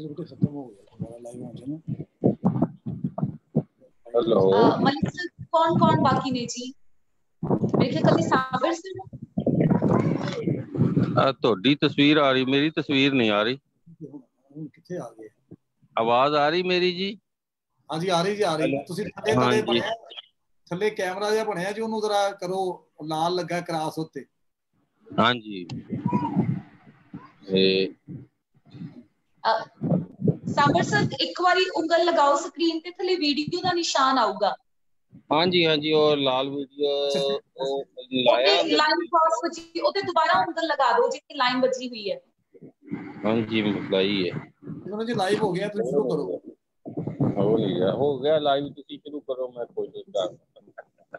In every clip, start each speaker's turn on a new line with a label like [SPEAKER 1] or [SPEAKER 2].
[SPEAKER 1] खत्म हो गया लाइव हो जाए।
[SPEAKER 2] हेलो
[SPEAKER 3] मलिक सर कौन कौन बाकी ने जी? मेरे ख्याल कल साबिर सर
[SPEAKER 2] ਤੁਹਾਡੀ ਤਸਵੀਰ ਆ ਰਹੀ, ਮੇਰੀ ਤਸਵੀਰ ਨਹੀਂ ਆ ਰਹੀ।
[SPEAKER 1] ਹੁਣ ਕਿੱਥੇ ਆ ਗਏ?
[SPEAKER 2] ਆਵਾਜ਼ ਆ ਰਹੀ ਮੇਰੀ ਜੀ?
[SPEAKER 1] ਹਾਂਜੀ ਆ ਰਹੀ ਜੀ, ਆ ਰਹੀ। ਤੁਸੀਂ ਥੱਲੇ ਬਣਿਆ, ਥੱਲੇ ਕੈਮਰਾ ਜਿਹਾ ਬਣਿਆ ਜੀ, ਉਹਨੂੰ ਜ਼ਰਾ ਕਰੋ, ਲਾਲ ਲੱਗਾ ਕਰਾਸ ਉੱਤੇ।
[SPEAKER 2] ਹਾਂਜੀ
[SPEAKER 3] ਸਾਬਰ ਸਰ ਇੱਕ ਵਾਰੀ ਉਂਗਲ ਲਗਾਓ ਸਕਰੀਨ ਤੇ, ਥੱਲੇ ਵੀਡੀਓ ਦਾ ਨਿਸ਼ਾਨ ਆਊਗਾ।
[SPEAKER 2] ਹਾਂਜੀ ਹਾਂਜੀ ਉਹ ਲਾਲ ਵੀਡੀਓ ਉਹ ਲਾਇਆ,
[SPEAKER 3] ਉਹਦੇ ਲਾਈਨ ਕ੍ਰਾਸ ਵੱਜੀ, ਉਹਤੇ ਦੁਬਾਰਾ ਉਂਗਲ ਲਗਾ ਦਿਓ ਜਿੱਥੇ ਲਾਈਨ ਵੱਜੀ ਹੋਈ ਹੈ।
[SPEAKER 2] ਹਾਂਜੀ ਲਾਈ ਹੈ
[SPEAKER 1] ਜੀ, ਲਾਈਵ ਹੋ ਗਿਆ, ਤੁਸੀਂ ਸ਼ੁਰੂ ਕਰੋ।
[SPEAKER 2] ਹੋ ਗਿਆ ਲਾਈਵ, ਤੁਸੀਂ ਸ਼ੁਰੂ ਕਰੋ, ਮੈਂ ਕੋਸ਼ਿਸ਼ ਕਰਦਾ।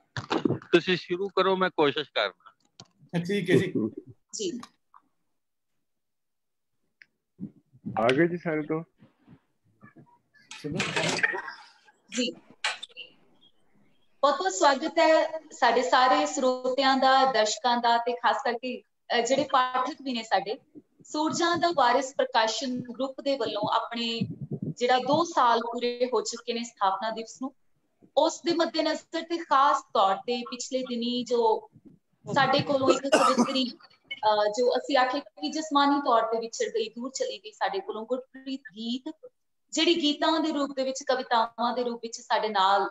[SPEAKER 2] ਤੁਸੀਂ ਸ਼ੁਰੂ ਕਰੋ, ਮੈਂ ਕੋਸ਼ਿਸ਼ ਕਰਦਾ।
[SPEAKER 1] ਠੀਕ ਹੈ ਜੀ।
[SPEAKER 3] ਜੀ
[SPEAKER 4] ਆ ਗਏ ਜੀ ਸਾਰੇ ਤੋਂ
[SPEAKER 3] ਜੀ, ਬਹੁਤ ਬਹੁਤ ਸਵਾਗਤ ਹੈ ਸਾਡੇ ਸਾਰੇ ਸਰੋਤਿਆਂ ਦਾ, ਦਰਸ਼ਕਾਂ ਦਾ, ਤੇ ਖਾਸ ਕਰਕੇ ਜਿਹੜੇ ਪਾਠਕ ਵੀ ਨੇ ਸਾਡੇ। ਸੂਰਜਾਂ ਦਾ ਵਾਰਿਸ ਪ੍ਰਕਾਸ਼ਨ ਗਰੁੱਪ ਦੇ ਵੱਲੋਂ ਆਪਣੇ ਜਿਹੜਾ 2 ਸਾਲ ਪੂਰੇ ਹੋ ਚੁੱਕੇ ਨੇ ਸਥਾਪਨਾ ਦਿਵਸ ਨੂੰ, ਉਸ ਦੇ ਮੱਦੇਨਜ਼ਰ ਤੇ ਖਾਸ ਤੌਰ ਤੇ ਪਿਛਲੇ ਦਿਨੀ ਜੋ ਸਾਡੇ ਕੋਲੋਂ ਇੱਕ ਕਵਿਤਰੀ ਜੋ ਅਸੀਂ ਆਖੇ ਕਿ ਜਿਸਮਾਨੀ ਤੌਰ ਤੇ ਵਿਛੜ ਗਈ, ਦੂਰ ਚਲੀ ਗਈ ਸਾਡੇ ਕੋਲੋਂ, ਗੁਰਪ੍ਰੀਤ ਗੀਤ, ਜਿਹੜੀ ਗੀਤਾਂ ਦੇ ਰੂਪ ਦੇ ਵਿੱਚ, ਕਵਿਤਾਵਾਂ ਦੇ ਰੂਪ ਵਿੱਚ ਸਾਡੇ ਨਾਲ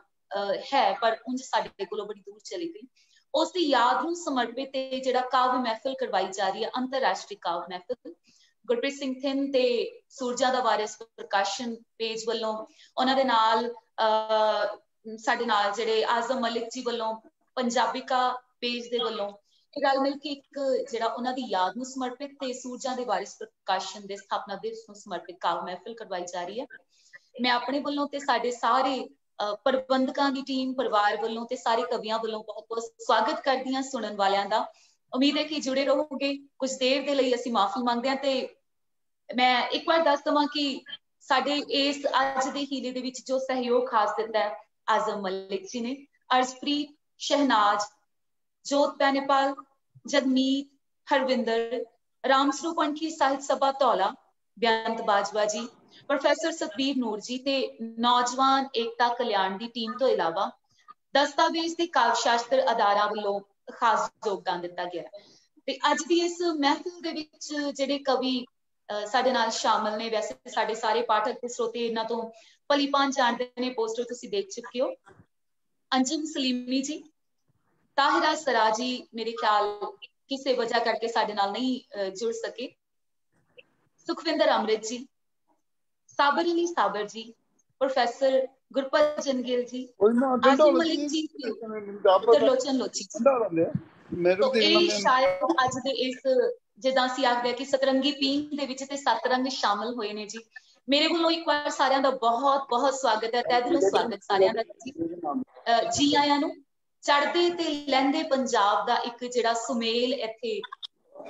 [SPEAKER 3] ਹੈ, ਪਰ ਉਂਝ ਸਾਡੇ ਕੋਲੋਂ ਬੜੀ ਦੂਰ ਚਲੀ ਗਈ, ਉਸ ਦੀ ਯਾਦ ਨੂੰ ਸਮਰਪਿਤ ਜਿਹੜਾ ਕਾਵਿ ਮਹਿਫਿਲ ਕਰਵਾਈ ਜਾ ਰਹੀ ਹੈ, ਅੰਤਰਰਾਸ਼ਟਰੀ ਕਾਵਿ ਮਹਿਫਿਲ, ਗੁਰਪ੍ਰੀਤ ਸਿੰਘ ਥਿੰਨ ਤੇ ਸੂਰਜਾਂ ਦਾ ਵਾਰਿਸ ਪ੍ਰਕਾਸ਼ਨ ਪੇਜ ਵੱਲੋਂ, ਉਹਨਾਂ ਦੇ ਨਾਲ ਸਾਡੇ ਨਾਲ ਜਿਹੜੇ ਆਜ਼ਮ ਮਲਿਕ ਜੀ ਵੱਲੋਂ ਪੰਜਾਬਿਕਾ ਪੇਜ ਦੇ ਵੱਲੋਂ ਇਹ ਗੱਲ ਮਿਲ ਕੇ ਇੱਕ ਜਿਹੜਾ ਉਹਨਾਂ ਦੀ ਯਾਦ ਨੂੰ ਸਮਰਪਿਤ ਤੇ ਸੂਰਜਾਂ ਦੇ ਵਾਰਿਸ ਪ੍ਰਕਾਸ਼ਨ ਦੇ ਸਥਾਪਨਾ ਦਿਵਸ ਨੂੰ ਸਮਰਪਿਤ ਕਾਵਿ ਮਹਿਫਿਲ ਕਰਵਾਈ ਜਾ ਰਹੀ ਹੈ। ਮੈਂ ਆਪਣੇ ਵੱਲੋਂ ਤੇ ਸਾਡੇ ਸਾਰੇ ਪ੍ਰਬੰਧਕਾਂ ਦੀ ਟੀਮ, ਪਰਿਵਾਰ ਵੱਲੋਂ ਤੇ ਸਾਰੇ ਕਵੀਆਂ ਵੱਲੋਂ ਬਹੁਤ ਬਹੁਤ ਸਵਾਗਤ ਕਰਦੀ ਹਾਂ ਸੁਣਨ ਵਾਲਿਆਂ ਦਾ। ਉਮੀਦ ਹੈ ਕਿ ਜੁੜੇ ਰਹੋਗੇ। ਕੁਝ ਦੇਰ ਦੇ ਲਈ ਅਸੀਂ ਮਾਫੀ ਮੰਗਦੇ ਹਾਂ ਤੇ ਮੈਂ ਇੱਕ ਵਾਰ ਦੱਸ ਦੇਵਾਂ ਕਿ ਸਾਡੇ ਇਸ ਅੱਜ ਦੇ ਹੀਲੇ ਦੇ ਵਿੱਚ ਜੋ ਸਹਿਯੋਗ ਖਾਸ ਦਿੱਤਾ ਹੈ ਆਜ਼ਮ ਮਲਿਕ ਜੀ ਨੇ, ਅਰਜ਼ਪ੍ਰੀਤ, ਸ਼ਹਿਨਾਜ਼, ਜੋਤ ਬੈਨੇਪਾਲ, ਜਗਮੀਤ, ਹਰਵਿੰਦਰ, ਰਾਮ ਸਰੂਪ ਅੰਖੀ ਸਾਹਿਤ ਸਭਾ ਧੌਲਾ, ਬੇਅੰਤ ਬਾਜਵਾ ਜੀ, ਪ੍ਰੋਫੈਸਰ ਸਤਬੀਰ ਨੂਰ ਜੀ ਤੇ ਨੌਜਵਾਨ ਏਕਤਾ ਕਲਿਆਣ ਦੀ ਟੀਮ ਤੋਂ ਇਲਾਵਾ ਦਸਤਾਵੇਜ਼ ਤੇ ਕਾਵਿ ਸ਼ਾਸਤਰ ਅਦਾਰਾ ਵੱਲੋਂ ਖਾਸ ਯੋਗਦਾਨ ਦਿੱਤਾ ਗਿਆ। ਤੇ ਅੱਜ ਦੀ ਇਸ ਮਹਿਫਿਲ ਦੇ ਵਿੱਚ ਜਿਹੜੇ ਕਵੀ ਸਾਡੇ ਨਾਲ ਸ਼ਾਮਲ ਨੇ, ਵੈਸੇ ਸਾਡੇ ਸਾਰੇ ਪਾਠਕ ਤੇ ਸਰੋਤੇ ਇਹਨਾਂ ਤੋਂ ਭਲੀ ਭਾਂਤ ਜਾਣਦੇ ਨੇ, ਪੋਸਟਰ ਤੁਸੀਂ ਦੇਖ ਚੁੱਕੇ ਹੋ। ਅੰਜਮ ਸਲੀਮੀ ਜੀ, ਤਾਹਿਰਾ ਸਰਾ ਜੀ ਮੇਰੇ ਖਿਆਲ ਕਿਸੇ ਵਜ੍ਹਾ ਕਰਕੇ ਸਾਡੇ ਨਾਲ ਨਹੀਂ ਜੁੜ ਸਕੇ, ਸੁਖਵਿੰਦਰ ਅਮ੍ਰਿਤ ਜੀ, ਸਾਬਰ ਅਲੀ ਸਾਬਰ ਜੀ, ਪ੍ਰੋਫੈਸਰ ਗੁਰਪ੍ਰਜਨ ਗਿੱਲ ਜੀ, ਆਸਿਮ ਮਲਿਕ ਜੀ, ਲੋਚਨ ਲੋਚੀ ਜੀ। ਇਹ ਸ਼ਾਇਦ ਅੱਜ ਦੇ ਇਸ ਜਿੱਦਾਂ ਅਸੀਂ ਆਖਦੇ ਕਿ ਸਤਰੰਗੀ ਪੀਂਘ ਦੇ ਵਿੱਚ ਤੇ 7 ਰੰਗ ਸ਼ਾਮਲ ਹੋਏ ਨੇ ਜੀ। ਮੇਰੇ ਵੱਲੋਂ ਇੱਕ ਵਾਰ ਸਾਰਿਆਂ ਦਾ ਬਹੁਤ ਬਹੁਤ ਸਵਾਗਤ ਹੈ, ਤਹਿ ਦਿਲੋਂ ਸਵਾਗਤ ਸਾਰਿਆਂ ਦਾ ਜੀ ਆਇਆਂ ਨੂੰ। ਚੜ੍ਹਦੇ ਤੇ ਲਹਿੰਦੇ ਪੰਜਾਬ ਦਾ ਇੱਕ ਜਿਹੜਾ ਸੁਮੇਲ ਇੱਥੇ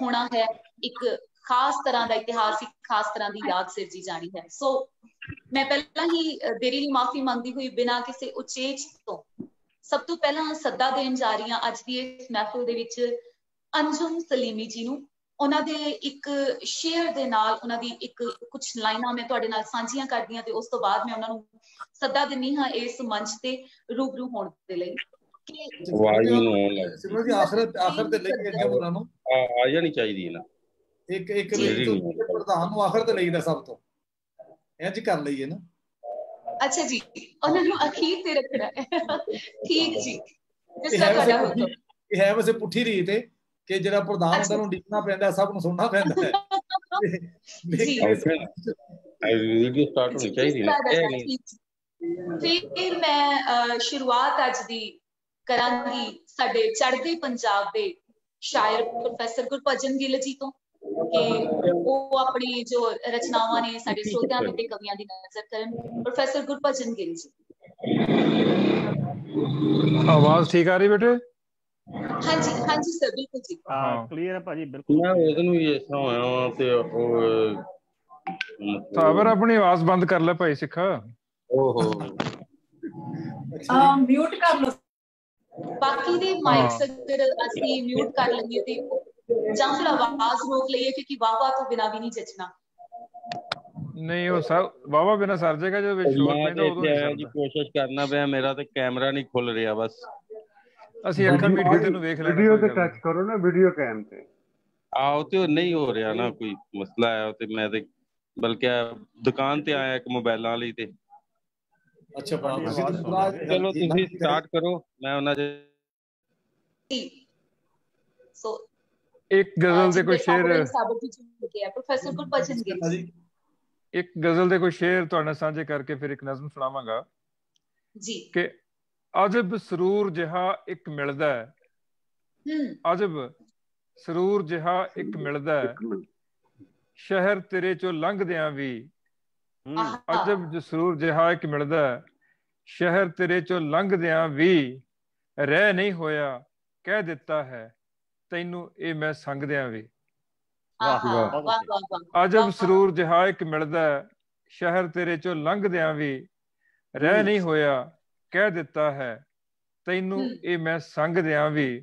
[SPEAKER 3] ਹੋਣਾ ਹੈ, ਇੱਕ ਖਾਸ ਤਰ੍ਹਾਂ ਦਾ ਇਤਿਹਾਸ, ਇੱਕ ਖਾਸ ਤਰ੍ਹਾਂ ਦੀ ਯਾਦ ਸਿਰਜੀ ਜਾਣੀ ਹੈ। ਸੋ ਮੈਂ ਪਹਿਲਾਂ ਹੀ ਦੇਰੀ ਲਈ ਮਾਫੀ ਮੰਗਦੀ ਹੋਈ ਬਿਨਾਂ ਕਿਸੇ ਉਚੇਚ ਤੋਂ ਸਭ ਤੋਂ ਪਹਿਲਾਂ ਸੱਦਾ ਦੇਣ ਜਾ ਰਹੀ ਹਾਂ ਅੱਜ ਦੀ ਇਸ ਮਹਿਫਿਲ ਦੇ ਵਿੱਚ ਅੰਜਮ ਸਲੀਮੀ ਜੀ ਨੂੰ। ਉਹਨਾਂ ਦੇ ਇੱਕ ਸ਼ੇਅਰ ਦੇ ਨਾਲ, ਉਹਨਾਂ ਦੀ ਇੱਕ ਕੁਝ ਲਾਈਨਾਂ ਮੈਂ ਤੁਹਾਡੇ ਨਾਲ ਸਾਂਝੀਆਂ ਕਰਦੀ ਹਾਂ ਤੇ ਉਸ ਤੋਂ ਬਾਅਦ ਮੈਂ ਉਹਨਾਂ ਨੂੰ ਸੱਦਾ ਦਿੰਦੀ ਹਾਂ ਇਸ ਮੰਚ ਤੇ ਰੂਬਰੂ ਹੋਣ ਦੇ ਲਈ।
[SPEAKER 1] ਆਖਰ ਤੇ ਲੈ ਕੇ ਉਹਨਾਂ ਨੂੰ
[SPEAKER 2] ਆ ਜਾਣੀ ਚਾਹੀਦੀ ਹੈ ਨਾ,
[SPEAKER 1] ਇੱਕ ਪ੍ਰਧਾਨ ਨੂੰ ਆਖਰ ਤੇ ਲਈਦਾ ਸਭ ਤੋਂ, ਇੰਝ ਕਰ ਲਈਏ ਨਾ। ਅੱਛਾ
[SPEAKER 3] ਜੀ, ਉਹਨਾਂ ਨੂੰ ਅਖੀਰ ਤੇ ਰੱਖਣਾ ਹੈ। ਠੀਕ ਜੀ,
[SPEAKER 1] ਇਹ ਹੈ ਵੈਸੇ ਪੁੱਠੀ ਰੀਤ ਹੈ ਕਿ ਜਿਹੜਾ ਪ੍ਰਧਾਨ ਹੁੰਦਾ ਨੂੰ ਡਿੱਗਣਾ ਪੈਂਦਾ, ਸਭ ਨੂੰ ਸੁਣਨਾ ਪੈਂਦਾ ਹੈ।
[SPEAKER 2] ਵੀਡੀਓ ਸਟਾਰਟ ਹੋਣੀ ਚਾਹੀਦੀ ਨਾ।
[SPEAKER 3] ਫਿਰ ਮੈਂ ਸ਼ੁਰੂਆਤ ਅੱਜ ਦੀ ਕਰਾਂਗੀ ਸਾਡੇ ਚੜ੍ਹਦੇ ਪੰਜਾਬ ਦੇ ਸ਼ਾਇਰ ਪ੍ਰੋਫੈਸਰ ਗੁਰਪ੍ਰਜਨ ਗਿੱਲ ਜੀ ਤੋਂ, ਕਿ ਉਹ ਆਪਣੀ ਜੋ ਰਚਨਾਵਾਂ ਨੇ ਸਾਡੇ ਸਰੋਤਿਆਂ ਤੇ ਕਵੀਆਂ ਦੀ ਨਜ਼ਰ ਕਰਨ। ਪ੍ਰੋਫੈਸਰ ਗੁਰਪ੍ਰਜਨ ਗਿੱਲ ਜੀ,
[SPEAKER 4] ਆਵਾਜ਼ ਠੀਕ ਆ ਰਹੀ ਬੇਟੇ?
[SPEAKER 3] ਹਾਂਜੀ ਹਾਂਜੀ ਸਰ, ਬਿਲਕੁਲ ਜੀ,
[SPEAKER 4] ਕਲੀਅਰ ਹੈ ਭਾਜੀ, ਬਿਲਕੁਲ।
[SPEAKER 2] ਮੈਂ ਉਹਦੇ ਨੂੰ ਵੀ ਇਸ ਤਰ੍ਹਾਂ ਹੋਇਆ ਤੇ ਉਹ
[SPEAKER 4] ਸਾਬਰ ਆਪਣੀ ਆਵਾਜ਼ ਬੰਦ ਕਰ ਲੈ ਭਾਈ ਸਿੱਖਾ।
[SPEAKER 2] ਓਹੋ
[SPEAKER 3] ਮਿਊਟ ਕਰ ਲਓ। ਬਾਕੀ ਦੇ ਮਾਈਕਸ ਅਗਰ ਅਸੀਂ ਮਿਊਟ ਕਰ ਲਈਏ ਤੇ ਜਾਂ ਫਿਰ ਆਵਾਜ਼ ਰੋਕ ਲਈਏ, ਕਿਉਂਕਿ ਵਾਹ ਵਾਹ ਤੋਂ ਬਿਨਾਂ ਵੀ ਨਹੀਂ ਜਚਣਾ।
[SPEAKER 4] ਨਹੀਂ ਉਹ ਸਭ ਵਾਵਾ ਬਿਨਾ ਸਰ ਜਾਏਗਾ ਜਦੋਂ ਵਿੱਚ ਸ਼ੋਰ ਪੈਂਦਾ ਉਦੋਂ ਨਹੀਂ ਸਰਦਾ।
[SPEAKER 2] ਜੀ ਕੋਸ਼ਿਸ਼ ਕਰਨਾ ਪਿਆ, ਮੇਰਾ ਤੇ ਕੈਮਰਾ ਨਹੀਂ ਖੁੱਲ ਰਿਹਾ ਬਸ।
[SPEAKER 4] ਅਸੀਂ ਅੱਖਾਂ ਮੀਟ ਕੇ ਤੈਨੂੰ ਵੇਖ ਲੈਣਾ।
[SPEAKER 5] ਵੀਡੀਓ ਤੇ ਟੱਚ ਕਰੋ ਨਾ, ਵੀਡੀਓ ਕੈਮ ਤੇ।
[SPEAKER 2] ਆਹੋ ਤੇ ਨਹੀਂ ਹੋ ਰਿਹਾ ਨਾ, ਕੋਈ ਮਸਲਾ ਹੈ ਤੇ ਮੈਂ ਤੇ ਬਲਕਿ ਦੁਕਾਨ ਤੇ ਆਇਆ ਇੱਕ ਮੋਬਾਈਲਾਂ ਲਈ ਤੇ।
[SPEAKER 1] ਅੱਛਾ
[SPEAKER 2] ਚਲੋ ਤੁਸੀਂ ਸਟਾਰਟ ਕਰੋ, ਮੈਂ ਉਹਨਾਂ ਦੇ
[SPEAKER 3] ਸੋ
[SPEAKER 4] ਇੱਕ ਗਜ਼ਲ ਦੇ ਕੋਈ ਸ਼ੇਰ,
[SPEAKER 3] ਪ੍ਰੋਫੈਸਰ ਗੁਰਬਚਨ ਗਿੱਲ,
[SPEAKER 4] ਇੱਕ ਗਜ਼ਲ ਦੇ ਕੋਈ ਸ਼ੇਰ ਤੁਹਾਡੇ ਨਾਲ ਸਾਂਝੇ ਕਰਕੇ ਫਿਰ ਇੱਕ ਨਜ਼ਮ ਸੁਣਾਵਾਂਗਾ
[SPEAKER 3] ਜੀ।
[SPEAKER 4] ਕਿ ਅਜਬ ਸਰੂਰ ਜਿਹਾ ਇੱਕ ਮਿਲਦਾ ਹੈ, ਅਜਬ ਸਰੂਰ ਜਿਹਾ ਇੱਕ ਮਿਲਦਾ ਹੈ, ਸ਼ਹਿਰ ਤੇਰੇ ਚੋਂ ਲੰਘਦਿਆਂ ਵੀ। ਅਜਬ ਸਰੂਰ ਜਿਹਾ ਇੱਕ ਮਿਲਦਾ ਹੈ, ਸ਼ਹਿਰ ਤੇਰੇ ਚੋਂ ਲੰਘਦਿਆਂ ਵੀ। ਰਹਿ ਨਹੀਂ ਹੋਇਆ ਕਹਿ ਦਿੱਤਾ ਹੈ ਤੈਨੂੰ ਇਹ ਮੈਂ ਸੰਗਦਿਆਂ ਵੀ। ਅਜਬ ਸਰੂਰ ਜਿਹਾ ਇੱਕ ਮਿਲਦਾ ਹੈ, ਸ਼ਹਿਰ ਤੇਰੇ ਚੋਂ ਲੰਘਦਿਆਂ ਵੀ। ਰਹਿ ਨਹੀਂ ਹੋਇਆ ਕਹਿ ਦਿੱਤਾ ਹੈ ਤੈਨੂੰ ਇਹ ਮੈਂ ਸੰਗਦਿਆਂ ਵੀ।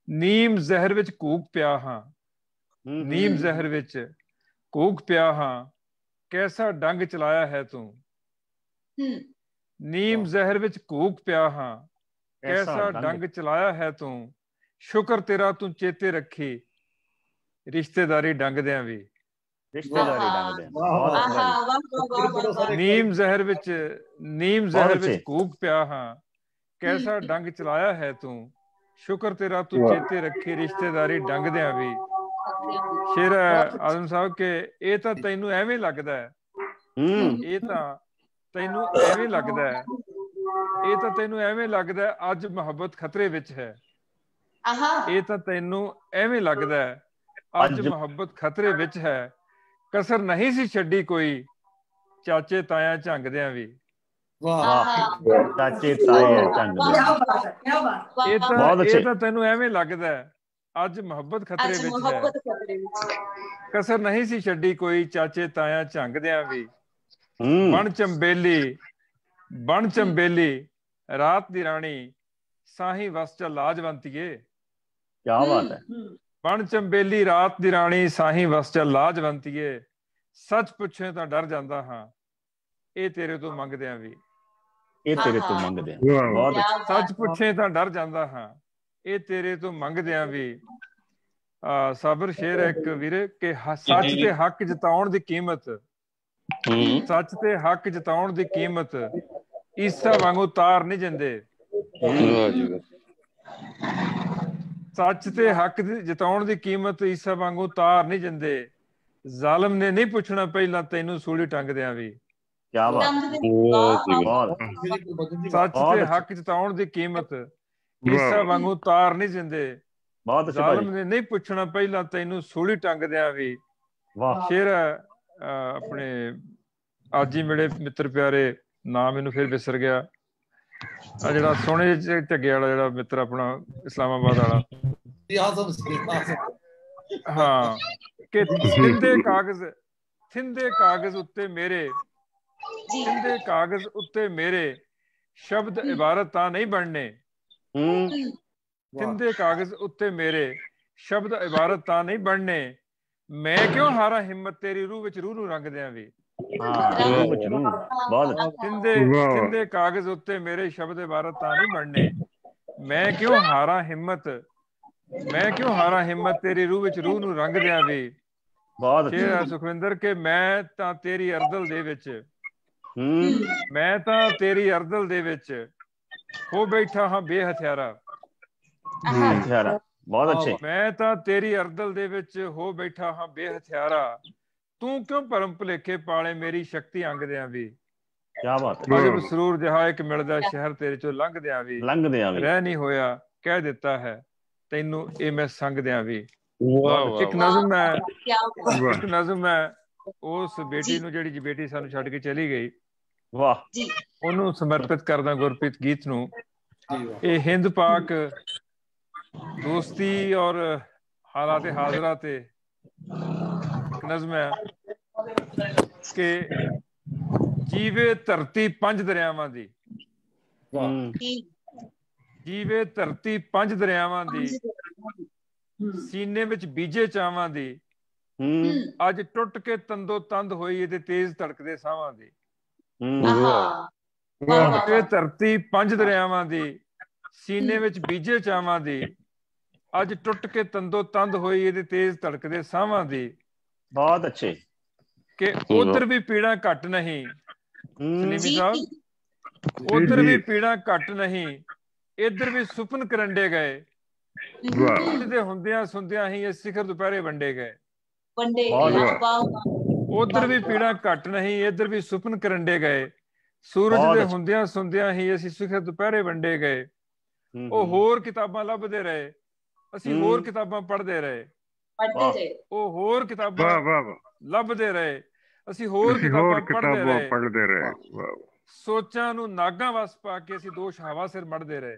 [SPEAKER 4] ਨੀਮ ਜ਼ਹਿਰ ਵਿੱਚ ਘੂਕ ਪਿਆ ਹਾਂ, ਨੀਮ ਜ਼ਹਿਰ ਵਿੱਚ ਘੂਕ ਪਿਆ ਹਾਂ, ਕੈਸਾ ਡੰਗ ਚਲਾਇਆ ਹੈ ਤੂੰ। ਨੀਮ ਜ਼ਹਿਰ ਵਿੱਚ ਘੂਕ ਪਿਆ ਹਾਂ, ਕੈਸਾ ਡੰਗ ਚਲਾਇਆ ਹੈ ਤੂੰ। ਸ਼ੁਕਰ ਤੇਰਾ ਤੂੰ ਚੇਤੇ ਰੱਖੀ ਰਿਸ਼ਤੇਦਾਰੀ ਡੰਗਦਿਆਂ ਵੀ। ਨੀਮ ਜ਼ਹਿਰ ਵਿੱਚ, ਨੀਮ ਜ਼ਹਿਰ ਵਿੱਚ ਘੂਕ ਪਿਆ ਹਾਂ, ਕੈਸਾ ਡੰਗ ਚਲਾਇਆ ਹੈ ਤੂੰ। ਸ਼ੁਕਰ ਤੇਰਾ ਤੂੰ ਚੇਤੇ ਰੱਖੀ ਰਿਸ਼ਤੇਦਾਰੀ ਡੰਗਦਿਆਂ ਵੀ। ਸ਼ੇਰ ਆਜ਼ਮ ਸਾਹਿਬ ਕਿ ਇਹ ਤਾਂ ਤੈਨੂੰ ਐਵੇਂ ਲੱਗਦਾ ਹੈ, ਇਹ ਤਾਂ ਤੈਨੂੰ ਐਵੇਂ ਲੱਗਦਾ ਹੈ, ਇਹ ਤਾਂ ਤੈਨੂੰ ਐਵੇਂ ਲੱਗਦਾ ਅੱਜ ਮੁਹੱਬਤ ਖਤਰੇ ਵਿੱਚ ਹੈ। ਇਹ ਤਾਂ ਤੈਨੂੰ ਐਵੇਂ ਲੱਗਦਾ ਹੈ ਅੱਜ ਮੁਹੱਬਤ ਖਤਰੇ ਵਿੱਚ ਹੈ। ਕਸਰ ਨਹੀਂ ਸੀ ਛੱਡੀ ਕੋਈ ਚਾਚੇ ਤਾਇਆ ਝੰਗਦਿਆਂ ਵੀ।
[SPEAKER 5] ਚਾਚੇ ਤਾਏ ਝੰਗਦਿਆਂ।
[SPEAKER 4] ਇਹ ਤਾਂ ਤੈਨੂੰ ਐਵੇਂ ਲੱਗਦਾ ਅੱਜ ਮੁਹੱਬਤ ਖਤਰੇ ਵਿੱਚ ਹੈ। ਕਸਰ ਨਹੀਂ ਸੀ ਛੱਡੀ ਕੋਈ ਚਾਚੇ ਤਾਇਆ ਝੰਗਦਿਆਂ ਵੀ। ਬਣ ਚੰਬੇਲੀ, ਬਣ ਚੰਬੇਲੀ ਰਾਤ ਦੀ ਰਾਣੀ, ਸਾਹੀ ਵਸ ਚ ਲਾਜਵੰਤੀਏ।
[SPEAKER 5] ਕਿਆ ਬਾਤ ਹੈ।
[SPEAKER 4] ਬਣ ਚੰਬੇਲੀ ਰਾਤ ਦੀ ਰਾਣੀ, ਸਾਹੀ ਵਸ ਚ ਲਾਜਵੰਤੀਏ। ਸੱਚ ਪੁੱਛੇ ਤਾਂ ਡਰ ਜਾਂਦਾ ਹਾਂ, ਇਹ ਤੇਰੇ ਤੋਂ ਮੰਗਦਿਆਂ ਵੀ।
[SPEAKER 5] ਇਹ ਤੇਰੇ ਤੋਂ ਮੰਗਦੇ ਆ।
[SPEAKER 4] ਸੱਚ ਪੁੱਛੇ ਤਾਂ ਡਰ ਜਾਂਦਾ ਹਾਂ, ਇਹ ਤੇਰੇ ਤੋਂ ਮੰਗਦਿਆਂ ਵੀ। ਸਾਬਰ ਸ਼ੇਰ ਹੈ ਇੱਕ ਵੀਰੇ ਕਿ ਸੱਚ ਤੇ ਹੱਕ ਜਤਾਉਣ ਦੀ ਕੀਮਤ, ਸੱਚ ਤੇ ਹੱਕ ਜਤਾਉਣ ਦੀ ਕੀਮਤ ਈਸਾ ਵਾਂਗੂ ਤਾਰ ਨਹੀਂ ਜਾਂਦੇ। ਸੱਚ ਤੇ ਹੱਕ ਜਤਾਉਣ ਦੀ ਕੀਮਤ ਈਸਾ ਵਾਂਗੂ ਤਾਰ ਨਹੀਂ ਜਾਂਦੇ। ਜ਼ਾਲਮ ਨੇ ਨਹੀਂ ਪੁੱਛਣਾ ਪਹਿਲਾਂ ਤੈਨੂੰ ਸੂਲੀ ਟੰਗਦਿਆਂ ਵੀ। ਸੱਚ ਤੇ ਹੱਕ ਜਤਾਉਣ ਦੀ ਕੀਮਤ ਈਸਾ ਵਾਂਗੂ ਤਾਰ ਨਹੀਂ ਜਾਂਦੇ। ਜ਼ਾਲਮ ਨੇ ਨਹੀਂ ਪੁੱਛਣਾ ਪਹਿਲਾਂ ਤੈਨੂੰ ਸੂਲੀ ਟੰਗਦਿਆਂ ਵੀ। ਸ਼ੇਰ ਆਪਣੇ ਅੱਜ ਹੀ ਮੇਰੇ ਮਿੱਤਰ ਪਿਆਰੇ, ਨਾਂ ਮੈਨੂੰ ਫਿਰ ਵਿਸਰ ਗਿਆ, ਆ ਜਿਹੜਾ ਸੋਹਣੇ ਝੱਗੇ ਵਾਲਾ ਜਿਹੜਾ ਮਿੱਤਰ ਆਪਣਾ ਇਸਲਾਮਾਬਾਦ ਵਾਲਾ, ਹਾਂ, ਕਿ ਥਿੰਦੇ ਕਾਗਜ਼, ਥਿੰਦੇ ਕਾਗਜ਼ ਉੱਤੇ ਮੇਰੇ, ਥਿੰਦੇ ਕਾਗਜ਼ ਉੱਤੇ ਮੇਰੇ ਸ਼ਬਦ ਇਬਾਰਤ ਤਾਂ ਨਹੀਂ ਬਣਨੇ। ਥਿੰਦੇ ਕਾਗਜ਼ ਉੱਤੇ ਮੇਰੇ ਸ਼ਬਦ ਇਬਾਰਤ ਤਾਂ ਨਹੀਂ ਬਣਨੇ। ਮੈਂ ਕਿਉਂ ਹਾਰਾ ਹਿੰਮਤ ਤੇਰੀ ਰੂਹ ਵਿੱਚ ਰੂਹ ਨੂੰ ਰੰਗਦਿਆਂ ਵੀ। ਥਿੰਦੇ ਕਾਗਜ਼ ਉੱਤੇ ਮੇਰੇ ਸ਼ਬਦ ਇਬਾਰਤ ਤਾਂ ਨਹੀਂ ਬਣਨੇ। ਮੈਂ ਕਿਉਂ ਹਾਰਾ ਹਿੰਮਤ, ਮੈਂ ਕਿਉਂ ਹਾਰਾ ਹਿੰਮਤ ਤੇਰੀ ਰੂਹ ਵਿੱਚ ਰੂਹ ਨੂੰ ਰੰਗਦਿਆਂ ਵੀ। ਸ਼ੇਰ ਸੁਖਵਿੰਦਰ ਕਿ ਮੈਂ ਤਾਂ ਤੇਰੀ ਅਰਦਲ ਦੇ ਵਿੱਚ, ਮੈਂ ਤਾਂ ਤੇਰੀ ਅਰਦਲ ਦੇ ਵਿੱਚ ਹੋ ਬੈਠਾ ਹਾਂ ਬੇਹਥਿਆਰਾ।
[SPEAKER 5] ਬਹੁਤ ਅੱਛੇ।
[SPEAKER 4] ਮੈਂ ਤਾਂ ਤੇਰੀ ਅਰਦਲ ਦੇ ਵਿੱਚ ਹੋ ਬੈਠਾ ਹਾਂ ਬੇਹਥਿਆਰਾ। ਤੂੰ ਕਿਉਂ ਭਰਮ ਭੁਲੇਖੇ ਪਾਲੇ ਮੇਰੀ ਸ਼ਕਤੀ ਅੰਗਦਿਆਂ ਵੀ। ਅਜਬ ਸਰੂਰ ਜਿਹਾ ਇੱਕ ਮਿਲਦਾ ਸ਼ਹਿਰ ਤੇਰੇ ਚੋਂ ਲੰਘਦਿਆਂ ਵੀ। ਰਹਿ ਨਹੀਂ ਹੋਇਆ ਕਹਿ ਦਿੱਤਾ ਹੈ ਤੈਨੂੰ ਇਹ ਮੈਂ ਸੰਗਦਿਆਂ ਵੀ। ਇੱਕ ਨਜ਼ਮ ਹੈ, ਇੱਕ ਨਜ਼ਮ ਹੈ ਉਸ ਬੇਟੀ ਨੂੰ ਜਿਹੜੀ ਬੇਟੀ ਸਾਨੂੰ ਛੱਡ ਕੇ ਚਲੀ ਗਈ, ਉਹਨੂੰ ਸਮਰਪਿਤ ਕਰਦਾ ਗੁਰਪ੍ਰੀਤ ਗੀਤ ਨੂੰ। ਇਹ ਹਿੰਦ ਪਾਕ ਦੋਸਤੀ ਔਰ ਹਾਲਾਤ ਹਾਜ਼ਰਾ ਤੇ ਇੱਕ ਨਜ਼ਮ ਹੈ ਕਿ ਜੀਵੇ ਧਰਤੀ ਪੰਜ ਦਰਿਆਵਾਂ ਦੀ, ਜੀਵੇ ਧਰਤੀ ਪੰਜ ਦਰਿਆਵਾਂ ਦੀ, ਸੀਨੇ ਵਿੱਚ ਬੀਜੇ ਚਾਵਾਂ ਦੀ, ਅੱਜ ਟੁੱਟ ਕੇ ਤੰਦੋ ਤੰਦ ਹੋਈ ਤੇ ਤੇਜ਼ ਧੜਕਦੇ ਸਾਹਾਂ ਦੀ। ਇਹ ਧਰਤੀ 5 ਦਰਿਆਵਾਂ ਦੀ, ਸੀਨੇ ਵਿੱਚ ਬੀਜੇ ਚਾਵਾਂ ਦੀ, ਅੱਜ ਟੁੱਟ ਕੇ ਤੰਦੋ ਤੰਦ ਹੋਈ ਇਹਦੇ ਤੇਜ਼ ਧੜਕਦੇ ਸਾਹਾਂ ਦੀ।
[SPEAKER 5] ਬਹੁਤ ਅੱਛੇ।
[SPEAKER 4] ਕਿ ਉਧਰ ਵੀ ਪੀੜਾ ਘੱਟ ਨਹੀਂ ਸਲੀਮੀ ਸਾਹਿਬ, ਉਧਰ ਵੀ ਪੀੜਾ ਘੱਟ ਨਹੀਂ, ਇੱਧਰ ਵੀ ਸੁਪਨ ਕਰੰਡੇ ਗਏ, ਦੇ ਹੁੰਦਿਆਂ ਸੁਣਦਿਆਂ ਹੀ ਇਹ ਸਿਖਰ ਦੁਪਹਿਰੇ ਵੰਡੇ ਗਏ। ਉਧਰ ਵੀ ਪੀੜਾ ਘੱਟ ਨਹੀਂ, ਇੱਧਰ ਵੀ ਸੁਪਨ ਕਰੰਡੇ ਗਏ, ਸੂਰਜ ਦੇ ਹੁੰਦਿਆਂ ਸੁਣਦਿਆਂ ਹੀ ਅਸੀਂ ਸਿਖਰ ਦੁਪਹਿਰੇ ਵੰਡੇ ਗਏ। ਉਹ ਹੋਰ ਕਿਤਾਬਾਂ ਲੱਭਦੇ ਰਹੇ, ਅਸੀਂ ਹੋਰ ਕਿਤਾਬਾਂ ਪੜ੍ਹਦੇ ਰਹੇ। ਉਹ ਹੋਰ ਕਿਤਾਬਾਂ ਲੱਭਦੇ ਰਹੇ, ਅਸੀਂ ਹੋਰ ਕਿਤਾਬਾਂ ਪੜ੍ਹਦੇ ਰਹੇ। ਸੋਚਾਂ ਨੂੰ ਨਾਗਾਂ ਵਸ ਪਾ ਕੇ ਅਸੀਂ ਦੋਸ਼ ਹਵਾ ਸਿਰ ਮੜਦੇ ਰਹੇ।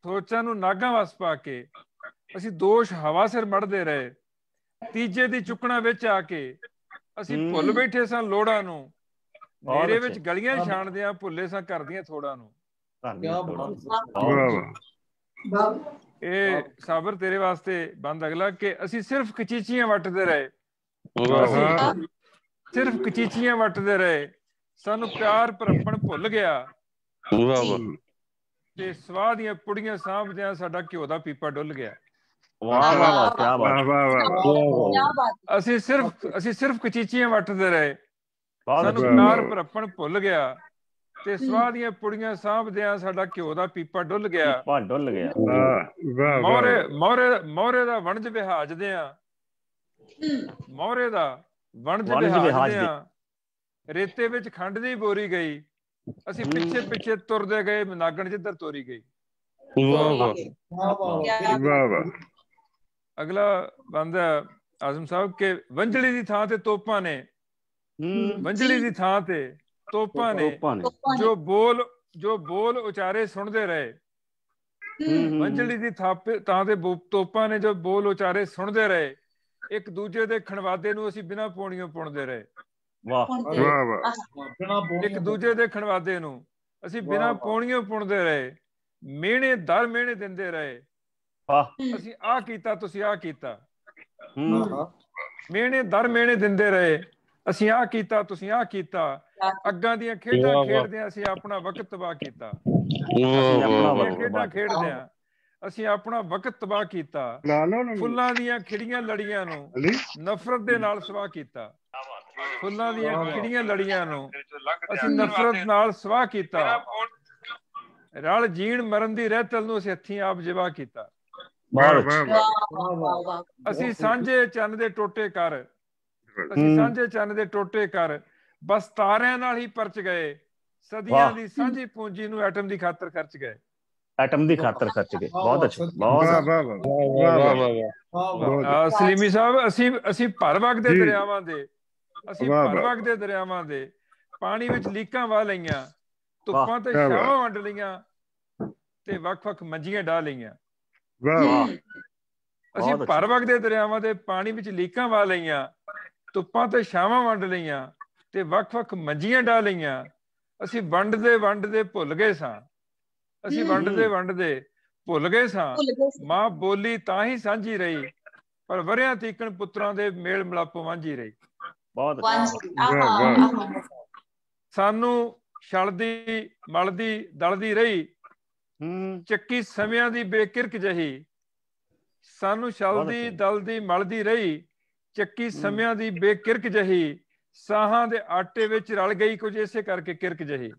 [SPEAKER 4] ਸੋਚਾਂ ਨੂੰ ਨਾਗਾਂ ਵਸ ਪਾ ਕੇ ਅਸੀਂ ਦੋਸ਼ ਹਵਾ ਸਿਰ ਮੜਦੇ ਰਹੇ। ਤੀਜੇ ਦੀ ਚੁੱਕਣਾ ਵਿੱਚ ਆ ਕੇ ਅਸੀਂ ਭੁੱਲ ਬੈਠੇ ਸਾਂ ਲੋੜਾਂ ਨੂੰ, ਮੇਰੇ ਵਿੱਚ ਗਲੀਆਂ ਛਾਣਦਿਆਂ ਭੁੱਲੇ ਸਾਂ ਘਰ ਦੀਆਂ ਥੋੜਾਂ ਨੂੰ। ਇਹ ਸਾਬਰ ਤੇਰੇ ਵਾਸਤੇ ਬੰਦ ਅਗਲਾ ਕਿ ਅਸੀਂ ਸਿਰਫ ਕਚੀਚੀਆਂ ਵੱਟਦੇ ਰਹੇ, ਅਸੀਂ ਸਿਰਫ ਕਚੀਚੀਆਂ ਵੱਟਦੇ ਰਹੇ, ਸਾਨੂੰ ਪਿਆਰ ਭਰਪਣ ਭੁੱਲ ਗਿਆ ਤੇ ਸਵਾਹ ਦੀਆਂ ਪੁੜੀਆਂ ਸਾਂਭਦਿਆਂ ਸਾਡਾ ਘਿਓ ਦਾ ਪੀਪਾ ਡੁੱਲ ਗਿਆ। ਅਸੀਂ ਸਿਰਫ ਕਚੀਚੀਆਂ ਵੱਟਦੇ ਰਹੇ, ਸਾਨੂੰ ਪਿਆਰ ਭਰਪਣ ਭੁੱਲ ਗਿਆ ਤੇ ਸਵਾਹ ਦੀਆਂ ਪੁੜੀਆਂ ਸਾਂਭਦਿਆਂ ਸਾਡਾ ਘਿਓ ਦਾ ਪੀਪਾ ਡੁੱਲ ਗਿਆ। ਮੋਹਰੇ ਦਾ ਵਣਜ ਵਿਹਾਜਦਿਆਂ, ਮੋਹਰੇ ਦਾ ਵਣਜ ਵਿਹਾਜਦਿਆਂ ਰੇਤੇ ਵਿੱਚ ਖੰਡ ਦੀ ਬੋਰੀ ਗਈ, ਅਸੀਂ ਪਿੱਛੇ ਪਿੱਛੇ ਤੁਰਦੇ ਗਏ, ਨਾਗਣ ਜਿੱਧਰ ਤੋਰੀ ਗਈ। ਅਗਲਾ ਬੰਦਾ ਆਜ਼ਮ ਸਾਹਿਬ ਕਿ ਵੰਝਲੀ ਦੀ ਥਾਂ ਤੇ ਤੋਪਾਂ ਨੇ, ਵੰਝਲੀ ਦੀ ਥਾਂ ਤੇ ਤੋਪਾਂ ਨੇ ਜੋ ਬੋਲ ਉਚਾਰੇ ਸੁਣਦੇ ਰਹੇ। ਵੰਝਲੀ ਦੀ ਥਾਂ ਤੇ ਤੋਪਾਂ ਨੇ ਜੋ ਬੋਲ ਉਚਾਰੇ ਸੁਣਦੇ ਰਹੇ। ਇੱਕ ਦੂਜੇ ਦੇ ਖਣਵਾਦੇ ਨੂੰ ਅਸੀਂ ਬਿਨਾਂ ਪੌਣੀਆਂ ਪੁਣਦੇ ਰਹੇ। ਇੱਕ ਦੂਜੇ ਦੇ ਖਣਵਾਦੇ ਨੂੰ ਅਸੀਂ ਬਿਨਾਂ ਪੌਣੀਆਂ ਪੁਣਦੇ ਰਹੇ। ਮਿਹਣੇ ਦਰ ਮਿਹਣੇ ਦਿੰਦੇ ਰਹੇ, ਅਸੀਂ ਆਹ ਕੀਤਾ ਤੁਸੀਂ ਆਹ ਕੀਤਾ। ਮਿਹਣੇ ਦਰ ਮਿਹਣੇ ਦਿੰਦੇ ਰਹੇ, ਅਸੀਂ ਆਹ ਕੀਤਾ ਤੁਸੀਂ ਆਹ ਕੀਤਾ। ਅੱਗਾਂ ਦੀਆਂ ਖੇਡਾਂ ਖੇਡਦਿਆਂ ਅਸੀਂ ਆਪਣਾ ਵਕਤ ਤਬਾਹ ਕੀਤਾ। ਖੇਡਾਂ ਖੇਡਦਿਆਂ ਅਸੀਂ ਆਪਣਾ ਵਕਤ ਤਬਾਹ ਕੀਤਾ। ਫੁੱਲਾਂ ਦੀਆਂ ਖਿੜੀਆਂ ਲੜੀਆਂ ਨੂੰ ਨਫ਼ਰਤ ਦੇ ਨਾਲ ਸਵਾਹ ਕੀਤਾ। ਫੁੱਲਾਂ ਦੀਆਂ ਖਿੜੀਆਂ ਲੜੀਆਂ ਨੂੰ ਅਸੀਂ ਨਫ਼ਰਤ ਨਾਲ ਸਵਾਹ ਕੀਤਾ। ਰਲ ਜੀਣ ਮਰਨ ਦੀ ਰਹਿਤਲ ਨੂੰ ਅਸੀਂ ਹੱਥੀਂ ਆਪ ਜਿਵਾ ਕੀਤਾ। ਅਸੀਂ ਸਾਂਝੇ ਚੰਨ ਦੇ ਟੋਟੇ ਕਰ, ਅਸੀਂ ਸਾਂਝੇ ਚੰਨ ਦੇ ਟੋਟੇ ਕਰ, ਬਸ ਤਾਰਿਆਂ ਨਾਲ ਹੀ ਪਰਚ ਗਏ। ਸਦੀਆਂ ਦੀ ਸਾਂਝੀ ਪੂੰਜੀ ਨੂੰ ਐਟਮ ਦੀ ਖਾਤਰ ਖਰਚ ਗਏ।
[SPEAKER 5] ਐਟਮ ਦੀ ਖਾਤਰ ਖਰਚ ਗਏ। ਬਹੁਤ ਅੱਛਾ,
[SPEAKER 4] ਬਹੁਤ। ਸਲੀਮੀ ਸਾਹਿਬ ਅਸੀਂ ਭਰ ਵਗਦੇ ਦਰਿਆਵਾਂ ਦੇ, ਅਸੀਂ ਭਰ ਵਗਦੇ ਦਰਿਆਵਾਂ ਦੇ ਪਾਣੀ ਵਿੱਚ ਲੀਕਾਂ ਵਾਹ ਲਈਆਂ, ਧੁੱਪਾਂ ਤੇ ਛਾਵਾਂ ਵੰਡ ਲਈਆਂ ਤੇ ਵੱਖ-ਵੱਖ ਮੰਜੀਆਂ ਡਾਹ ਲਈਆਂ। ਅਸੀਂ ਭਰ ਵਗਦੇ ਦਰਿਆਵਾਂ ਦੇ ਪਾਣੀ ਵਿੱਚ ਲੀਕਾਂ ਵਾਹ ਲਈਆਂ, ਧੁੱਪਾਂ ਤੇ ਛਾਵਾਂ ਵੰਡ ਲਈਆਂ ਤੇ ਵੱਖ-ਵੱਖ ਮੰਜੀਆਂ ਡਾਹ ਲਈਆਂ। ਅਸੀਂ ਵੰਡਦੇ ਭੁੱਲ ਗਏ ਸਾਂ, ਅਸੀਂ ਵੰਡਦੇ ਭੁੱਲ ਗਏ ਸਾਂ। ਮਾਂ ਬੋਲੀ ਤਾਂ ਹੀ ਸਾਂਝੀ ਰਹੀ, ਪਰ ਵਰਿਆਂ ਤੀਕਣ ਪੁੱਤਰਾਂ ਦੇ ਮੇਲ ਮਿਲਾਪ ਵਾਂਝੀ ਰਹੀ। ਸਾਨੂੰ ਛਲਦੀ ਮਲਦੀ ਦਲਦੀ ਰਹੀ, ਚੱਕੀ ਸਮਿਆਂ ਦੀ ਬੇਕਿਰਕ ਜਹੀ। ਸਾਨੂੰ ਛਲਦੀ ਦਲਦੀ ਮਲਦੀ ਰਹੀ, ਚੱਕੀ ਸਮਿਆਂ ਦੀ ਬੇਕਿਰਕ ਜਹੀ। ਸਾਹਾਂ ਦੇ ਆਟੇ ਵਿੱਚ ਰਲ ਗਈ ਕੁਝ ਇਸੇ ਕਰਕੇ ਕਿਰਕ ਜਹੀ।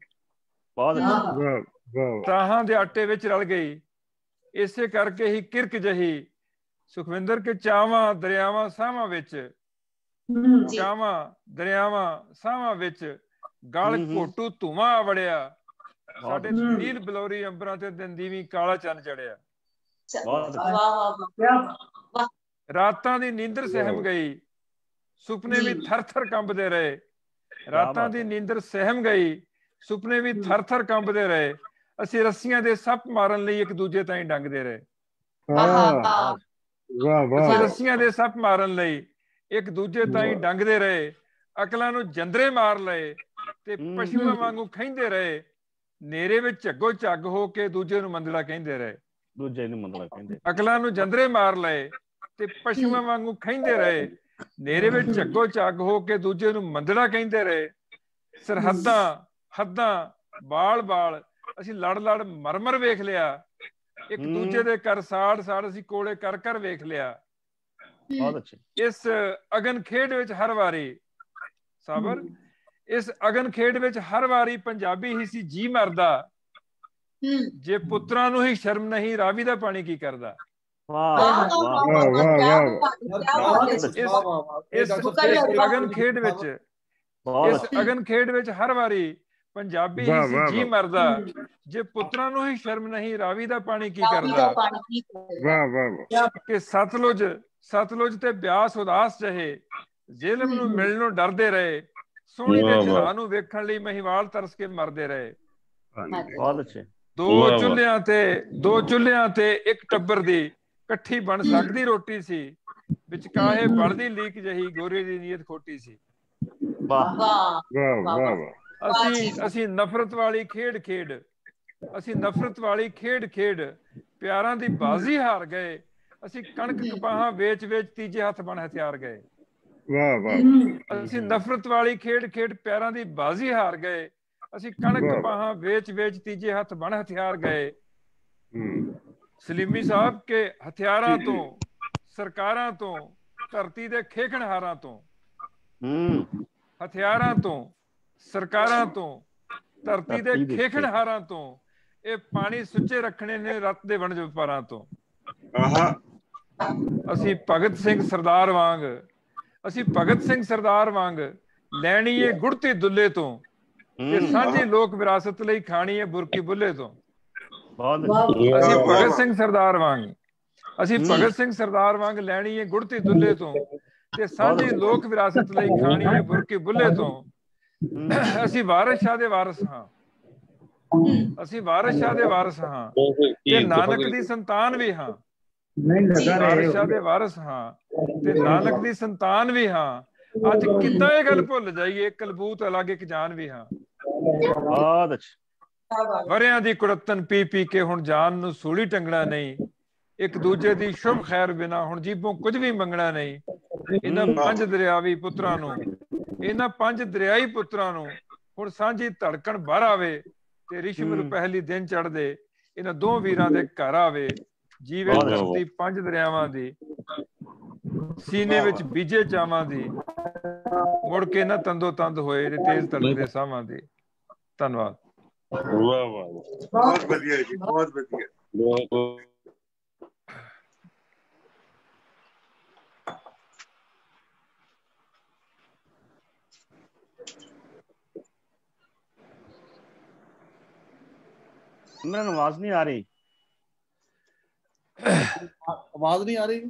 [SPEAKER 4] ਸਾਹਾਂ ਦੇ ਆਟੇ ਵਿੱਚ ਰਲ ਗਈ ਇਸੇ ਕਰਕੇ ਹੀ ਕਿਰਕ ਜਹੀ। ਸੁਖਵਿੰਦਰ ਕੇ ਚਾਵਾਂ ਦਰਿਆਵਾਂ ਸਾਵਾਂ ਵਿੱਚ, ਚਾਵਾਂ ਦਰਿਆਵਾਂ ਸਾਵਾਂ ਵਿੱਚ ਗਲ ਘੋਟੂ ਧੂੰਆਂ ਆ ਵੜਿਆ। ਸਾਡੇ ਨੀਲ ਬਲੌਰੀ ਅੰਬਰਾਂ ਤੇ ਦਿਨ ਦੀਵੀਂ ਕਾਲਾ ਚੰਨ ਚੜਿਆ। ਰਾਤਾਂ ਦੀ ਨੀਂਦਰ ਸਹਿਮ ਗਈ, ਸੁਪਨੇ ਵੀ ਥਰ-ਥਰ ਕੰਬਦੇ ਰਹੇ। ਰਾਤਾਂ ਦੀ ਨੀਂਦਰ ਸਹਿਮ ਗਈ, ਸੁਪਨੇ ਵੀ ਥਰ-ਥਰ ਕੰਬਦੇ ਰਹੇ। ਅਸੀਂ ਰੱਸੀਆਂ ਦੇ ਸੱਪ ਮਾਰਨ ਲਈ ਇੱਕ ਦੂਜੇ ਤਾਈਂ ਡੰਗਦੇ ਰਹੇ। ਅਸੀਂ ਰੱਸੀਆਂ ਦੇ ਸੱਪ ਮਾਰਨ ਲਈ ਇੱਕ ਦੂਜੇ ਤਾਈਂ ਡੰਗਦੇ ਰਹੇ। ਅਕਲਾਂ ਨੂੰ ਜੰਦਰੇ ਮਾਰ ਲਏ ਤੇ ਪਸ਼ੂਆਂ ਵਾਂਗੂ ਖਹਿੰਦੇ ਰਹੇ। ਨੇਰੇ ਵਿੱਚ ਝੱਗੋ ਝੱਗ ਹੋ ਕੇ ਦੂਜੇ ਨੂੰ ਮੰਦੜਾ ਕਹਿੰਦੇ ਰਹੇ।
[SPEAKER 5] ਦੂਜੇ ਨੂੰ ਮੰਦੜਾ ਕਹਿੰਦੇ।
[SPEAKER 4] ਅਕਲਾਂ ਨੂੰ ਜੰਦਰੇ ਮਾਰ ਲਏ ਤੇ ਪਸ਼ੂਆਂ ਵਾਂਗੂ ਖਹਿੰਦੇ ਰਹੇ, ਨੇਰੇ ਵਿੱਚ ਝੱਗੋ ਝੱਗ ਹੋ ਕੇ ਦੂਜੇ ਨੂੰ ਮੰਦੜਾ ਕਹਿੰਦੇ ਰਹੇ। ਸਰਹੱਦਾਂ, ਹੱਦਾਂ, ਬਾਲ ਬਾਲ ਅਸੀਂ ਲੜ ਲੜ ਮਰਮਰ ਵੇਖ ਲਿਆ, ਇੱਕ ਦੂਜੇ ਦੇ ਘਰ ਸਾੜ ਸਾੜ ਅਸੀਂ ਕੋਲੇ ਕਰ ਕਰ ਵੇਖ ਲਿਆ। ਇਸ ਅਗਨ ਖੇਡ ਵਿੱਚ ਹਰ ਵਾਰੀ ਸਾਬਰ, ਇਸ ਅਗਨ ਖੇਡ ਵਿੱਚ ਹਰ ਵਾਰੀ ਪੰਜਾਬੀ ਹੀ ਸੀ ਜੀ ਮਰਦਾ, ਜੇ ਪੁੱਤਰਾਂ ਨੂੰ ਹੀ ਸ਼ਰਮ ਨਹੀਂ ਰਾਵੀ ਦਾ ਪਾਣੀ ਕੀ ਕਰਦਾ। ਇਸ ਅਗਨ ਖੇਡ ਵਿੱਚ, ਇਸ ਅਗਨ ਖੇਡ ਵਿੱਚ ਹਰ ਵਾਰੀ ਪੰਜਾਬੀ ਹੀ ਸੀ ਜੀ ਮਰਦਾ, ਜੇ ਪੁੱਤਰਾਂ ਨੂੰ ਹੀ ਸ਼ਰਮ ਨਹੀਂ ਰਾਵੀ ਦਾ ਪਾਣੀ ਕੀ ਕਰਦਾ। ਕਿ ਸਤਲੁਜ, ਸਤਲੁਜ ਤੇ ਬਿਆਸ ਉਦਾਸ ਜਹੇ, ਜੇਲਮ ਨੂੰ ਮਿਲਣੋਂ ਡਰਦੇ ਰਹੇ, ਸੋਹਣੀ ਦੇ ਝਲਾ ਨੂੰ ਵੇਖਣ ਲਈ ਮਹੀਵਾਲ ਤਰਸ ਕੇ ਮਰਦੇ ਰਹੇ। ਦੋ ਚੁੱਲ੍ਹਿਆਂ ਤੇ ਇੱਕ ਟੱਬਰ ਦੀ ਇਕੱਠੀ ਬਣ ਸਕਦੀ ਰੋਟੀ ਸੀ, ਵਿੱਚ ਕਾਹੇ ਬਲਦੀ ਲੀਕ ਜਹੀ ਗੋਰੇ ਦੀ ਨੀਅਤ ਖੋਟੀ ਸੀ। ਅਸੀਂ ਨਫ਼ਰਤ ਵਾਲੀ ਖੇਡ ਖੇਡ, ਅਸੀਂ ਨਫ਼ਰਤ ਵਾਲੀ ਖੇਡ ਖੇਡ, ਪਿਆਰਾਂ ਦੀ ਬਾਜ਼ੀ ਹਾਰ ਗਏ, ਅਸੀਂ ਕਣਕ ਕਪਾਹਾਂ ਵੇਚ ਵੇਚ ਤੀਜੇ ਹੱਥ ਬਣ ਹਥਿਆਰ ਗਏ। ਅਸੀਂ ਨਫ਼ਰਤ ਵਾਲੀ ਖੇਡ ਖੇਡ, ਪਿਆਰਾਂ ਦੀ ਬਾਜ਼ੀ ਹਾਰ ਗਏ, ਅਸੀਂ ਕਣਕ ਕਪਾਹਾਂ ਵੇਚ ਵੇਚ ਤੀਜੇ ਹੱਥ ਬਣ ਹਥਿਆਰ ਗਏ। ਸਲੀਮੀ ਸਾਹਿਬ ਕੇ ਹਥਿਆਰਾਂ ਤੋਂ, ਸਰਕਾਰਾਂ ਤੋਂ, ਧਰਤੀ ਦੇ ਖੇਖਣਹਾਰਾਂ ਤੋਂ, ਹਥਿਆਰਾਂ ਤੋਂ, ਸਰਕਾਰਾਂ ਤੋਂ, ਧਰਤੀ ਦੇ ਖੇਖਣਹਾਰਾਂ ਤੋਂ, ਇਹ ਪਾਣੀ ਸੁੱਚੇ ਰੱਖਣੇ ਨੇ ਰੱਤ ਦੇ ਵਣਜ ਵਪਾਰਾਂ ਤੋਂ। ਅਸੀਂ ਭਗਤ ਸਿੰਘ ਸਰਦਾਰ ਵਾਂਗ, ਅਸੀਂ ਭਗਤ ਸਿੰਘ ਸਰਦਾਰ ਵਾਂਗ ਲੈਣੀ ਏ ਗੁੜਤੀ ਦੁੱਲੇ ਤੋਂ, ਤੇ ਸਾਂਝੀ ਲੋਕ ਵਿਰਾਸਤ ਲਈ ਖਾਣੀ ਏ ਬੁਰਕੀ ਬੁੱਲੇ ਤੋਂ। ਅਸੀਂ ਭਗਤ ਸਿੰਘ ਸਰਦਾਰ ਵਾਂਗ, ਅਸੀਂ ਭਗਤ ਸਿੰਘ ਸਰਦਾਰ ਵਾਂਗ ਲੈਣੀ ਏ ਗੁੜਤੀ ਦੁੱਲੇ ਤੋਂ, ਤੇ ਸਾਂਝੀ ਲੋਕ ਵਿਰਾਸਤ ਲਈ ਖਾਣੀ ਏ ਬੁਰਕੀ ਬੁੱਲੇ ਤੋਂ। ਅਸੀਂ ਵਾਰਿਸ ਸ਼ਾਹ ਦੇ ਵਾਰਿਸ ਹਾਂ, ਅਸੀਂ ਵਾਰਿਸ ਸ਼ਾਹ ਦੇ ਵਾਰਿਸ ਹਾਂ, ਤੇ ਨਾਨਕ ਦੀ ਸੰਤਾਨ ਵੀ ਹਾਂ। ਵਾਰਿਸ ਸ਼ਾਹ ਦੇ ਵਾਰਿਸ ਹਾਂ ਤੇ ਨਾਨਕ ਦੀ ਸੰਤਾਨ ਵੀ ਹਾਂ। ਅੱਜ ਕਿੱਦਾਂ ਇਹ ਗੱਲ ਭੁੱਲ ਜਾਈਏ, ਕਲਬੂਤ ਅਲੱਗ ਇੱਕ ਜਾਨ ਵੀ ਹਾਂ।
[SPEAKER 5] ਬਹੁਤ ਅੱਛਾ।
[SPEAKER 4] ਵਰਿਆਂ ਦੀ ਕੁੜੱਤਨ ਪੀ ਪੀ ਕੇ ਹੁਣ ਜਾਨ ਨੂੰ ਸੂਲੀ ਟੰਗਣਾ ਨਹੀਂ, ਇੱਕ ਦੂਜੇ ਦੀ ਸ਼ੁਭ ਖੈਰ ਬਿਨਾ ਹੁਣ ਜੀਬੋਂ ਕੁਝ ਵੀ ਮੰਗਣਾ ਨਹੀਂ। ਇਹਨਾਂ ਪੰਜ ਦਰਿਆਵੀ ਪੁੱਤਰਾਂ ਨੂੰ, ਇਹਨਾਂ ਪੰਜ ਦਰਿਆਈ ਪੁੱਤਰਾਂ ਨੂੰ ਹੁਣ ਸਾਂਝੀ ਧੜਕਣ ਬਾਹਰ ਆਵੇ, ਤੇ ਰਿਸ਼ਮ ਪਹਿਲੀ ਦਿਨ ਚੜ੍ਹਦੇ ਇਹਨਾਂ ਦੋ ਵੀਰਾਂ ਦੇ ਘਰ ਆਵੇ। ਜੀਵੇ ਧਰਤੀ ਪੰਜ ਦਰਿਆਵਾਂ ਦੀ, ਸੀਨੇ ਵਿੱਚ ਬੀਜੇ ਚਾਵਾਂ ਦੀ, ਮੁੜ ਕੇ ਨਾ ਤੰਦੋ ਤੰਦ ਹੋਏ ਤੇ ਤੇਜ਼ ਤੜਕਦੇ ਸਾਵਾਂ ਦੀ। ਧੰਨਵਾਦ।
[SPEAKER 2] ਵਾਹ ਵਾਹ,
[SPEAKER 6] ਬਹੁਤ ਵਧੀਆ ਜੀ, ਬਹੁਤ ਵਧੀਆ।
[SPEAKER 5] सिमरन आवाज नहीं आ रही,
[SPEAKER 1] आवाज नहीं आ रही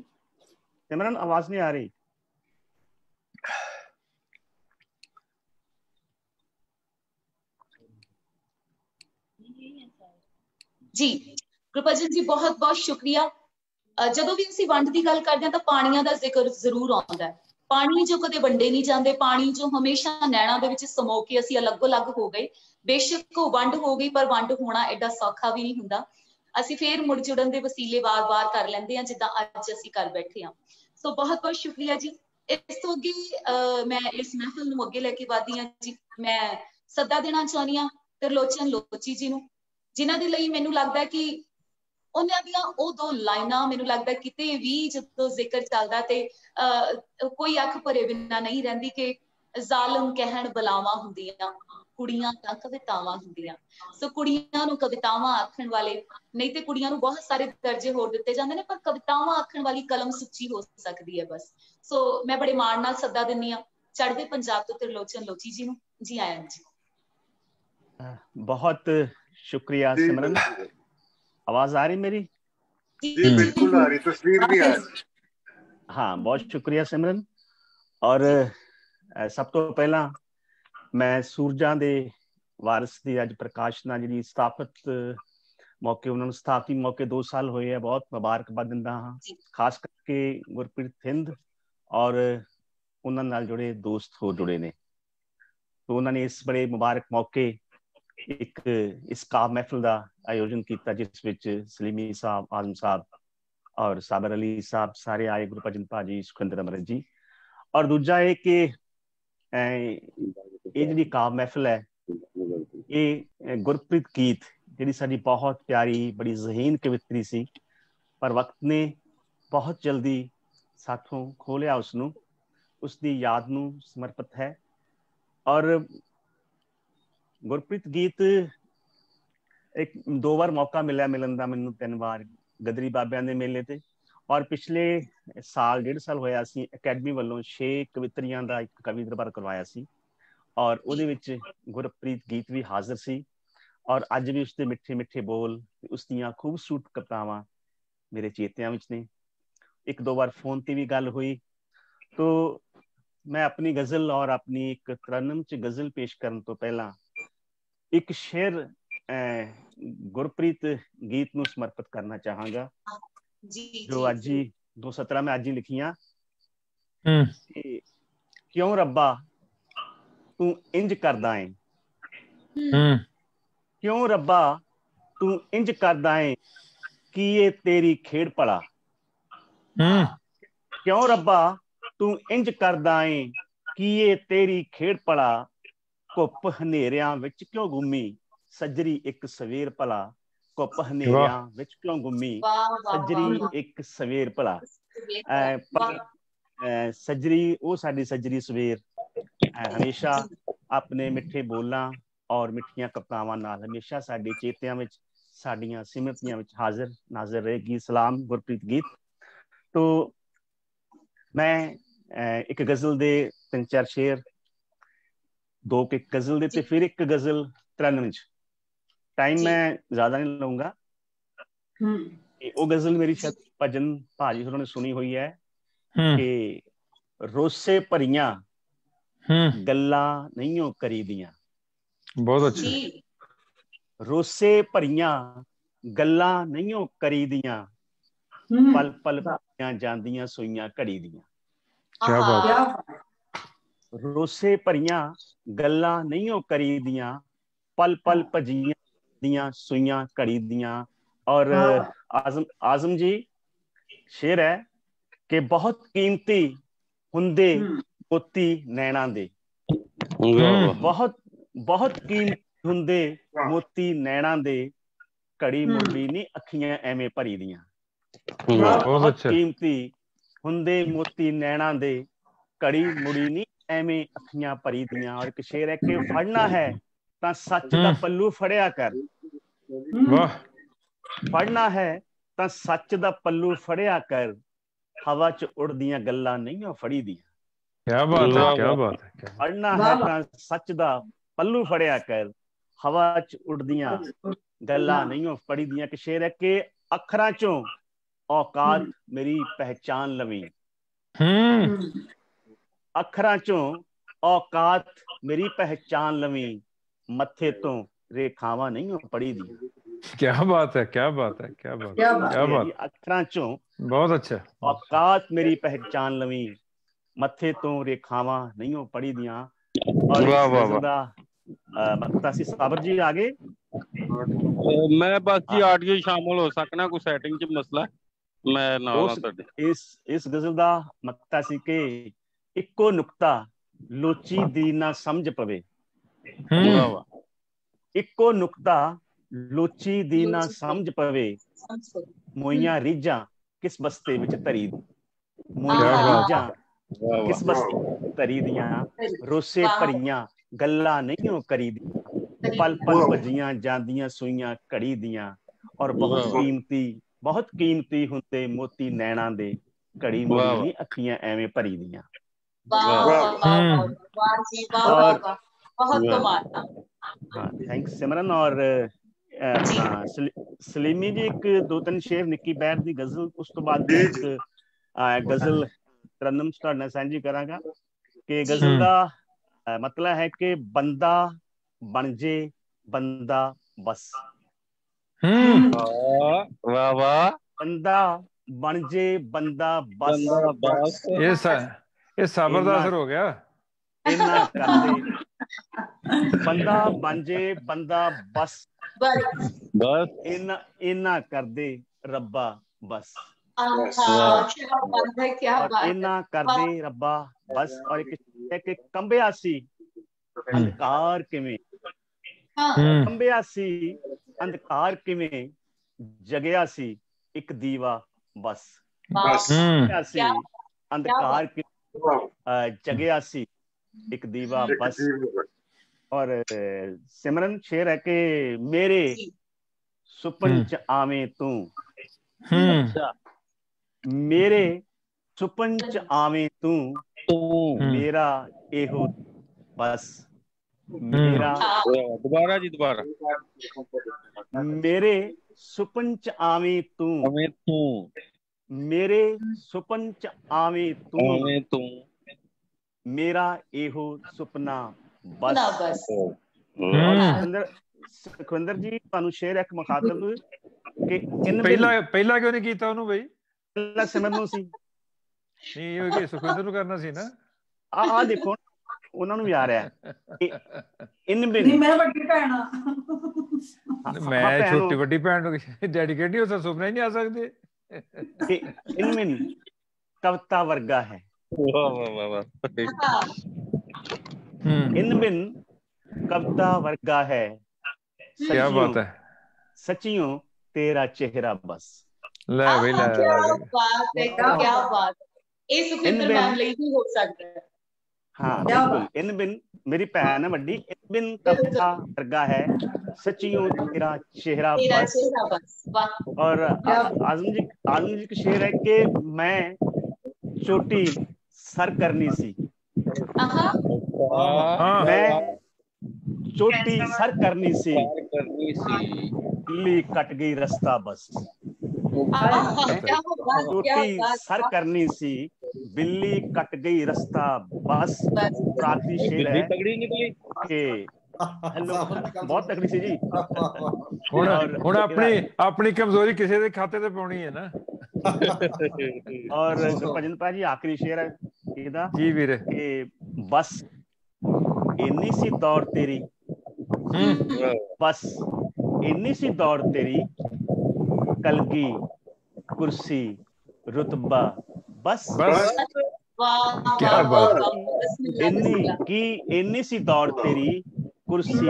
[SPEAKER 5] सिमरन, आवाज नहीं आ रही।
[SPEAKER 3] जी कृपाजन जी बहुत बहुत शुक्रिया। ਜਦੋਂ ਵੀ ਅਸੀਂ ਵੰਡ ਦੀ ਗੱਲ ਕਰਦੇ ਹਾਂ ਤਾਂ ਪਾਣੀਆਂ ਦਾ ਜ਼ਿਕਰ ਜ਼ਰੂਰ ਆਉਂਦਾ ਹੈ। ਪਾਣੀ ਜੋ ਕਦੇ ਵੰਡੇ ਨਹੀਂ ਜਾਂਦੇ, ਪਾਣੀ ਜੋ ਹਮੇਸ਼ਾ ਨੈਣਾਂ ਦੇ ਵਿੱਚ ਸਮੋ ਕੇ ਅਸੀਂ ਅਲੱਗ-ਅਲੱਗ ਹੋ ਗਏ। ਬੇਸ਼ੱਕ ਉਹ ਵੰਡ ਹੋ ਗਈ, ਪਰ ਵੰਡ ਹੋਣਾ ਐਡਾ ਸੌਖਾ ਵੀ ਨਹੀਂ ਹੁੰਦਾ। ਅਸੀਂ ਫੇਰ ਮੁੜ ਜੁੜਨ ਦੇ ਵਸੀਲੇ ਵਾਰ-ਵਾਰ ਕਰ ਲੈਂਦੇ ਹਾਂ, ਜਿੱਦਾਂ ਅੱਜ ਅਸੀਂ ਕਰ ਬੈਠੇ ਹਾਂ। ਸੋ ਬਹੁਤ-ਬਹੁਤ ਸ਼ੁਕਰੀਆ ਜੀ। ਇਸ ਤੋਂ ਅੱਗੇ ਮੈਂ ਇਸ ਮਹਿਫਲ ਨੂੰ ਅੱਗੇ ਲੈ ਕੇ ਵਧਦੀ ਹਾਂ ਜੀ। ਮੈਂ ਸੱਦਾ ਦੇਣਾ ਚਾਹੁੰਦੀ ਹਾਂ ਤਿਰਲੋਚਨ ਲੋਚੀ ਜੀ ਨੂੰ, ਜਿਨ੍ਹਾਂ ਦੇ ਲਈ ਮੈਨੂੰ ਲੱਗਦਾ ਕਿ ਉਹਨਾਂ ਦੀਆਂ ਉਹ ਦੋ ਲਾਈਨਾਂ ਮੈਨੂੰ ਲੱਗਦਾ ਕਿਤੇ ਵੀ ਜਦੋਂ ਜ਼ਿਕਰ ਚੱਲਦਾ ਤੇ ਕੋਈ ਅੱਖ ਭਰੇ ਬਿਨਾਂ ਨਹੀਂ ਰਹਿੰਦੀ ਕਿ ਜ਼ਾਲਮ ਕਹਿਣ ਬਲਾਵਾਂ ਹੁੰਦੀਆਂ, ਕੁੜੀਆਂ ਤਾਂ ਕਵਿਤਾਵਾਂ ਹੁੰਦੀਆਂ। ਸੋ ਕੁੜੀਆਂ ਨੂੰ ਕਵਿਤਾਵਾਂ ਆਖਣ ਵਾਲੇ ਨਹੀਂ ਤੇ ਕੁੜੀਆਂ ਨੂੰ ਬਹੁਤ ਸਾਰੇ ਦਰਜੇ ਹੋਰ ਦਿੱਤੇ ਜਾਂਦੇ ਨੇ, ਪਰ ਕਵਿਤਾਵਾਂ ਆਖਣ ਵਾਲੀ ਕਲਮ ਸੁੱਚੀ ਹੋ ਸਕਦੀ ਹੈ ਬਸ। ਸੋ ਮੈਂ ਬੜੇ ਮਾਣ ਨਾਲ ਸੱਦਾ ਦਿੰਦੀ ਹਾਂ ਚੜ੍ਹਦੇ ਪੰਜਾਬ ਤੋਂ ਤਿਰਲੋਚਨ ਲੋਚੀ ਜੀ ਨੂੰ। ਜੀ ਆਇਆਂ ਜੀ।
[SPEAKER 5] बहुत शुक्रिया सिमरन। आवाज आ रही मेरी?
[SPEAKER 6] जी बिल्कुल आ रही, तस्वीर भी आ रही।
[SPEAKER 5] हाँ, बहुत शुक्रिया सिमरन। और सब तो पहला मैं सूरजां दे वारिस दी अज प्रकाशना जी स्थापित मौके, उन्होंने स्थापती मौके 2 साल हुए है, बहुत मुबारकबाद दिंदा हाँ। खास करके गुरप्रीत थिंद और उन्होंने नाल जुड़े दोस्त हो जुड़े ने, तो उन्होंने इस बड़े मुबारक मौके एक इस काब महफिल का आयोजन किया, जिस विच सलीमी साहब, आजम साहब और साबर अली साहब सारे आए, गुरभजन भाजी, सुखिंदर अमृत जी। और दूजा है कि ये जी काव महफिल है, ये गुरप्रीत गीत जी साड़ी बहुत प्यारी बड़ी जहीन कवित्री सी, पर वक्त ने बहुत जल्दी साथों खो लिया उसनू, उसकी याद नू समर्पित है। और गुरप्रीत गीत एक 2 बार मौका मिला मिलन का मैनू, 3 बार गदरी बाबियां दे मेले ते, और पिछले साल 1.5 साल होया सी अकैडमी वालों 6 कवित्रियां दा एक कवि दरबार करवाया सी, और उहदे विच गुरप्रीत गीत भी हाजिर सी। और अज भी उसके मिठे मिठे बोल, उसदियां खूबसूरत कवितावां मेरे चेतियां विच ने। 1-2 बार फोन ते भी गल हुई। तो मैं अपनी गजल और अपनी एक तरन्नम च गजल पेश करने तो पहला एक शेर गुरप्रीत गीत नू समर्पित करना चाहांगा, जो अज ही 217 में अज ही लिखियां। क्यों रब्बा तू इंज करदा है, क्यों रब्बा तू इंज करदा है, कि ये तेरी खेड़ पड़ा। क्यों रब्बा तू इंज करदा है, कि ये तेरी खेड़ पड़ा। घुप हनेरियां विच क्यों गुमी, सजरी एक सवेर भला। घुप हनेरियां विच क्यों गुमी, सजरी एक सवेर भला। सजरी वो साडी सजरी सवेर हमेशा अपने मिठे बोलां और मिठियां कवितावां नाल हमेशा साडे चेतियां विच, साडियां सिमरतियां विच हाजिर नाजिर रहेगी। सलाम गुरप्रीत गीत। तो मैं एक गजल दे 3-4 शेर, 2 गजल दे ते फिर एक गजल तरन्नम च, टाइम मैं ज्यादा नहीं लूंगा। वो गजल मेरी शायद भजन भाजी होरां ने सुनी हुई है कि रोसे भरियां गल्लां नहीं करी दियां।
[SPEAKER 4] बहुत अच्छा।
[SPEAKER 5] रोसे भरियां गल्लां नहीं करी दियां, पल पल जांदियां सोइयां घड़ी दियां।
[SPEAKER 4] क्या बात।
[SPEAKER 5] रोसे भरियां गल्लां नहीं करी दियां, पल पल भजियां दियां सोइयां घड़ी दियां। और आजम जी शेर है कि बहुत कीमती हुंदे मोती नैना दे, बहुत बहुत कीमती हुंदे मोती नैना दे, घड़ी मुड़दी नहीं अखियां एवें भरी दियां। बहुत कीमती हुंदे मोती नैना दे, घड़ी मुड़ी नहीं एवें अखियां भरी दियां। और एक शेर है कि फड़ना है तां सच दा पल्लू फड़िया कर,
[SPEAKER 4] वाह।
[SPEAKER 5] फड़ना है तां सच दा पल्लू फड़िया कर, हवा च उड़दियां गल्लां नहीं फड़ी दियां।
[SPEAKER 4] क्या बात है, क्या बात है।
[SPEAKER 5] फड़ना है तां सच दा पल्लू फड़िया कर, हवा च उड़दियां गल्लां नहीं फड़ी दियां। कि शेर है कि अखरां चों औकात मेरी पहचान लवी, अखरां चों औकात मेरी पहचान लवी, मथे तो रेखावां नहीं पड़ी दियां।
[SPEAKER 4] क्या बात है, क्या बात है, क्या बात है, क्या बात।
[SPEAKER 5] अखरां चों
[SPEAKER 4] बहुत अच्छा।
[SPEAKER 5] औकात मेरी पहचान लवी, मथे तो रेखावां नहीं पड़ी दियां। और इस गजल दा मक्ता सी साबर जी आगे।
[SPEAKER 2] मैं बस जी ऑडियो शामिल हो सकना, कोई सेटिंग च मसला मैं नाल तुहाडे।
[SPEAKER 5] इस गजल दा मक्ता सी के इक्को नुक्ता लोची दी ना समझ पवे, इक्को नुक्ता लोची दी ना समझ पवे, मोइयां रीझां किस बस्ते विच धरी, मोइयां रीझां किस बस्ते धरी दियां, रोसे भरियां गल्लां नहीं करी दियां, पल पल भजियां जांदियां सोइयां घड़ी दियां। और बहुत कीमती हुंदे मोती नैना दे, घड़ी मुड़ी नहीं अखियां एवें भरी दियां। थैंक्स सिमरन। और सलीमी जी एक 2-3 शेर निक्की बैर दी गजल, उस तो बाद मैं एक गजल तरन्नम स्टार्ट सांझी करांगा। कि गजल दा मतलब है कि बंदा बन जे बंदा बस,
[SPEAKER 2] वाह वाह,
[SPEAKER 5] बंदा बन जे बंदा बस।
[SPEAKER 4] ये साबर दा असर हो गया।
[SPEAKER 5] इन्ना कर दे बंदा बन जे बंदा बस, बस इन्ना कर दे रब्बा बस। इन्ना करदे रब्बा बस। और एक कंबिया सी अंधकार किवें, कंबिया सी अंधकार किवें, जगिया सी एक दीवा बस। कंबिया सी अंधकार किवें, जगिया सी एक दीवा बस। और सिमरन शेर है कि मेरे सुपन च आवे तू, मेरे सुपन च आवे तू, मेरा एहो बस। मेरा
[SPEAKER 2] दोबारा जी दोबारा।
[SPEAKER 5] मेरे सुपन च आवे तू, मेरे सुपन च आवे तू, मेरा एहो सुपना बस। सुखविंदर जी ਤੁਹਾਨੂੰ ਸ਼ੇਰ ਇੱਕ ਮੁਖਾਤਬ ਕਿ
[SPEAKER 4] ਪਹਿਲਾ ਕਿਉਂ ਨਹੀਂ ਕੀਤਾ ਉਹਨੂੰ ਬਈ?
[SPEAKER 5] ਪਹਿਲਾ ਸਿਮਰਨ ਨੂੰ ਸੀ।
[SPEAKER 4] ਨਹੀਂ ਉਹ ਕਿ ਸੁਖਵਿੰਦਰ ਨੂੰ ਕਰਨਾ ਸੀ ਨਾ।
[SPEAKER 5] ਆ ਦੇਖੋ ਉਹਨਾਂ ਨੂੰ ਯਾਰ ਹੈ ਇਨ ਬਿਨ।
[SPEAKER 7] ਮੈਂ ਵੱਡੀ ਭੈਣ ਆ,
[SPEAKER 4] ਮੈਂ ਛੋਟੀ ਵੱਡੀ ਭੈਣ ਨੂੰ ਡੈਡੀਕੇਟ ਨਹੀਂ ਹੋ ਸਕਦਾ, ਸੁਪਨਾ ਹੀ ਨਹੀਂ ਆ ਸਕਦੇ।
[SPEAKER 5] ਇਨ ਬਿਨ ਕਵਿਤਾ ਵਰਗਾ ਹੈ, इन बिन कविता वर्गा है,
[SPEAKER 4] क्या बात है,
[SPEAKER 5] सचियों तेरा चेहरा बस।
[SPEAKER 4] ले भाई ले,
[SPEAKER 3] क्या बात है, क्या बात है। ये सुखविंदर मैम ਲਈ भी हो सकता है।
[SPEAKER 5] हाँ बिल्कुल। इन बिन मेरी भैन है वड्डी, इन बिन कविता वर्गा है, सचियों तेरा चेहरा बस। और आजम जी का शेर है कि मैं चोटी सर करनी सी, मैं चोटी सर करनी सी, बिल्ली कट गई रास्ता बस। चोटी सर करनी सी, बिल्ली कट गई रास्ता बस। आखिरी शेर है कि बहुत तगड़ी सी जी।
[SPEAKER 4] ਹੁਣ ਆਪਣੀ ਕਮਜ਼ੋਰੀ ਕਿਸੇ ਦੇ ਖਾਤੇ ਤੇ ਪਾਉਣੀ ਹੈ ਨਾ।
[SPEAKER 5] और भजन भा जी आखिरी शेर है ਇਹਦਾ
[SPEAKER 4] ਜੀ ਵੀਰ
[SPEAKER 5] ਕਿ बस ਇੰਨੀ ਸੀ ਦੌੜ ਤੇਰੀ, बस ਇੰਨੀ ਸੀ ਦੌੜ ਤੇਰੀ, ਕਲਗੀ ਕੁਰਸੀ ਰੁਤਬਾ बस।
[SPEAKER 4] क्या बात है,
[SPEAKER 5] ਇੰਨੀ ਸੀ ਦੌੜ ਤੇਰੀ, ਕੁਰਸੀ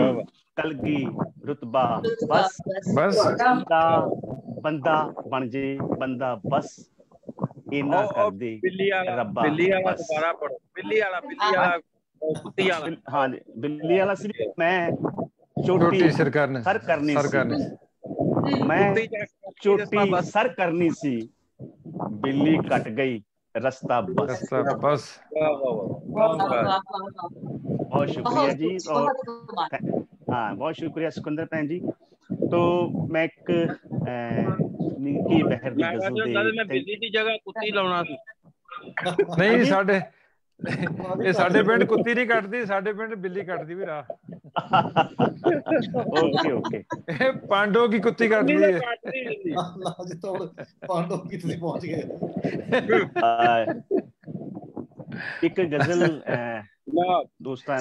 [SPEAKER 5] ਕਲਗੀ ਰੁਤਬਾ बस।
[SPEAKER 4] बस
[SPEAKER 5] ਬੰਦਾ ਬਣ ਜੇ ਬੰਦਾ बस। इना कर दे रब्बा।
[SPEAKER 2] बिल्ली वाला दोबारा पढ़ो, बिल्ली वाला कुत्ती वाला।
[SPEAKER 5] हाँ बिल्ली वाला सी। मैं चोटी सर करनी सी, मैं चोटी सर करनी सी, बिल्ली कट गई रास्ता बस। बहुत शुक्रिया जी। और हाँ बहुत शुक्रिया सुखविंदर भैन जी। तो मैं एक निकी बहर दी गजल दे
[SPEAKER 2] मैं बिल्ली दी जगह कुत्ती लाउणा सी।
[SPEAKER 4] नहीं ਸਾਡੇ ਇਹ ਸਾਡੇ ਪਿੰਡ ਕੁੱਤੀ ਨਹੀਂ ਕੱਟਦੀ, ਸਾਡੇ ਪਿੰਡ ਬਿੱਲੀ ਕੱਟਦੀ ਵੀ ਰਾਹ।
[SPEAKER 5] Okay okay.
[SPEAKER 4] ਪਾਂਡੋ ਕੀ ਕੁੱਤੀ ਕੱਟਦੀ ਹੈ।
[SPEAKER 1] ਪਾਂਡੋ ਕੀ ਤੁਸੀਂ ਪਹੁੰਚ ਗਏ।
[SPEAKER 5] ਇੱਕ ਗਜ਼ਲ ਦੋਸਤਾਂ,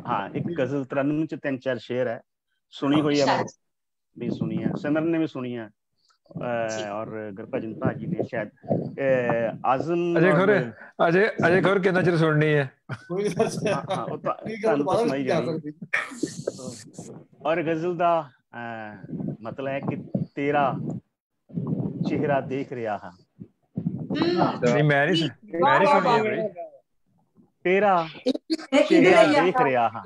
[SPEAKER 5] हाँ एक गजल तरन्नुम च 3-4 शेर है, सुनी हुई है, भी सुनी है, सिमरन ने भी सुनी है, और गुरभजन भाजी ने शायद आजम
[SPEAKER 4] अजय खौर कितना चिर सुननी है।
[SPEAKER 5] और गजल दा मतलब है कि तेरा चेहरा देख रहा है।
[SPEAKER 4] नहीं मैं नहीं सुनी है भाई।
[SPEAKER 5] तेरा चेहरा देख रहा है।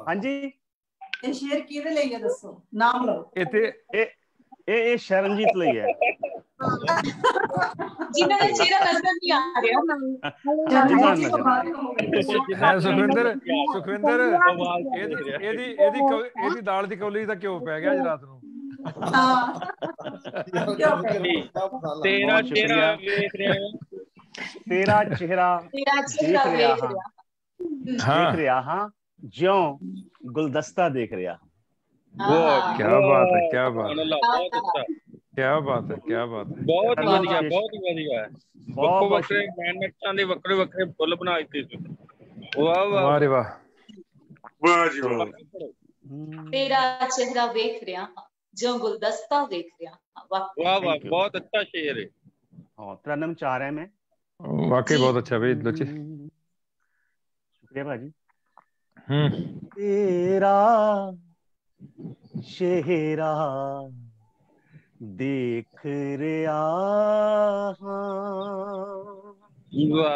[SPEAKER 5] हाँ जी
[SPEAKER 7] ਇਹ ਸ਼ੇਰ ਕਿਹਦੇ ਲਈ ਹੈ ਦੱਸੋ, ਨਾਮ ਲਓ।
[SPEAKER 5] ਇਹ ਸ਼ਰਨਜੀਤ ਲਈ ਹੈ,
[SPEAKER 3] ਜਿਨ੍ਹਾਂ ਦਾ ਚਿਹਰਾ ਨਜ਼ਰ ਨਹੀਂ ਆ ਰਿਹਾ।
[SPEAKER 4] ਸੁਖਵਿੰਦਰ ਇਹਦੀ ਦਾਲ ਦੀ ਕੌਲੀ ਦਾ ਘਿਓ ਪੈ ਗਿਆ ਅੱਜ ਰਾਤ ਨੂੰ।
[SPEAKER 2] ਤੇਰਾ ਚਿਹਰਾ ਵੇਖ ਰਿਹਾ,
[SPEAKER 5] तेरा चेहरा देख रहा हाँ, ज्यों गुलदस्ता देख रहा।
[SPEAKER 4] क्या बात है, क्या बात है, क्या बात है, क्या बात है।
[SPEAKER 2] बहुत बढ़िया, बहुत बढ़िया। ਵੱਖੋ ਵੱਖਰੇ ਮੈਨਟਾਂ ਦੇ ਵੱਖਰੇ ਵੱਖਰੇ ਫੁੱਲ ਬਣਾਏ ਤੇ। ਵਾਹ ਵਾਹ
[SPEAKER 4] ਵਾਹ
[SPEAKER 6] ਵਾਹ ਜੀ ਵਾਹ।
[SPEAKER 3] तेरा चेहरा देख रहा, जो गुलदस्ता देख रहा। वाह
[SPEAKER 2] वाह वाह, बहुत अच्छा शेर है।
[SPEAKER 5] हाँ, तरन्नुम चाह रहा है मैं।
[SPEAKER 4] वाकई बहुत अच्छा भाई लोची।
[SPEAKER 5] शुक्रिया भाजी।
[SPEAKER 4] तेरा
[SPEAKER 5] चेहरा देख रहा,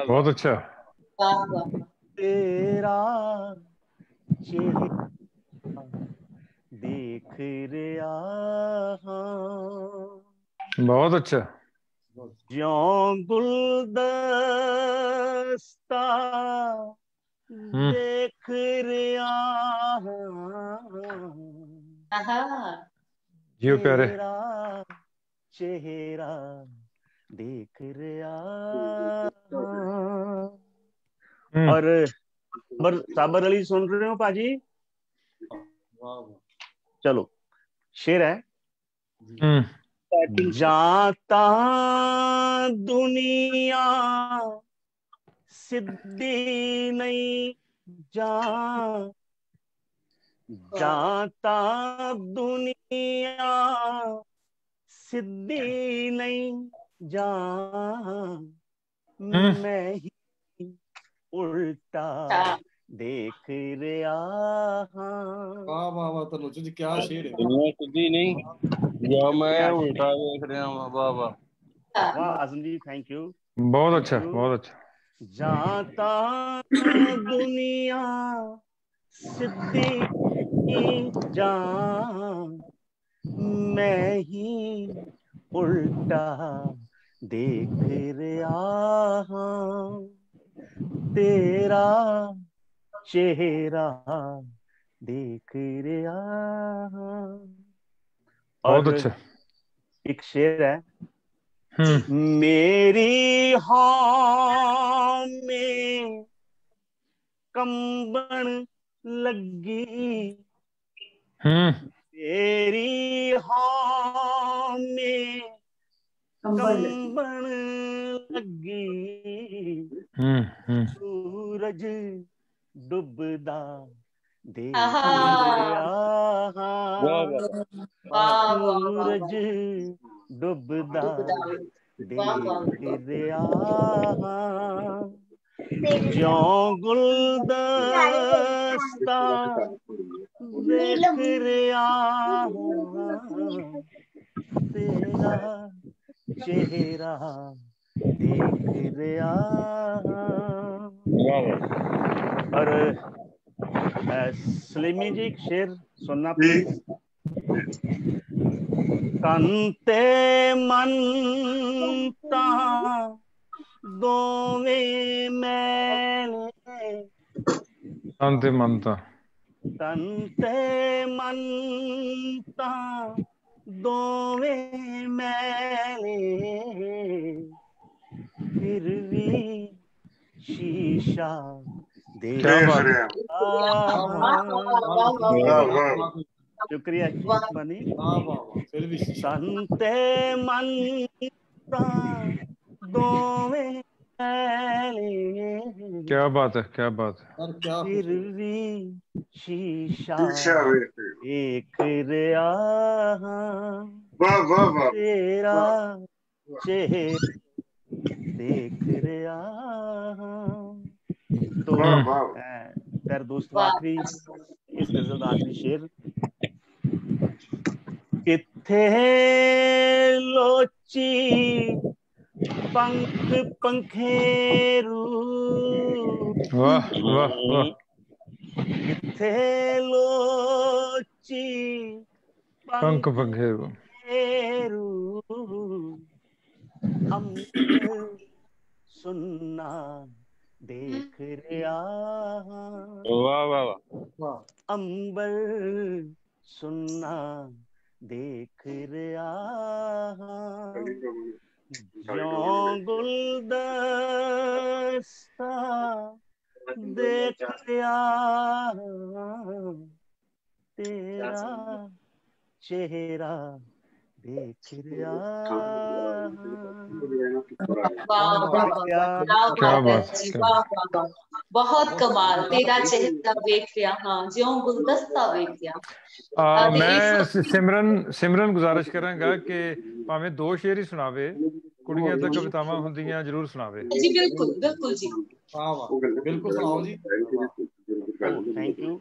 [SPEAKER 4] बहुत अच्छा।
[SPEAKER 5] तेरा चेहरा देख रहा,
[SPEAKER 4] बहुत अच्छा।
[SPEAKER 5] ज्यों गुलदस्ता देख रहा,
[SPEAKER 4] जियो प्यारे।
[SPEAKER 5] तेरा चेहरा देख रहा। और साबर अली सुन रहे हो पाजी? चलो शेर है। जाता दुनिया सिद्धि नहीं, जाता दुनिया सिद्धि नहीं, मैं ही उल्टा देख रहा।
[SPEAKER 1] वाह वाह वाह, तो लोचू जी क्या शेर है।
[SPEAKER 2] दुनिया सिद्धि नहीं, या मैं उल्टा देख रहा हूँ। वाह वाह
[SPEAKER 5] वाह आजम जी, थैंक यू।
[SPEAKER 4] बहुत अच्छा, बहुत अच्छा।
[SPEAKER 5] जाता दुनिया सिद्धि जा, मैं ही उल्टा देख रहा, तेरा चेहरा देख रहा।
[SPEAKER 4] बहुत अच्छा।
[SPEAKER 5] एक शेर है। मेरी हाँ में कंबन लगी, मेरी हाँ में कंबन लगी, सूरज डूबदा देख रहा, सूरज डूबदा देख रहा, ज्यों गुलदस्ता देख रहा, तेरा चेहरा देख रहा। और सलीमी जी एक शेर सुनना प्लीज। कंते मनता दोवें मैले,
[SPEAKER 4] कंते मनता,
[SPEAKER 5] कंते मनता दोवें मैले, फिर भी शीशा देख रहा। शुक्रिया बनी। संते मनता दोवें मैले,
[SPEAKER 4] क्या बात है, क्या बात है।
[SPEAKER 5] फिर भी शीशा देख रहा, तेरा चेहरा देख रहा। तो तेरे दोस्त आखिरी इस गजल का आखिरी शेर। किथे लोची पंख पंखेरू,
[SPEAKER 4] वाह वाह वाह।
[SPEAKER 5] किथे लोची
[SPEAKER 4] पंख पंखेरू,
[SPEAKER 5] अम्बर सुनना देख रहा,
[SPEAKER 2] वाह वाह
[SPEAKER 1] वाह,
[SPEAKER 5] अंबर सुनना देख रहा, ज्यों गुलदस्ता देख रहा, तेरा चेहरा देख रहा।
[SPEAKER 3] वाह वाह,
[SPEAKER 4] क्या बात है।
[SPEAKER 3] बहुत कमाल तेरा चेहरा वेखिया हाँ ज्यों गुलदस्ता वेखिया।
[SPEAKER 4] मैं सिमरन गुजारिश करांगा कि भावें 2 शेर ही सुनावे, कुड़ियां ते कवितावां हुंदियां जरूर सुनावे।
[SPEAKER 3] जी बिल्कुल बिल्कुल जी।
[SPEAKER 1] वाह वाह बिल्कुल सुनाओ जी।
[SPEAKER 5] थैंक यू,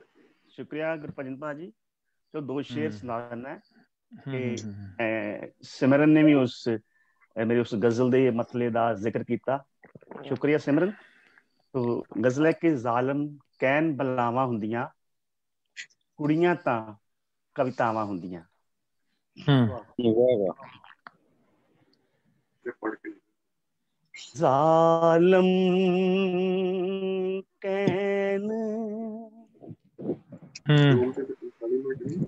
[SPEAKER 5] शुक्रिया गुरभजन भाजी। तो 2 शेर सुनाना है कि सिमरन ने भी मेरी उस गजल दे मतले दा जिक्र किया, शुक्रिया सिमरन। तो गजल है कि जालिम कैन बलावां हुंदियां, कुड़ियां तां कवितावां हुंदियां। जालिम कैन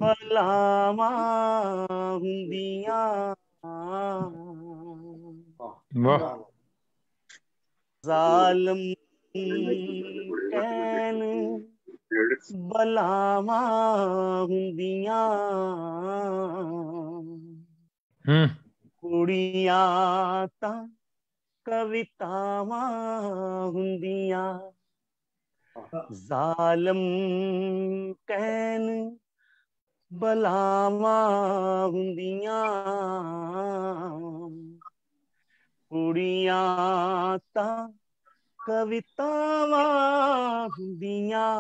[SPEAKER 5] बलावां हुंदियां, जालिम कैन बलावां हुंदियां, कुड़ियां तां कवितावां हुंदियां। जालिम कैन बलावां हुंदियां, कुड़ियां तां कवितावां हुंदियां।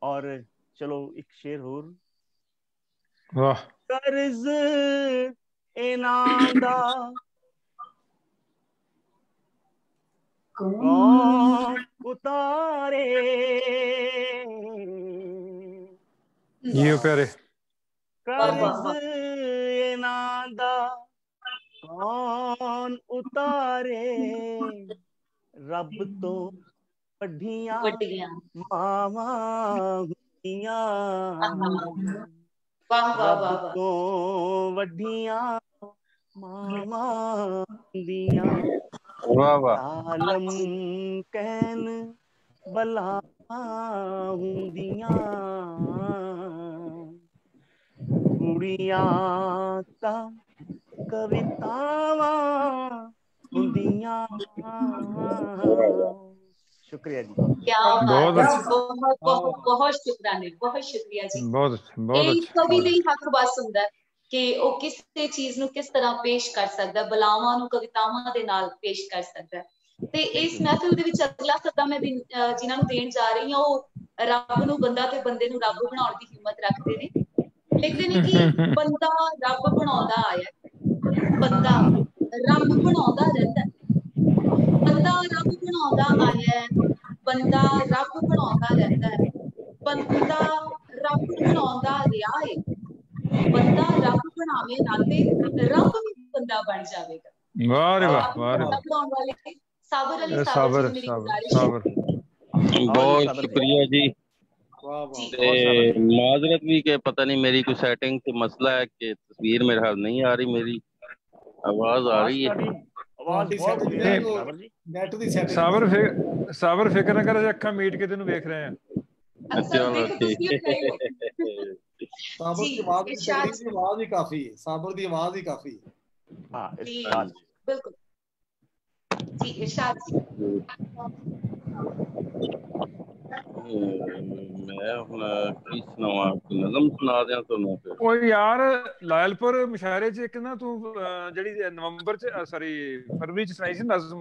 [SPEAKER 5] और चलो एक शेर होर।
[SPEAKER 4] वाह।
[SPEAKER 5] कर्ज इनाम दा कौन उतारे,
[SPEAKER 4] ये प्यारे।
[SPEAKER 5] कर्ज इनाम दा कौन उतारे, रब तो वड्डियां मावां हुंदियां, रब तो वड्डियां मावां हुंदियां। जालिम कैन बलावां हुंदियां, कुड़ियां तां कवितावां हुंदियां। शुक्रिया जी।
[SPEAKER 3] क्या बात है, बहुत बहुत बहुत शुक्राने, बहुत शुक्रिया जी।
[SPEAKER 4] बहुत
[SPEAKER 3] कवि दे हक बस हुंदा है कि वो किसी चीज नूं किस तरह पेश कर सकदा, बलावां नूं कवितावां दे नाल पेश कर सकदा। ते इस महफिल दे विच अगला सदा मैं जिन्हां नूं देण जा रही हां, वो रब नूं बंदा ते बंदे नूं रब बनाउण दी हिम्मत रखदे ने। लिखदे ने कि बंदा रब बनाउंदा आया, बंदा रब बनाउंदा रहिंदा, बंदा रब बनाउंदा आया, बंदा रब बनाउंदा रहिंदा है, बंदा रब बनाउंदा रिहा है, बंदा रब बनावे ना ते रब भी बंदा बन जावेगा।
[SPEAKER 4] वाह रे वाह, वाह रे वाह।
[SPEAKER 3] बनाउण वाले साबर अली साबर जी, मेरी गुजारिश है।
[SPEAKER 2] बहुत शुक्रिया जी। माजरत भी के पता नहीं मेरी कोई सेटिंग से मसला है कि तस्वीर मेरे हाल नहीं आ रही, मेरी आवाज आ रही है।
[SPEAKER 4] साबर फिक्र ना कर, अखा मीट के तेन वेख रहे हैं।
[SPEAKER 2] चलो ठीक है।
[SPEAKER 1] साबर की आवाज ही काफी है, साबर की आवाज ही काफी है।
[SPEAKER 5] हाँ
[SPEAKER 3] बिल्कुल जी, इरशाद जी।
[SPEAKER 2] मैं हुण की सुनावां, नज़म सुना दियां तुहानूं फिर।
[SPEAKER 4] ओ यार लायलपुर मुशायरे च एक ना तू ਜਿਹੜੀ ਨਵੰਬਰ ਚ ਸੌਰੀ ਫਰਵਰੀ ਚ ਸੁਣਾਈ ਸੀ ਨਜ਼ਮ,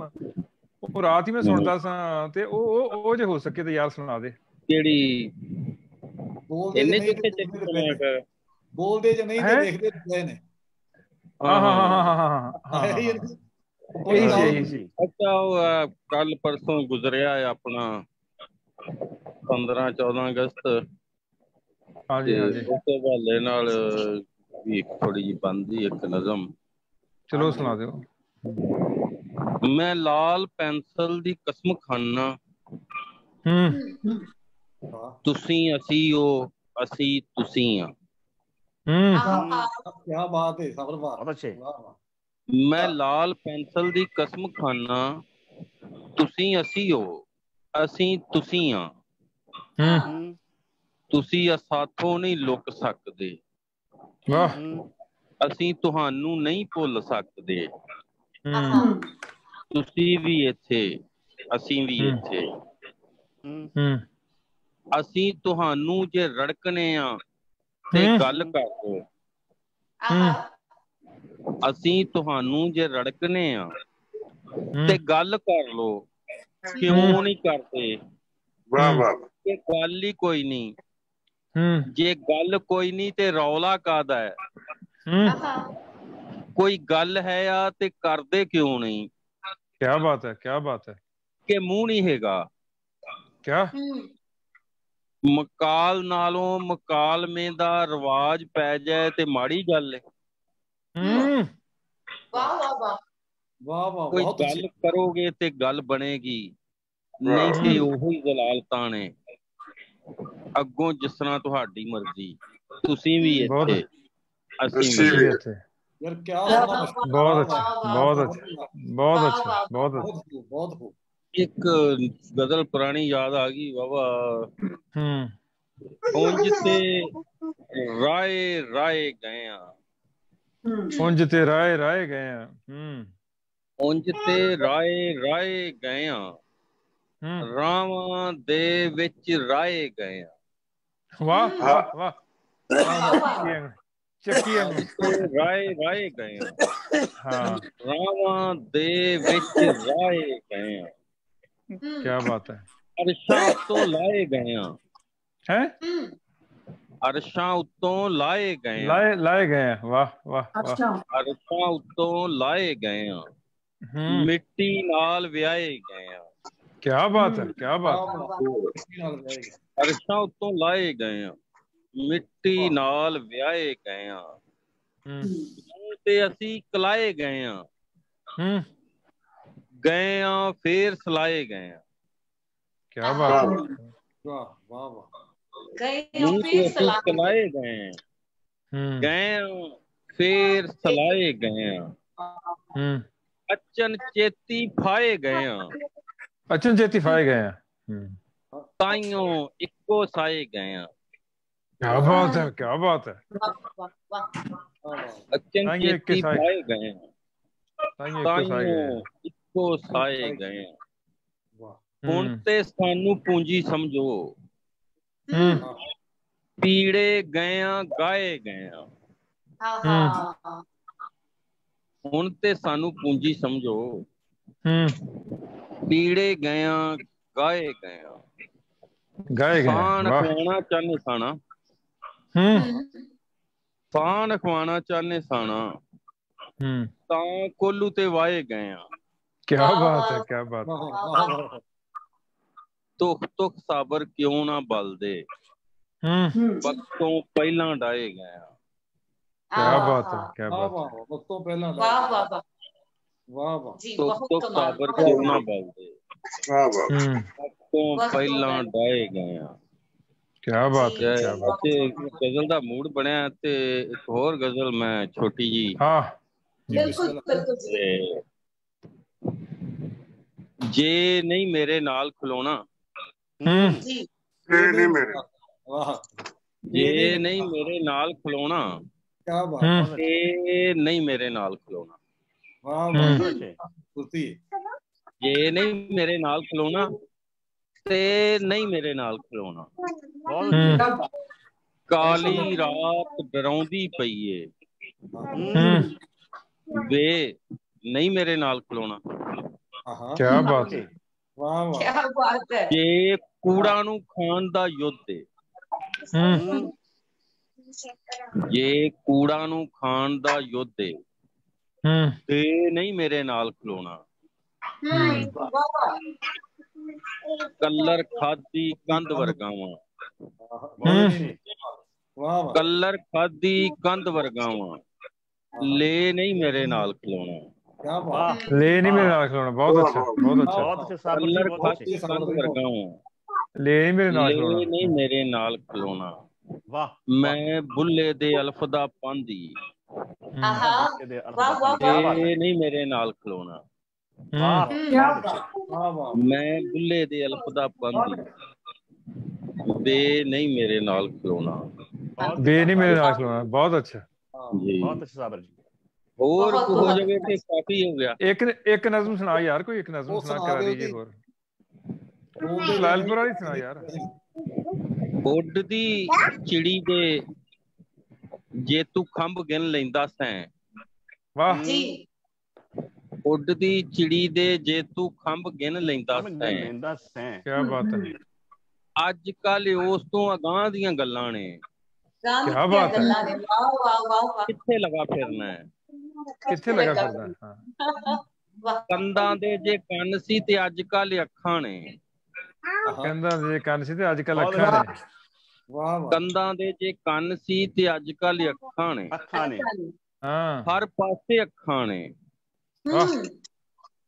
[SPEAKER 4] ਉਹ ਰਾਤ ਹੀ ਮੈਂ ਸੁਣਦਾ ਸਾਂ ਤੇ ਉਹ ਜੇ ਹੋ ਸਕੇ ਤੇ ਯਾਰ ਸੁਣਾ ਦੇ।
[SPEAKER 2] ਕਿਹੜੀ ਇੰਨੇ ਚਿੱਠੇ ਚਿੱਠੇ
[SPEAKER 1] ਬੋਲਦੇ ਜੇ ਨਹੀਂ ਤੇ ਦੇਖਦੇ ਪਏ ਨੇ।
[SPEAKER 4] ਹਾਂ ਇਹੀ ਸੀ।
[SPEAKER 2] ਅੱਛਾ ਉਹ ਕੱਲ ਪਰਸੋਂ ਗੁਜ਼ਰਿਆ ਆਪਣਾ 15-14 ਅਗਸਤ।
[SPEAKER 4] ਹਾਂਜੀ ਹਾਂਜੀ।
[SPEAKER 2] ਉਸ ਹਵਾਲੇ ਨਾਲ ਵੀ ਥੋੜੀ ਜਿਹੀ ਬਣਦੀ ਇੱਕ ਨਜ਼ਮ।
[SPEAKER 4] ਚਲੋ ਸੁਣਾ ਦਿਓ।
[SPEAKER 2] ਮੈਂ ਲਾਲ ਪੈਨਸਲ ਦੀ ਕਸਮ ਖਾਨਾ, ਤੁਸੀਂ ਅਸੀਂ ਉਹ ਅਸੀਂ ਤੁਸੀਂ ਆ।
[SPEAKER 1] क्या बात है साबर वाह।
[SPEAKER 2] मैं लाल पेंसिल दी कसम खाना, तुसी असी हो असी तुसी आ। तुसी साथों नहीं लुक सकदे, असी तुहानू नहीं भुल सकदे। ਤੁਸੀਂ ਵੀ ਇੱਥੇ, ਅਸੀਂ ਵੀ ਇੱਥੇ। ਅਸੀਂ ਤੁਹਾਨੂੰ ਜੇ ਰੜਕਨੇ ਆ ਤੇ ਗੱਲ ਕਰ ਲਓ। ਅਸੀਂ ਤੁਹਾਨੂੰ ਜੇ ਰੜਕਨੇ ਆ ਤੇ ਗੱਲ ਕਰ ਲਓ। ਕਿਉਂ ਨਹੀਂ ਕਰਦੇ?
[SPEAKER 6] ਵਾਹ ਵਾਹ।
[SPEAKER 2] ਇਹ ਗੱਲ ਹੀ ਕੋਈ ਨਹੀਂ। ਜੇ ਗੱਲ ਕੋਈ ਨਹੀਂ ਤੇ ਰੌਲਾ ਕਾਹਦਾ ਹੈ? ਕੋਈ ਗੱਲ ਹੈ ਆ ਤੇ ਕਰਦੇ ਕਿਉਂ ਨਹੀਂ?
[SPEAKER 4] क्या बात है, क्या बात है।
[SPEAKER 2] ਕਿ ਮੂੰਹ ਨਹੀਂ ਹੈਗਾ।
[SPEAKER 4] क्या
[SPEAKER 2] ਮਕਾਲ ਨਾਲੋਂ ਮਕਾਲਮੇ ਦਾ ਰਿਵਾਜ ਪੈ ਜਾਏ ਤੇ ਮਾੜੀ ਗੱਲ ਹੈ।
[SPEAKER 3] ਵਾਹ ਵਾਹ ਵਾਹ
[SPEAKER 1] ਵਾਹ ਵਾਹ।
[SPEAKER 2] ਕੋਈ ਗੱਲ ਕਰੋਗੇ ਤੇ ਗੱਲ ਬਣੇਗੀ, ਨਹੀਂ ਤੇ ਉਹੀ ਜਲਾਲਤਾਂ ਨੇ। ਅੱਗੋਂ ਜਿਸ ਤਰ੍ਹਾਂ ਤੁਹਾਡੀ ਮਰਜ਼ੀ। ਤੁਸੀਂ ਵੀ ਇੱਥੇ, ਅਸੀਂ ਵੀ ਇੱਥੇ।
[SPEAKER 1] यार क्या
[SPEAKER 4] बहुत अच्छा, बहुत अच्छा, बहुत अच्छा, बहुत अच्छा,
[SPEAKER 1] बहुत खूब।
[SPEAKER 2] एक गजल पुरानी याद आ गई बाबा। उंज ते राय राय गया,
[SPEAKER 4] उंज ते राय राय गया,
[SPEAKER 2] उंज ते राय राय गया, रावां दे विच राय गया।
[SPEAKER 4] वाह वाह वाह।
[SPEAKER 2] राय राय गए, हाँ, रावां दे विच राय गए।
[SPEAKER 4] क्या बात है।
[SPEAKER 2] अरशां उत्तों लाए गए
[SPEAKER 4] हैं,
[SPEAKER 2] अरशां उत्तों लाए गए,
[SPEAKER 4] लाए गए। वाह वाह वाह।
[SPEAKER 2] अरशां उत्तों लाए गए, मिट्टी नाल व्याए गए।
[SPEAKER 4] क्या बात है, क्या बात है।
[SPEAKER 2] अरशां उत्तों लाए गए, ਮਿੱਟੀ ਨਾਲ ਵਿਆਹੇ ਗਏ ਆ, ਤੇ ਅਸੀਂ ਕਲਾਏ ਗਏ ਆ, ਗਏ ਆ ਫੇਰ ਸਲਾਏ ਗਏ ਆ।
[SPEAKER 4] क्या बात है।
[SPEAKER 1] वाह वाह वाह।
[SPEAKER 3] गए फिर
[SPEAKER 2] सलाए गए, गए फिर सलाए गए, अचन चेती फाए गए,
[SPEAKER 4] अचन चेती फाए गए,
[SPEAKER 2] ताइयों इक्को साए गए।
[SPEAKER 4] क्या बात है, क्या बात है।
[SPEAKER 2] अचन चेती फाए गए, ताइयों इक्को साए गए। ਹੁਣ ਤੇ ਸਾਨੂੰ ਪੂੰਜੀ ਸਮਝੋ, ਪੀੜੇ ਗਏ ਆ ਗਾਏ ਗਏ ਆ। ਹੁਣ ਤੇ ਸਾਨੂੰ ਪੂੰਜੀ ਸਮਝੋ, ਪੀੜੇ ਗਏ ਆ ਗਾਏ ਗਏ ਆ। ਖਾਣ ਖਵਾਣਾ ਚਾਹਨੇ ਸਾਣਾ, ਖਾਣ ਖਵਾਣਾ ਚਾਹਨੇ ਸਾਣਾ, ਤਾਂ ਕੋਲੂ ਤੇ ਵਾਏ ਗਏ ਆ।
[SPEAKER 4] क्या बात है, क्या बात है।
[SPEAKER 2] ਤੁਖ ਤੁਖ ਸਾਬਰ ਕਿਉਂ ਨਾ ਬਲਦੇ, ਵਕਤੋਂ ਪਹਿਲਾਂ ਡਾਏ ਗਏ।
[SPEAKER 4] क्या बात है, क्या बात है।
[SPEAKER 1] वक्तों पहला
[SPEAKER 3] वाह वाह वाह
[SPEAKER 1] वाह वाह।
[SPEAKER 2] तुख तुख साबर क्यों ना बलदे, वक्तों ਪਹਿਲਾਂ ਡਾਏ ਗਏ।
[SPEAKER 4] क्या बात है, क्या बात है।
[SPEAKER 2] ਗਜ਼ਲ ਦਾ ਮੂਡ ਬਣਿਆ ਤੇ ਇੱਕ ਹੋਰ ਗਜ਼ਲ ਮੈਂ ਛੋਟੀ ਜੀ।
[SPEAKER 4] ਹਾਂ
[SPEAKER 3] ਬਿਲਕੁਲ ਬਿਲਕੁਲ ਜੀ।
[SPEAKER 2] ਜੇ ਨਹੀਂ ਮੇਰੇ ਨਾਲ ਖਲੋਣਾ,
[SPEAKER 3] ਜੀ
[SPEAKER 6] नहीं मेरे,
[SPEAKER 1] वाह।
[SPEAKER 2] ਜੇ ਨਹੀਂ ਮੇਰੇ ਨਾਲ ਖਲੋਣਾ,
[SPEAKER 1] क्या बात।
[SPEAKER 2] ਇਹ ਨਹੀਂ ਮੇਰੇ ਨਾਲ ਖਲੋਣਾ।
[SPEAKER 1] वाह वाह। कुर्ती।
[SPEAKER 2] ਜੇ ਨਹੀਂ ਮੇਰੇ ਨਾਲ ਖਲੋਣਾ ਤੇ ਨਹੀਂ ਮੇਰੇ ਨਾਲ ਖਲੋਣਾ। ਕਾਲੀ ਰਾਤ ਡਰਾਉਂਦੀ ਪਈ ਏ, ਵੇ ਨਹੀਂ ਮੇਰੇ ਨਾਲ ਖਲੋਣਾ।
[SPEAKER 4] क्या बात है।
[SPEAKER 1] वाह वाह।
[SPEAKER 3] क्या बात है।
[SPEAKER 2] ਜੇ ਕੂੜਾ ਨੂੰ ਖਾਣ ਦਾ ਯੁੱਧ ਏ, ਜੇ ਕੂੜਾ ਨੂੰ ਖਾਣ ਦਾ ਯੁੱਧ ਏ, ਤੇ ਨਹੀਂ ਮੇਰੇ ਨਾਲ ਖਲੋਣਾ। ਕਲਰ ਖਾਦੀ ਕੰਧ ਵਰਗਾਵਾਂ, ਕਲਰ ਖਾਦੀ ਕੰਧ ਵਰਗਾਵਾਂ, ਲੈ ਨਹੀਂ ਮੇਰੇ ਨਾਲ ਖਲੋਣਾ।
[SPEAKER 1] क्या बात।
[SPEAKER 4] ले नहीं मेरे नाल खिलौना। बहुत अच्छा, बहुत अच्छा।
[SPEAKER 2] ਕਲਰ ਖਾਦੀ ਕੰਧ ਵਰਗਾਵਾਂ,
[SPEAKER 4] ले नहीं मेरे नाल खिलौना।
[SPEAKER 2] ਲੈ ਨਹੀਂ ਮੇਰੇ ਨਾਲ ਖਲੋਣਾ। ਮੈਂ ਬੁੱਲੇ ਦੇ ਅਲਫ ਦਾ ਪਾਂਦੀ,
[SPEAKER 3] वाह वाह
[SPEAKER 2] ਇਹ ਨਹੀਂ ਮੇਰੇ ਨਾਲ ਖਲੋਣਾ। ਮੈਂ ਬੁੱਲੇ ਦੇ ਅਲਫ ਦਾ ਪਾਂਦੀ, ਬੇ ਨਹੀਂ ਮੇਰੇ ਨਾਲ ਖਲੋਣਾ।
[SPEAKER 4] बे नहीं मेरे नाल खिलौना। बहुत अच्छा
[SPEAKER 2] जी।
[SPEAKER 5] बहुत अच्छा साबर जी।
[SPEAKER 2] ਹੋਰ ਹੋ ਜਾਵੇ ਤੇ ਕਾਫੀ ਹੋ ਗਿਆ।
[SPEAKER 4] ਇੱਕ ਨਜ਼ਮ ਸੁਣਾ ਯਾਰ, ਕੋਈ ਇੱਕ ਨਜ਼ਮ ਸੁਣਾ ਕਰਾ ਦੀजिए ਹੋਰ। ਲਾਲਪੁਰ ਵਾਲੀ ਸੁਣਾ ਯਾਰ।
[SPEAKER 2] ਉੱਡ ਦੀ ਚਿੜੀ ਦੇ ਜੇ ਤੂੰ ਖੰਭ ਗਿਣ ਲੈਂਦਾ ਸੈਂ।
[SPEAKER 4] ਵਾਹ
[SPEAKER 3] ਜੀ।
[SPEAKER 2] ਉੱਡਦੀ ਚਿੜੀ ਦੇ ਜੇ ਤੂੰ ਖੰਭ ਗਿਣ ਲੈਂਦਾ ਸੈਂ।
[SPEAKER 4] ਕਿਆ ਬਾਤ ਹੈ।
[SPEAKER 2] ਅੱਜ ਕੱਲ ਉਸ ਤੋਂ ਅਗਾਂਹ ਦੀਆਂ ਗੱਲਾਂ ਨੇ।
[SPEAKER 4] ਕਿਆ ਬਾਤ ਹੈ।
[SPEAKER 2] ਕਿੱਥੇ ਲਗਾ ਫਿਰਨਾ ਹੈ,
[SPEAKER 4] ਕਿੱਥੇ ਲਗਾ ਫਿਰਦਾ।
[SPEAKER 2] ਕੰਧਾਂ ਦੇ ਜੇ ਕੰਨ ਸੀ ਤੇ ਅੱਜ ਕੱਲ ਅੱਖਾਂ ਨੇ।
[SPEAKER 4] ਕੰਧਾਂ ਦੇ ਕੰਨ ਸੀ ਤੇ ਅੱਜ ਕੱਲ ਅੱਖਾਂ ਨੇ।
[SPEAKER 2] ਕੰਧਾਂ ਦੇ ਜੇ ਕੰਨ ਸੀ ਤੇ ਅੱਜ ਕੱਲ ਅੱਖਾਂ ਨੇ।
[SPEAKER 4] ਹਾਂ
[SPEAKER 2] ਹਰ ਪਾਸੇ ਅੱਖਾਂ ਨੇ।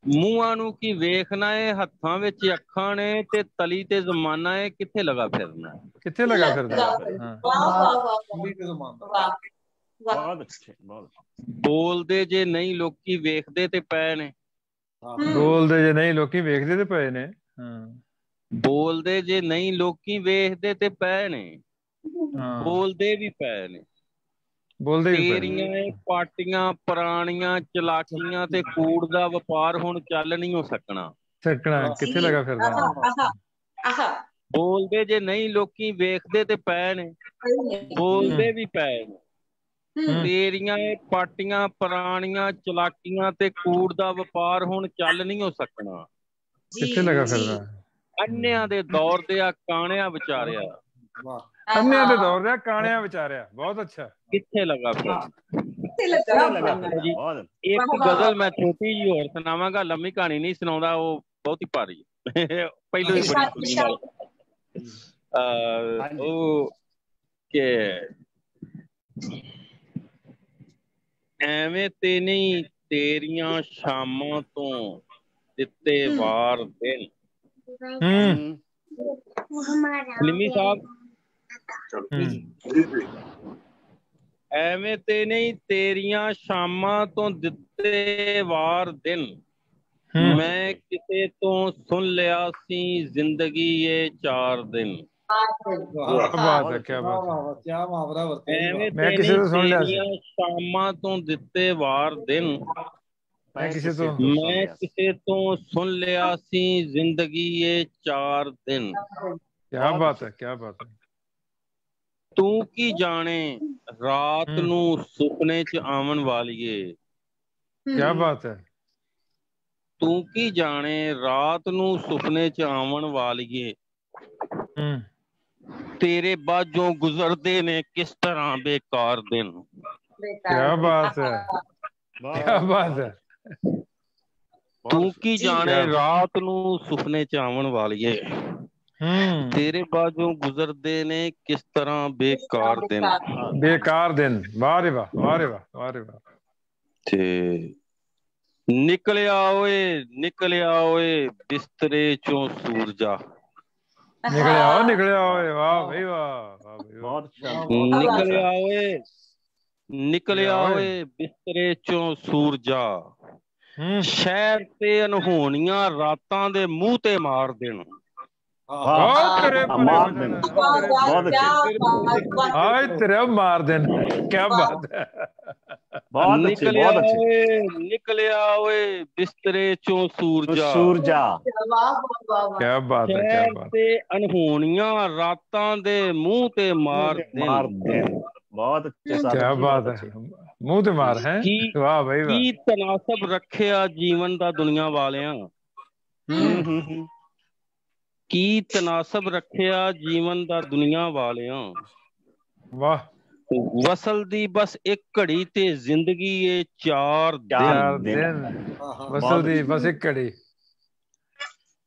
[SPEAKER 2] ਮੂੰਹਾਂ ਨੂੰ ਕੀ ਵੇਖਣਾ ਏ, ਹੱਥਾਂ ਵਿੱਚ ਅੱਖਾਂ ਨੇ ਤੇ ਤਲੀ ਤੇ ਜ਼ਮਾਨਾ ਏ। ਕਿੱਥੇ ਲਗਾ ਫਿਰਨਾ,
[SPEAKER 4] ਕਿੱਥੇ ਲਗਾ ਫਿਰਦਾ।
[SPEAKER 2] ਬੋਲਦੇ ਜੇ ਨਹੀਂ ਲੋਕੀ ਵੇਖਦੇ ਤੇ ਪਏ ਨੇ।
[SPEAKER 4] ਬੋਲਦੇ ਜੇ ਨਹੀਂ ਲੋਕੀ ਵੇਖਦੇ ਤੇ ਪਏ ਨੇ।
[SPEAKER 2] ਬੋਲਦੇ ਜੇ ਨਹੀਂ ਲੋਕੀ ਵੇਖਦੇ ਤੇ ਪਏ ਨੇ। ਬੋਲਦੇ ਵੀ ਪਏ ਨੇ। ਤੇਰੀਆਂ ਪਾਟੀਆਂ ਪੁਰਾਣੀਆਂ ਚਲਾਕੀਆਂ ਤੇ ਕੂੜ ਦਾ ਵਪਾਰ ਹੁਣ ਚੱਲ ਨਹੀਂ ਹੋ ਸਕਣਾ।
[SPEAKER 4] ਕਿੱਥੇ ਲਗਾ ਫਿਰਦਾ।
[SPEAKER 2] ਬੋਲਦੇ ਜੇ ਨਹੀਂ ਲੋਕੀ ਵੇਖਦੇ ਤੇ ਪਏ ਨੇ। ਬੋਲਦੇ ਵੀ ਪਏ ਨੇ। ਤੇਰੀਆਂ ਪਾਟੀਆਂ ਪੁਰਾਣੀਆਂ ਚਲਾਕੀਆਂ ਤੇ ਕੂੜ ਦਾ ਵਪਾਰ ਹੁਣ ਚੱਲ ਨਹੀਂ ਹੋ ਸਕਣਾ।
[SPEAKER 4] ਕਿੱਥੇ ਲਗਾ ਫਿਰਦਾ।
[SPEAKER 2] ਅੰਨਿਆਂ ਦੇ ਦੌਰ ਦੇ ਆ ਕਾਣਿਆਂ ਵਿਚਾਰਿਆ।
[SPEAKER 4] ਅੰਨਿਆਂ ਦੇ ਦੌਰ ਦੇ ਕਾਣਿਆਂ ਵਿਚਾਰਿਆ। ਬਹੁਤ ਅੱਛਾ।
[SPEAKER 2] ਕਿੱਥੇ ਲਗਾ ਫਿਰਦਾ। ਇੱਕ ਗਜ਼ਲ ਮੈਂ ਛੋਟੀ ਜਿਹੀ ਹੋਰ ਸੁਣਾਵਾਂਗਾ, ਲੰਮੀ ਕਹਾਣੀ ਨਹੀਂ ਸੁਣਾਉਂਦਾ, ਉਹ ਬਹੁਤ ਹੀ ਭਾਰੀ ਪਹਿਲੋਂ ਹੀ ਬੜੀ ਸੁਣੀ ਉਹ ਕਿ ਐਵੇਂ ਤੇ ਨਹੀਂ ਤੇਰੀਆਂ ਸ਼ਾਮਾਂ ਤੋਂ ਦਿੱਤੇ ਵਾਰ ਦਿਨ। ਲਿਮੀ ਸਾਹਿਬ, ਐਵੇਂ ਤੇ ਨਹੀਂ ਤੇਰੀਆਂ ਸ਼ਾਮਾਂ ਤੋਂ ਦਿੱਤੇ ਵਾਰ ਦਿਨ। ਮੈਂ ਕਿਸੇ ਤੋਂ ਸੁਣ ਲਿਆ ਸੀ ਜ਼ਿੰਦਗੀ ਇਹ 4 ਦਿਨ।
[SPEAKER 4] ਐਵੇਂ ਤੇ
[SPEAKER 2] ਨਹੀਂ ਤੇਰੀਆਂ ਸ਼ਾਮਾਂ ਤੋਂ ਦਿੱਤੇ ਵਾਰ ਦਿਨ। ਮੈਂ ਕਿਸੇ ਤੋਂ ਸੁਣ ਲਿਆ ਸੀ ਜ਼ਿੰਦਗੀ ਇਹ 4 ਦਿਨ।
[SPEAKER 4] ਕਿਆ ਬਾਤ ਹੈ, ਕਿਆ ਬਾਤ ਹੈ।
[SPEAKER 2] ਤੂੰ ਕੀ ਜਾਣੇ ਰਾਤ ਨੂੰ ਸੁਪਨੇ ਚ ਆਵਣ ਵਾਲੀਏ।
[SPEAKER 4] ਕਿਆ ਬਾਤ ਹੈ।
[SPEAKER 2] ਤੂੰ ਕੀ ਜਾਣੇ ਰਾਤ ਨੂੰ ਸੁਪਨੇ ਚ ਆਵਣ ਵਾਲੀਏ। ਤੇਰੇ ਬਾਝੋਂ ਗੁਜ਼ਰਦੇ ਨੇ ਕਿਸ ਤਰ੍ਹਾਂ ਬੇਕਾਰ ਦਿਨ।
[SPEAKER 4] ਕਿਆ ਬਾਤ ਹੈ, ਕਿਆ ਬਾਤ ਹੈ।
[SPEAKER 2] ਤੂੰ ਕੀ ਜਾਣੇ ਰਾਤ ਨੂੰ ਸੁਪਨੇ ਚ ਆਵਣ ਵਾਲੀਏ। ਤੇਰੇ ਬਾਝੋਂ ਗੁਜ਼ਰਦੇ ਨੇ ਕਿਸ ਤਰ੍ਹਾਂ ਬੇਕਾਰ ਦਿਨ।
[SPEAKER 4] ਬੇਕਾਰ ਦਿਨ। ਵਾਹ ਰੇ ਵਾਹ, ਵਾਹ ਰੇ ਵਾਹ, ਵਾਹ ਰੇ ਵਾਹ।
[SPEAKER 2] ਤੇ ਨਿਕਲਿਆ ਓਏ ਨਿਕਲਿਆ ਓਏ ਬਿਸਤਰੇ ਚੋਂ ਸੂਰਜਾ।
[SPEAKER 4] ਨਿਕਲਿਆ ਓਏ। ਵਾਹ ਬਈ ਵਾਹ, ਵਾਹ ਬਈ ਵਾਹ।
[SPEAKER 2] ਨਿਕਲਿਆ ਓਏ ਨਿਕਲਿਆ ਓਏ ਬਿਸਤਰੇ ਚੋਂ ਸੂਰਜਾ। ਸ਼ਹਿਰ ਤੇ ਅਨਹੋਣੀਆਂ ਰਾਤਾਂ ਦੇ ਮੂੰਹ ਤੇ ਮਾਰ ਦੇਣ।
[SPEAKER 4] ਤੇਰੇ ਮਾਰ ਦੇਣ। ਕਿਆ ਬਾਤ ਹੈ।
[SPEAKER 2] ਨਿਕਲਿਆ ਓਏ ਨਿਕਲਿਆ ਓਏ ਬਿਸਤਰੇ ਚੋਂ ਸੂਰਜਾ।
[SPEAKER 4] ਕਿਆ ਬਾਤ ਹੈ, ਕਿਆ ਬਾਤ
[SPEAKER 2] ਤੇ ਅਨਹੋਣੀਆਂ ਰਾਤਾਂ ਦੇ ਮੂੰਹ ਤੇ ਮਾਰ ਦੇਣ।
[SPEAKER 5] ਬਹੁਤ
[SPEAKER 4] ਕਿਆ ਬਾਤ ਹੈ। ਮੂੰਹ ਤੇ ਮਾਰ ਹੈ। ਵਾਹ ਬਈ ਵਾਹ।
[SPEAKER 2] ਕੀ ਤਨਾਸਬ ਰੱਖਿਆ ਜੀਵਨ ਦਾ ਦੁਨੀਆ ਵਾਲਿਆਂ। ਕੀ ਤਨਾਸਬ ਰੱਖਿਆ ਜੀਵਨ ਦਾ ਦੁਨੀਆ ਵਾਲਿਆਂ।
[SPEAKER 4] ਵਾਹ।
[SPEAKER 2] ਵਸਲ ਦੀ ਬਸ ਇੱਕ ਘੜੀ ਤੇ ਜ਼ਿੰਦਗੀ ਇਹ 4 ਦਿਨ।
[SPEAKER 4] ਵਸਲ ਦੀ ਬਸ ਇੱਕ ਘੜੀ।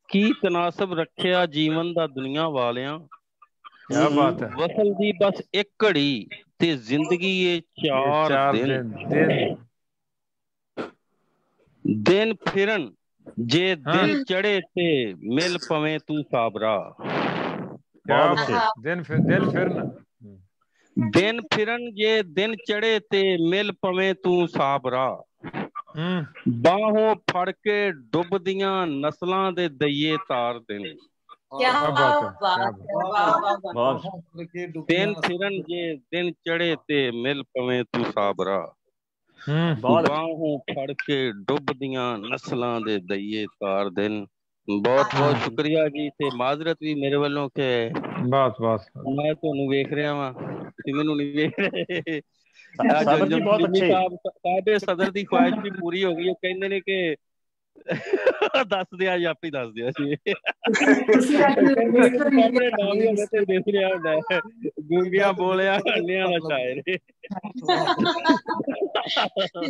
[SPEAKER 2] ਕੀ ਤਨਾਸਬ ਰੱਖਿਆ ਜੀਵਨ ਦਾ ਦੁਨੀਆ ਵਾਲਿਆਂ।
[SPEAKER 4] ਕਿਆ ਬਾਤ ਹੈ।
[SPEAKER 2] ਵਸਲ ਦੀ ਬਸ ਇੱਕ ਘੜੀ ਤੇ ਜ਼ਿੰਦਗੀ ਇਹ 4 ਦਿਨ। ਦਿਨ ਫਿਰਨ ਜੇ ਦਿਨ ਚੜੇ ਤੇ ਮਿਲ ਪਵੇਂ ਤੂੰ ਸਾਬਰਾ।
[SPEAKER 4] ਦਿਨ ਫਿਰਨ
[SPEAKER 2] ਦਿਨ ਫਿਰਨ ਜੇ ਦਿਨ ਚੜੇ ਤੇ ਮਿਲ ਪਵੇਂ ਤੂੰ ਸਾਬਰਾ। ਬਾਹੋਂ ਫੜ ਕੇ ਡੁੱਬਦੀਆਂ ਨਸਲਾਂ ਦੇ ਦਈਏ ਤਾਰ ਦੇਣ। ਦਿਨ ਫਿਰਨ ਜੇ ਦਿਨ ਚੜੇ ਤੇ ਮਿਲ ਪਵੇਂ ਤੂੰ ਸਾਬਰਾ। ਬਾਹੋਂ ਫੜ ਕੇ ਡੁੱਬਦੀਆਂ ਨਸਲਾਂ ਦੇ ਦਈਏ ਤਾਰ ਦਿਨ। ਬਹੁਤ ਬਹੁਤ ਸ਼ੁਕਰੀਆ ਜੀ, ਤੇ ਮਾਜ਼ਰਤ ਵੀ ਮੇਰੇ ਵੱਲੋਂ ਕਿ
[SPEAKER 4] ਬਸ
[SPEAKER 2] ਮੈਂ ਤੁਹਾਨੂੰ ਵੇਖ ਰਿਹਾ ਵਾਂ, ਤੁਸੀਂ ਮੈਨੂੰ ਨਹੀਂ ਵੇਖ ਰਹੇ। ਸਾਹਿਬ ਸਦਰ ਦੀ ਖੁਆਇਸ਼ ਵੀ ਪੂਰੀ ਹੋ ਗਈ। ਉਹ ਕਹਿੰਦੇ ਨੇ ਕਿ ਦੱਸ ਦਿਆ ਜੀ, ਆਪੇ ਦੱਸ ਦਿਆ ਜੀ। ਆਪਣੇ ਨਾਮ ਹੀ ਹੋਵੇ ਤੇ ਦੇਖ ਰਿਹਾ ਹੁੰਦਾ ਹੈ, ਗੂੰਗੀਆਂ ਬੋਲਿਆ ਅੰਨਿਆਂ ਦਾ ਸ਼ਾਇਰ।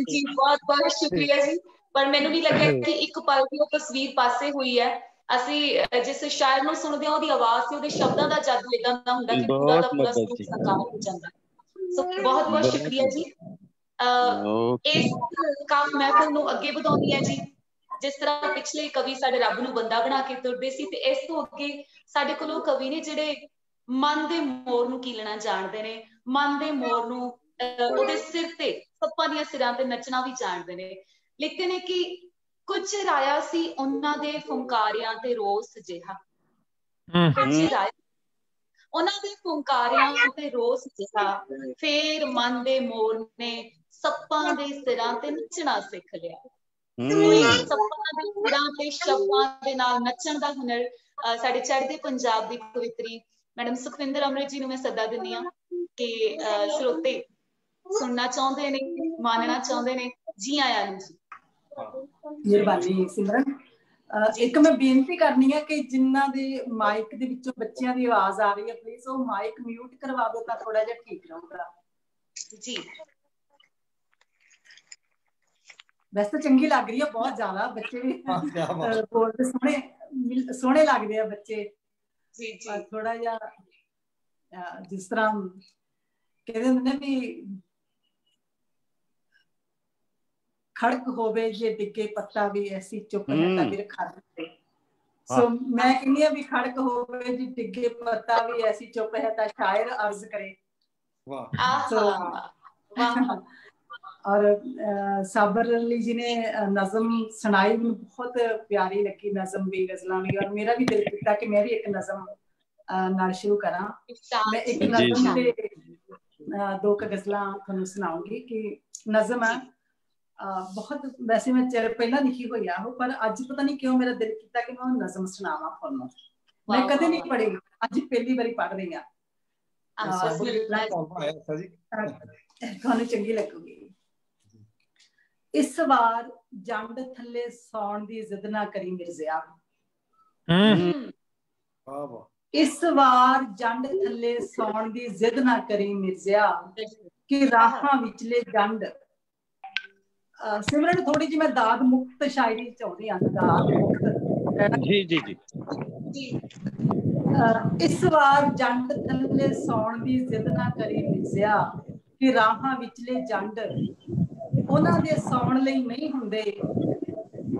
[SPEAKER 3] ਜੀ ਬਹੁਤ ਬਹੁਤ ਸ਼ੁਕਰੀਆ ਜੀ। ਪਰ ਮੈਨੂੰ ਵੀ ਲੱਗਿਆ ਕਿ ਇੱਕ ਪਲ ਦੀ ਉਹ ਤਸਵੀਰ ਪਾਸੇ ਹੋਈ ਹੈ। ਅਸੀਂ ਜਿਸ ਸ਼ਾਇਰ ਨੂੰ ਸੁਣਦੇ ਹਾਂ ਉਹਦੀ ਆਵਾਜ਼ ਤੇ ਉਹਦੇ ਸ਼ਬਦਾਂ ਦਾ ਜਾਦੂ ਏਦਾਂ ਦਾ ਹੁੰਦਾ ਕਿ ਪੂਰਾ ਦਾ ਪੂਰਾ ਸਰੂਪ ਸਾਕਾਰ ਹੋ ਜਾਂਦਾ। ਸੋ ਬਹੁਤ ਬਹੁਤ ਸ਼ੁਕਰੀਆ ਜੀ। ਇਸ ਕਾਫ ਮਹਿਫਲ ਨੂੰ ਅੱਗੇ ਵਧਾਉਣੀ ਹੈ ਜੀ। ਜਿਸ ਤਰ੍ਹਾਂ ਪਿਛਲੇ ਕਵੀ ਸਾਡੇ ਰੱਬ ਨੂੰ ਬੰਦਾ ਬਣਾ ਕੇ ਤੁਰਦੇ ਸੀ, ਤੇ ਇਸ ਤੋਂ ਅੱਗੇ ਸਾਡੇ ਕੋਲ ਉਹ ਕਵੀ ਨੇ ਜਿਹੜੇ ਮਨ ਦੇ ਮੋਰ ਨੂੰ ਕੀਲਣਾ ਜਾਣਦੇ ਨੇ, ਮਨ ਦੇ ਮੋਰ ਨੂੰ ਉਹਦੇ ਸਿਰ ਤੇ ਸੱਪਾਂ ਦੀਆਂ ਸਿਰਾਂ ਤੇ ਨੱਚਣਾ ਵੀ ਜਾਣਦੇ ਨੇ। ਲਿਖਦੇ ਨੇ ਕਿ ਕੁਝ ਰਾਇਆ ਸੀ ਉਹਨਾਂ ਦੇ ਫੁੰਕਾਰਿਆਂ ਤੇ ਰੋਸ ਜਿਹਾ, ਕੁਝ ਰਾਇਆ ਉਹਨਾਂ ਦੇ ਫੁੰਕਾਰਿਆਂ ਤੇ ਰੋਸ ਜਿਹਾ, ਫੇਰ ਮਨ ਦੇ ਮੋਰ ਨੇ ਸੱਪਾਂ ਦੇ ਸਿਰਾਂ ਤੇ ਨੱਚਣਾ ਸਿੱਖ ਲਿਆ। ਸੱਪਾਂ ਦੇ ਸਿਰਾਂ ਤੇ ਸ਼ਬਦਾਂ ਦੇ ਨਾਲ ਨੱਚਣ ਦਾ ਹੁਨਰ ਸਾਡੇ ਚੜ੍ਹਦੇ ਪੰਜਾਬ ਦੀ ਕਵਿਤਰੀ ਮੈਡਮ ਸੁਖਵਿੰਦਰ ਅੰਮ੍ਰਿਤ ਜੀ ਨੂੰ ਮੈਂ ਸੱਦਾ ਦਿੰਦੀ ਹਾਂ ਕਿ ਸਰੋਤੇ ਸੁਣਨਾ ਚਾਹੁੰਦੇ ਨੇ, ਮਾਨਣਾ ਚਾਹੁੰਦੇ ਨੇ। ਜੀ ਆਇਆਂ ਨੂੰ ਜੀ।
[SPEAKER 7] ਮਿਹਰਬਾਨੀ ਸਿਮਰਨ। ਇੱਕ ਮੈਂ ਬੇਨਤੀ ਕਰਨੀ ਹੈ ਕਿ ਜਿਨ੍ਹਾਂ ਦੇ ਮਾਈਕ ਦੇ ਵਿੱਚੋਂ ਬੱਚਿਆਂ ਦੀ ਆਵਾਜ਼ ਆ ਰਹੀ ਹੈ, ਪਲੀਜ਼ ਉਹ ਮਾਈਕ ਮਿਊਟ ਕਰਵਾ ਦਿਓ ਤਾਂ ਥੋੜਾ ਜਿਹਾ ਠੀਕ ਰਹੂਗਾ
[SPEAKER 3] ਜੀ।
[SPEAKER 7] ਵੈਸੇ ਤਾਂ ਚੰਗੀ ਲੱਗ ਰਹੀ ਹੈ ਬਹੁਤ ਜ਼ਿਆਦਾ, ਬੱਚੇ ਵੀ ਬੋਲਦੇ ਸੋਹਣੇ ਲੱਗਦੇ ਆ ਬੱਚੇ।
[SPEAKER 3] ਜੀ ਜੀ।
[SPEAKER 7] ਥੋੜਾ ਜਿਹਾ ਜਿਸ ਤਰ੍ਹਾਂ ਕਹਿੰਦੇ ਹੁੰਦੇ ਨੇ ਵੀ ਖੜਕ ਹੋਵੇ ਜੇ ਡਿੱਗੇ ਪੱਤਾ ਵੀ ਐਸੀ ਚੁੱਪ ਹੈ ਤਾਂ ਫਿਰ ਖੜਕ। ਸੋ ਮੈਂ ਕਹਿੰਦੀ ਹਾਂ ਵੀ ਖੜਕ ਹੋਵੇ ਜੇ ਡਿੱਗੇ ਪੱਤਾ ਵੀ ਐਸੀ ਚੁੱਪ ਹੈ ਤਾਂ ਸ਼ਾਇਰ ਅਰਜ਼ ਕਰੇ। ਔਰ ਸਾਬਰ ਅਲੀ ਜੀ ਨੇ ਨਜ਼ਮ ਸੁਣਾਈ, ਮੈਨੂੰ ਬਹੁਤ ਪਿਆਰੀ ਲੱਗੀ ਨਜ਼ਮ ਵੀ, ਗਜ਼ਲਾਂ ਵੀ। ਔਰ ਮੇਰਾ ਵੀ ਦਿਲ ਕੀਤਾ ਕਿ ਮੈਂ ਵੀ ਇੱਕ ਨਜ਼ਮ ਨਾਲ ਸ਼ੁਰੂ ਕਰਾਂ। ਮੈਂ ਇੱਕ ਨਜ਼ਮ ਤੇ ਦੋ ਗਜ਼ਲਾਂ ਤੁਹਾਨੂੰ ਸੁਣਾਉਂਗੀ। ਕਿ ਨਜ਼ਮ ਹੈ ਬਹੁਤ, ਵੈਸੇ ਮੈਂ ਚਿਰ ਪਹਿਲਾਂ ਲਿਖੀ ਹੋਈ ਆ ਉਹ, ਪਰ ਅੱਜ ਪਤਾ ਨਹੀਂ ਕਿਉਂ ਮੇਰਾ ਦਿਲ ਕੀਤਾ ਕਿ ਮੈਂ ਉਹ ਨਜ਼ਮ ਸੁਣਾਵਾਂ ਤੁਹਾਨੂੰ। ਮੈਂ ਕਦੇ ਨਹੀਂ ਪੜ੍ਹੀ, ਅੱਜ ਪਹਿਲੀ ਵਾਰੀ ਪੜ੍ਹ ਰਹੀ ਹਾਂ। ਤੁਹਾਨੂੰ ਚੰਗੀ ਲੱਗੂਗੀ। ਇਸ ਵਾਰ ਜੰਡ ਥੱਲੇ ਸੌਣ ਦੀ ਜ਼ਿੱਦ ਨਾ ਕਰੀ ਮਿਰਜ਼ਿਆ। ਇਸ ਵਾਰ ਜੰਡ ਥੱਲੇ ਸੌਣ ਦੀ ਜ਼ਿੱਦ ਨਾ ਕਰੀ ਮਿਰਜ਼ਿਆ, ਕਿ ਰਾਹਾਂ ਵਿਚਲੇ ਜੰਡ। ਸਿਮਰਨ ਥੋੜੀ ਜਿਹੀ ਮੈਂ ਦਾਦ ਮੁਕਤ ਸ਼ਾਇਰੀ ਚਾਹੁੰਦੀ ਹਾਂ। ਦਾਦ ਮੁਕਤ
[SPEAKER 2] ਜੀ ਜੀ ਜੀ।
[SPEAKER 7] ਇਸ ਵਾਰ ਜੰਡ ਥੱਲੇ ਸੌਣ ਦੀ ਜ਼ਿੱਦ ਨਾ ਕਰੀ ਮਿਰਜ਼ਿਆ, ਕਿ ਰਾਹਾਂ ਵਿਚਲੇ ਜੰਡ ਉਹਨਾਂ ਦੇ ਸੌਣ ਲਈ ਨਹੀਂ ਹੁੰਦੇ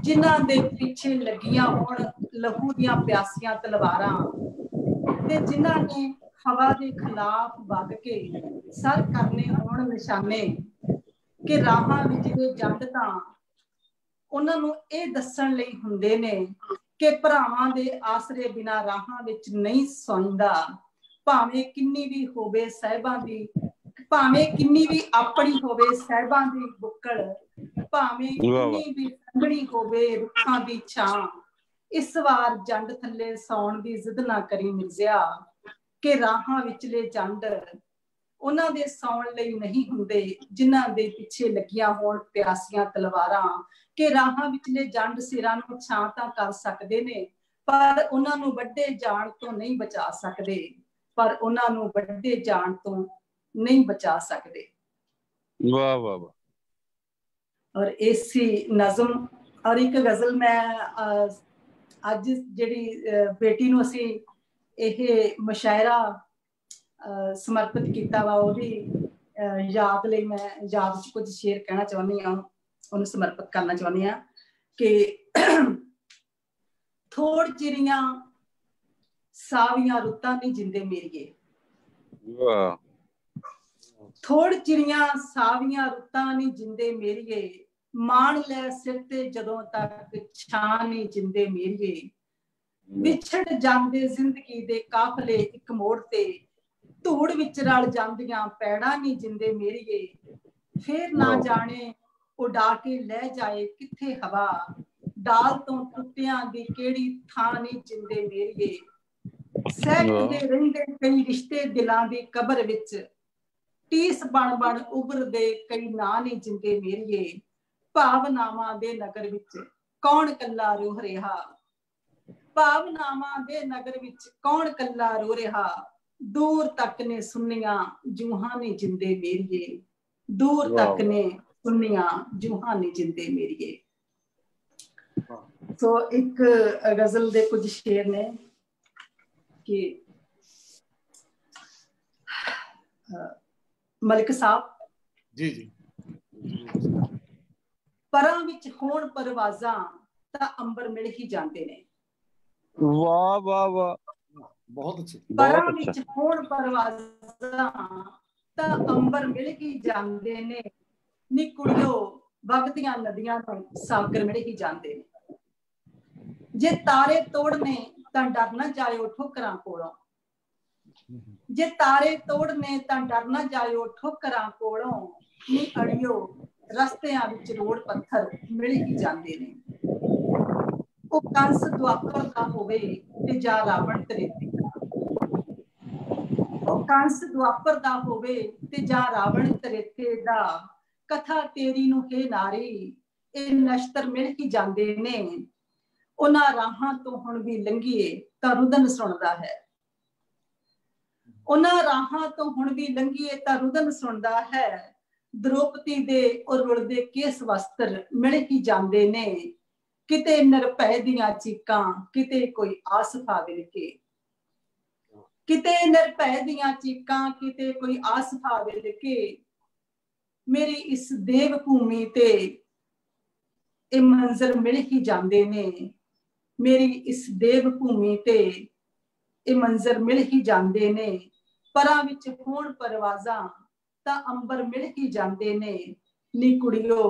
[SPEAKER 7] ਜਿਨ੍ਹਾਂ ਦੇ ਪਿੱਛੇ ਲੱਗੀਆਂ ਹੋਣ ਲਹੂ ਦੀਆਂ ਪਿਆਸੀਆਂ ਤਲਵਾਰਾਂ, ਤੇ ਜਿਨ੍ਹਾਂ ਨੇ ਹਵਾ ਦੇ ਖਿਲਾਫ ਵਗ ਕੇ ਸਰ ਕਰਨੇ ਹੋਣ ਨਿਸ਼ਾਨੇ, ਕਿ ਰਾਹਾਂ ਵਿੱਚ ਦੇ ਜੰਡ ਤਾਂ ਉਹਨਾਂ ਨੂੰ ਇਹ ਦੱਸਣ ਲਈ ਹੁੰਦੇ ਨੇ ਕਿ ਭਰਾਵਾਂ ਦੇ ਆਸਰੇ ਬਿਨਾਂ ਰਾਹਾਂ ਵਿੱਚ ਨਹੀਂ ਸੌਂਦਾ। ਭਾਵੇਂ ਕਿੰਨੀ ਵੀ ਹੋਵੇ ਸਾਹਿਬਾਂ ਦੀ, ਭਾਵੇਂ ਕਿੰਨੀ ਵੀ ਆਪਣੀ ਹੋਵੇ ਸਾਹਿਬਾਂ ਦੀ ਬੁੱਕੜ, ਭਾਵੇਂ ਕਿੰਨੀ ਵੀ ਸੰਘਣੀ ਹੋਵੇ ਰੁੱਖਾਂ ਦੀ ਛਾਂ, ਇਸ ਵਾਰ ਜੰਡ ਥੱਲੇ ਸੌਣ ਦੀ ਜ਼ਿੱਦ ਨਾ ਕਰੀ ਮਿਰਜ਼ਿਆ, ਕਿ ਰਾਹਾਂ ਵਿਚਲੇ ਜੰਡ ਉਹਨਾਂ ਦੇ ਸੌਣ ਲਈ ਨਹੀਂ ਹੁੰਦੇ ਜਿਨ੍ਹਾਂ ਦੇ ਪਿੱਛੇ ਲੱਗੀਆਂ ਹੋਣ ਪਿਆਸੀਆਂ ਤਲਵਾਰਾਂ, ਕਿ ਰਾਹਾਂ ਵਿਚਲੇ ਜੰਡ ਸਿਰਾਂ ਨੂੰ ਛਾਂ ਤਾਂ ਕਰ ਸਕਦੇ ਨੇ, ਪਰ ਉਹਨਾਂ ਨੂੰ ਵੱਡੇ ਜਾਣ ਤੋਂ ਨਹੀਂ ਬਚਾ ਸਕਦੇ, ਪਰ ਉਹਨਾਂ ਨੂੰ ਵੱਡੇ ਜਾਣ ਤੋਂ ਨਹੀਂ ਬਚਾ ਸਕਦੇ।
[SPEAKER 2] ਵਾਹ ਵਾਹ ਵਾਹ।
[SPEAKER 7] ਔਰ ਇਸੀ ਨਜ਼ਮ ਔਰ ਇੱਕ ਗਜ਼ਲ ਮੈਂ ਅੱਜ ਜਿਹੜੀ ਬੇਟੀ ਨੂੰ ਅਸੀਂ ਇਹ ਮੁਸ਼ਾਇਰਾ ਸਮਰਪਿਤ ਕੀਤਾ ਵਾ, ਉਹਦੀ ਯਾਦ ਲਈ ਮੈਂ ਯਾਦ ਚ ਕੁਝ ਸ਼ੇਰ ਕਹਿਣਾ ਚਾਹੁੰਦੀ ਹਾਂ, ਉਹਨੂੰ ਸਮਰਪਿਤ ਕਰਨਾ ਚਾਹੁੰਦੀ ਹਾਂ। ਕਿ ਥੋੜ ਚਿੜੀਆਂ ਸਾਵੀਆਂ ਰੁੱਤਾਂ ਨਹੀਂ ਜਿੰਦੇ ਮੇਰੀਏ, ਥੋੜ ਚਿੜੀਆਂ ਸਾਵੀਆਂ ਰੁੱਤਾਂ ਨਹੀਂ ਜਿੰਦੇ ਮੇਰੀਏ, ਮਾਣ ਲੈ ਸਿਰ ਤੇ ਜਦੋਂ ਤੱਕ ਛਾਂ ਨਹੀਂ ਜਿੰਦੇ ਮੇਰੀਏ, ਵਿਛੜ ਜਾਂਦੇ ਜ਼ਿੰਦਗੀ ਦੇ ਕਾਫਲੇ ਇੱਕ ਮੋੜ ਤੇ, ਧੂੜ ਵਿੱਚ ਰਲ ਜਾਂਦੀਆਂ ਪੈੜਾਂ ਨਹੀਂ ਜਿੰਦੇ ਮੇਰੀਏ, ਫੇਰ ਨਾ ਜਾਣੇ ਉਡਾ ਕੇ ਲੈ ਜਾਏ ਕਿੱਥੇ ਹਵਾ, ਡਾਲ ਤੋਂ ਟੁੱਟਿਆਂ ਦੀ ਕਿਹੜੀ ਥਾਂ ਨਹੀਂ ਜਿੰਦੇ ਮੇਰੀਏ, ਸਹਿਕਦੇ ਰਹਿੰਦੇ ਕਈ ਰਿਸ਼ਤੇ ਦਿਲਾਂ ਦੀ ਕਬਰ ਵਿੱਚ, ਟੀਸ ਬਣ ਬਣ ਉਭਰਦੇ ਕਈ ਨਾਂ ਨਹੀਂ ਜਿੰਦੇ ਮੇਰੀਏ, ਭਾਵਨਾਵਾਂ ਦੇ ਨਗਰ ਵਿੱਚ ਕੌਣ ਕੱਲਾ ਰੋ ਰਿਹਾ, ਭਾਵਨਾਵਾਂ ਦੇ ਨਗਰ ਵਿੱਚ ਕੌਣ ਕੱਲਾ ਰੋ ਰਿਹਾ, ਦੂਰ ਤੱਕ ਨੇ ਸੁੰਨੀਆਂ ਜੂਹਾਂ ਨੇ ਜਿੰਦੇ ਮੇਰੀਏ, ਦੂਰ ਤੱਕ ਨੇ ਸੁੰਨੀਆਂ ਜੂਹਾਂ ਨੇ ਜਿੰਦੇ ਮੇਰੀਏ। ਸੋ ਇੱਕ ਗਜ਼ਲ ਦੇ ਕੁਝ ਸ਼ੇਰ ਨੇ ਕਿ ਮਲਿਕ ਸਾਹਿਬ
[SPEAKER 1] ਜੀ
[SPEAKER 7] ਪਰਾਂ ਵਿੱਚ ਹੋਣ ਪਰਵਾਜ਼ਾਂ ਤਾਂ ਅੰਬਰ ਮਿਲ ਹੀ ਜਾਂਦੇ ਨੇ।
[SPEAKER 2] ਵਾਹ ਵਾਹ ਵਾਹ,
[SPEAKER 1] ਬਹੁਤ ਅੱਛੇ।
[SPEAKER 7] ਪਰਾਂ ਵਿੱਚ ਹੋਣ ਪਰਵਾਜ਼ਾਂ ਤਾਂ ਅੰਬਰ ਮਿਲ ਹੀ ਜਾਂਦੇ ਨੇ, ਨੀ ਕੁੜੀਓ ਵਗਦੀਆਂ ਨਦੀਆਂ ਨੂੰ ਸਾਗਰ ਮਿਲ ਹੀ ਜਾਂਦੇ ਨੇ। ਜੇ ਤਾਰੇ ਤੋੜਨੇ ਤਾਂ ਡਰ ਨਾ ਜਾਇਓ ਠੋਕਰਾਂ ਕੋਲੋਂ, ਜੇ ਤਾਰੇ ਤੋੜਨੇ ਤਾਂ ਡਰ ਨਾ ਜਾਇਓ ਠੋਕਰਾਂ ਕੋਲੋਂ, ਨੀ ਅੜਿਓ ਰਸਤਿਆਂ ਵਿੱਚ ਰੋੜ ਪੱਥਰ ਮਿਲ ਹੀ ਜਾਂਦੇ ਨੇ। ਉਹ ਕੰਸ ਦੁਆਪਰ ਦਾ ਹੋਵੇ ਤੇ ਜਾਂ ਰਾਵਣ ਤਰੇਤੇ ਦਾ, ਉਹ ਕੰਸ ਦੁਆਪਰ ਦਾ ਹੋਵੇ ਤੇ ਜਾਂ ਰਾਵਣ ਤਰੇਤੇ ਦਾ, ਕਥਾ ਤੇਰੀ ਨੂੰ ਹੈ ਨਾਰੀ ਇਹ ਨਸ਼ਤਰ ਮਿਲ ਹੀ ਜਾਂਦੇ ਨੇ। ਉਹਨਾਂ ਰਾਹਾਂ ਤੋਂ ਹੁਣ ਵੀ ਲੰਘੀਏ ਤਾਂ ਰੁਦਨ ਸੁਣਦਾ ਹੈ, ਉਹਨਾਂ ਰਾਹਾਂ ਤੋਂ ਹੁਣ ਵੀ ਲੰਘੀਏ ਤਾਂ ਰੁਦਨ ਸੁਣਦਾ ਹੈ, ਦ੍ਰੋਪਦੀ ਦੇ ਉਹ ਰੁਲਦੇ ਕੇਸ ਵਸਤਰ ਮਿਲ ਹੀ ਜਾਂਦੇ ਨੇ। ਕਿਤੇ ਨਿਰਭੈ ਦੀਆਂ ਚੀਕਾਂ ਕਿਤੇ ਕੋਈ ਆਸਫਾ ਵਿਲਕੇ, ਕਿਤੇ ਨਿਰਭੈ ਦੀਆਂ ਚੀਕਾਂ ਕਿਤੇ ਕੋਈ ਆਸਫਾ ਵਿਲਕੇ, ਮੇਰੀ ਇਸ ਦੇਵ ਭੂਮੀ ਤੇ ਇਹ ਮੰਜ਼ਰ ਮਿਲ ਹੀ ਜਾਂਦੇ ਨੇ, ਮੇਰੀ ਇਸ ਦੇਵ ਭੂਮੀ ਤੇ ਇਹ ਮੰਜ਼ਰ ਮਿਲ ਹੀ ਜਾਂਦੇ ਨੇ। ਪਰਾਂ ਵਿੱਚ ਹੋਣ ਪਰਵਾਜ਼ਾਂ ਤਾਂ ਅੰਬਰ ਮਿਲ ਹੀ ਜਾਂਦੇ ਨੇ, ਨੀ ਕੁੜੀਓ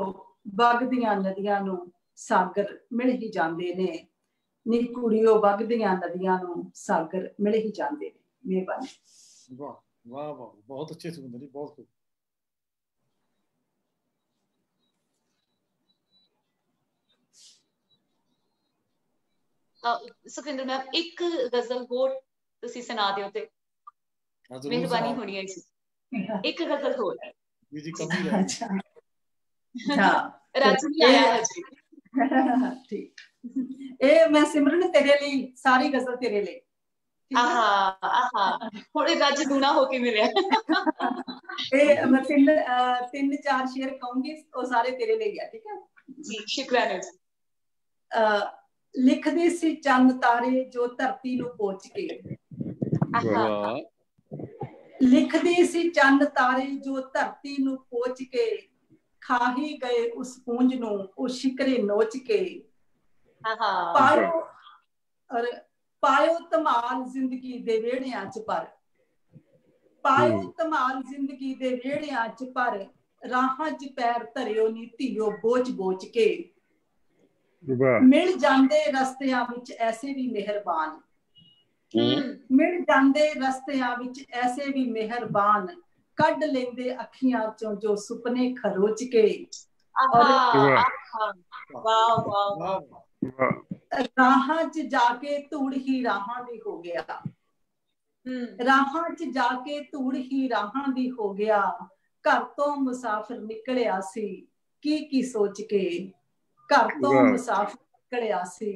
[SPEAKER 7] ਵਗਦੀਆਂ ਨਦੀਆਂ ਨੂੰ ਸਾਗਰ ਮਿਲ ਹੀ ਜਾਂਦੇ ਨੇ, ਨੀ ਕੁੜੀਓ ਵਗਦੀਆਂ ਨਦੀਆਂ ਨੂੰ ਸਾਗਰ ਮਿਲ ਹੀ ਜਾਂਦੇ ਨੇ। ਮਿਹਰਬਾਨੀ।
[SPEAKER 1] ਵਾਹ ਵਾਹ ਵਾਹ, ਬਹੁਤ ਅੱਛੇ ਸੁਖਿੰਦਰ ਜੀ, ਬਹੁਤ ਖੂਬ।
[SPEAKER 3] ਸੁਖਿੰਦਰ ਮੈਮ ਇੱਕ ਗਜ਼ਲ ਹੋਰ ਤੁਸੀਂ ਸੁਣਾ ਦਿਓ ਤੇ ਮਿਹਰਬਾਨੀ ਹੋਣੀ ਹੈ ਜੀ। ਇੱਕ ਗਜ਼ਲ ਹੋਰ
[SPEAKER 1] ਜੀ ਕਮੀ ਹੈ।
[SPEAKER 3] ਰਾਜੂ ਨਹੀਂ ਆਇਆ ਹਜੇ।
[SPEAKER 7] ਠੀਕ, ਇਹ ਮੈਂ ਸਿਮਰਨ ਤੇਰੇ ਲਈ, ਸਾਰੀ ਗਜ਼ਲ ਤੇਰੇ ਲਈ।
[SPEAKER 3] ਹੁਣ ਰਾਜੂ ਦੂਣਾ ਹੋ ਕੇ ਮਿਲਿਆ।
[SPEAKER 7] ਇਹ ਮੈਂ ਤਿੰਨ ਚਾਰ ਸ਼ੇਰ ਕਹੂੰਗੀ, ਉਹ ਸਾਰੇ ਤੇਰੇ ਲਈ ਆ। ਠੀਕ ਹੈ
[SPEAKER 3] ਜੀ, ਸ਼ੁਕਰਾਨਾ ਜੀ।
[SPEAKER 7] ਲਿਖਦੀ ਸੀ ਚੰਨ ਤਾਰੇ ਜੋ ਧਰਤੀ ਨੂੰ ਪੋਚ ਕੇ, ਲਿਖਦੀ ਸੀ ਚੰਨ ਤਾਰੇ ਜੋ ਧਰਤੀ ਨੂੰ ਪੋਚ ਕੇ, ਖਾਹੀ ਗਏ ਉਸ ਪੂੰਜ ਨੂੰ ਉਹ ਸ਼ਿਕਰੇ ਨੋਚ ਕੇ, ਪਾਇਓ ਧਮਾਲ ਜ਼ਿੰਦਗੀ ਦੇ ਵਿਹੜਿਆਂ ਚ ਪਰ, ਪਾਇਓ ਧਮਾਲ ਜ਼ਿੰਦਗੀ ਦੇ ਵਿਹੜਿਆਂ ਚ ਪਰ, ਰਾਹਾਂ ਚ ਪੈਰ ਧਰਿਓ ਨੀ ਧੀਓ ਬੋਝ ਬੋਝ ਕੇ, ਮਿਲ ਜਾਂਦੇ ਰਸਤਿਆਂ ਵਿੱਚ ਐਸੇ ਵੀ ਮਿਹਰਬਾਨ, ਮਿਲ ਜਾਂਦੇ ਰਸਤਿਆਂ ਵਿੱਚ ਐਸੇ ਵੀ ਮਿਹਰਬਾਨ, ਕੱਢ ਲੈਂਦੇ ਅੱਖੀਆਂ ਚੋਂ ਜੋ ਸੁਪਨੇ ਖਰੋਚ ਕੇ, ਰਾਹਾਂ ਚ ਜਾ ਕੇ ਧੂੜ ਹੀ ਰਾਹਾਂ ਦੀ ਹੋ ਗਿਆ, ਰਾਹਾਂ ਚ ਜਾ ਕੇ ਧੂੜ ਹੀ ਰਾਹਾਂ ਦੀ ਹੋ ਗਿਆ, ਘਰ ਤੋਂ ਮੁਸਾਫਿਰ ਨਿਕਲਿਆ ਸੀ ਕੀ ਸੋਚ ਕੇ, ਘਰ ਤੋਂ ਮੁਸਾਫਿਰ ਨਿਕਲਿਆ ਸੀ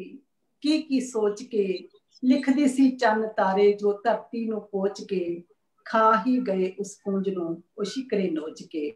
[SPEAKER 7] ਕੀ ਸੋਚ ਕੇ, ਲਿਖਦੀ ਸੀ ਚੰਨ ਤਾਰੇ ਜੋ ਧਰਤੀ ਨੂੰ ਪੋਚ ਕੇ, ਖਾ ਹੀ ਗਏ ਉਸ ਪੂੰਜ ਨੂੰ ਉਹ ਸ਼ਿਕਰੇ ਨੋਚ ਕੇ।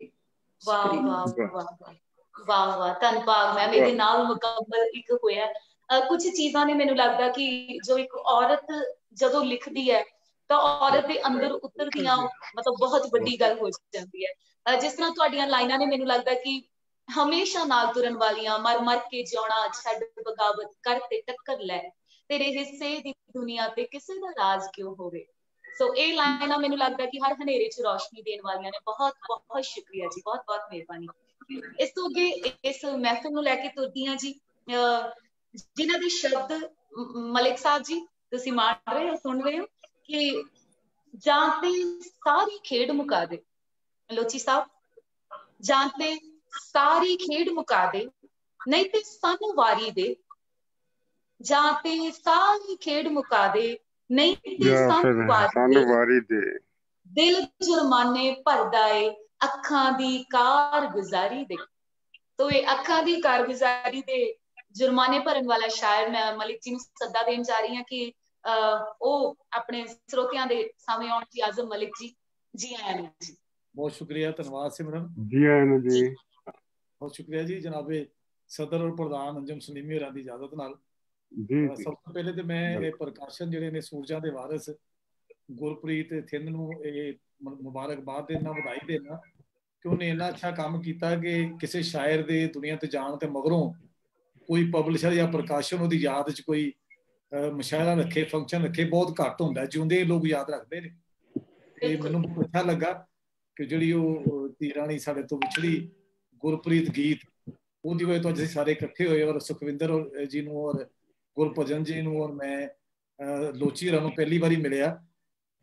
[SPEAKER 3] ਵਾਹ ਵਾਹ ਵਾਹ ਵਾਹ ਵਾਹ, ਧੰਨਵਾਦ ਮੈਮ। ਇਹਦੇ ਨਾਲ ਮੁਕੰਮਲ ਇੱਕ ਹੋਇਆ। ਕੁਝ ਚੀਜ਼ਾਂ ਨੇ ਮੈਨੂੰ ਲੱਗਦਾ ਕਿ ਜੋ ਇੱਕ ਔਰਤ ਜਦੋਂ ਲਿਖਦੀ ਹੈ ਤਾਂ ਔਰਤ ਦੇ ਅੰਦਰ ਉਤਰਦੀਆਂ ਮਤਲਬ ਬਹੁਤ ਵੱਡੀ ਗੱਲ ਹੋ ਜਾਂਦੀ ਹੈ। ਜਿਸ ਤਰ੍ਹਾਂ ਤੁਹਾਡੀਆਂ ਲਾਈਨਾਂ ਨੇ ਮੈਨੂੰ ਲੱਗਦਾ ਕਿ ਹਮੇਸ਼ਾ ਨਾਲ ਤੁਰਨ ਵਾਲੀਆਂ, ਮਰ ਮਰ ਕੇ ਜਿਉਣਾ ਛੱਡ ਬਗਾਵਤ ਕਰ ਤੇ ਟੱਕਰ ਲੈ, ਤੇਰੇ ਹਿੱਸੇ ਦੀ ਦੁਨੀਆ ਤੇ ਕਿਸੇ ਦਾ ਰਾਜ ਕਿਉਂ ਹੋਵੇ। ਸੋ ਇਹ ਲਾਈਨਾਂ ਮੈਨੂੰ ਲੱਗਦਾ ਕਿ ਹਰ ਹਨੇਰੇ 'ਚ ਰੋਸ਼ਨੀ ਦੇਣ ਵਾਲੀਆਂ ਨੇ। ਬਹੁਤ ਬਹੁਤ ਸ਼ੁਕਰੀਆ ਜੀ, ਬਹੁਤ ਬਹੁਤ ਮਿਹਰਬਾਨੀ। ਇਸ ਤੋਂ ਅੱਗੇ ਇਸ ਮਹਿਫਿਲ ਨੂੰ ਲੈ ਕੇ ਤੁਰਦੀ ਹਾਂ ਜੀ, ਜਿਨ੍ਹਾਂ ਦੇ ਸ਼ਬਦ ਮਲਿਕ ਸਾਹਿਬ ਜੀ ਤੁਸੀਂ ਮਾਣ ਰਹੇ ਹੋ, ਸੁਣ ਰਹੇ ਹੋ ਕਿ ਜਾਂ ਤੇ ਸਾਰੀ ਖੇਡ ਮੁਕਾ ਦੇ, ਲੋਚੀ ਸਾਹਿਬ, ਜਾਂ ਤੇ ਸਾਰੀ ਖੇਡ ਮੁਕਾ ਦੇ, ਨਹੀਂ ਤੇ ਸਾਨੂੰ ਵਾਰੀ ਦੇ। ਜਾਂ ਤੇ ਸਾਰੀ ਖੇਡ ਮੁਕਾ ਦੇ, ਨਹੀਂ ਤੇ ਸਾਨੂੰ ਵਾਰੀ ਦੇ। ਦਿਲ ਜੁਰਮਾਨੇ ਭਰਦਾ ਏ, ਅੱਖਾਂ ਦੀ ਕਾਰਗੁਜ਼ਾਰੀ ਦੇ। ਤੋ ਇਹ ਅੱਖਾਂ ਦੀ ਕਾਰਗੁਜ਼ਾਰੀ ਦੇ ਜੁਰਮਾਨੇ ਭਰਨ ਵਾਲਾ ਸ਼ਾਇਰ ਮੈਂ ਮਲਿਕ ਜੀ ਨੂੰ ਸੱਦਾ ਦੇਣ ਜਾ ਰਹੀ ਹਾਂ ਕਿ ਉਹ ਆਪਣੇ ਸਰੋਤਿਆਂ ਦੇ ਸਾਹਮਣੇ ਆਉਣ। ਜੀ ਆਜ਼ਮ ਮਲਿਕ ਜੀ, ਜੀ ਆਇਆਂ ਨੂੰ ਜੀ।
[SPEAKER 1] बहुत शुक्रिया, धन्यवाद सिमरन
[SPEAKER 6] जी आयन जी।
[SPEAKER 1] बहुत शुक्रिया जी जनाबे सदर और प्रधान अंजुम सलीमी होरां दी इजाजत नाल। सब तो पहले तो मैं ये प्रकाशन जिहड़े ने सूरजां दे वारिस गुरप्रीत थिंद नूं मुबारकबाद देना, ਵਧਾਈ देना कि उन्हें इन्ना अच्छा काम किया कि किसी शायर दे दुनिया ते जाण ते मगरों कोई पब्लिशर या प्रकाशन उहदी याद च कोई मुशायरा रखे, फंक्शन रखे, बहुत घट हुंदा। जिउंदे लोग याद रखते हैं। ते मैनूं बहुत अच्छा लगा कि जिहड़ी ਉਹ ਧੀ ਰਾਣੀ ਸਾਡੇ ਤੋਂ ਵਿਛੜੀ ਗੁਰਪ੍ਰੀਤ ਗੀਤ ਉਹਦੀ ਵਜ੍ਹਾ ਤੋਂ ਅੱਜ ਅਸੀਂ ਸਾਰੇ ਇਕੱਠੇ ਹੋਏ। ਔਰ ਸੁਖਵਿੰਦਰ ਜੀ ਨੂੰ ਔਰ ਗੁਰਭਜਨ ਜੀ ਨੂੰ ਔਰ ਮੈਂ ਲੋਚੀ ਹੋਰਾਂ ਨੂੰ ਪਹਿਲੀ ਵਾਰੀ ਮਿਲਿਆ।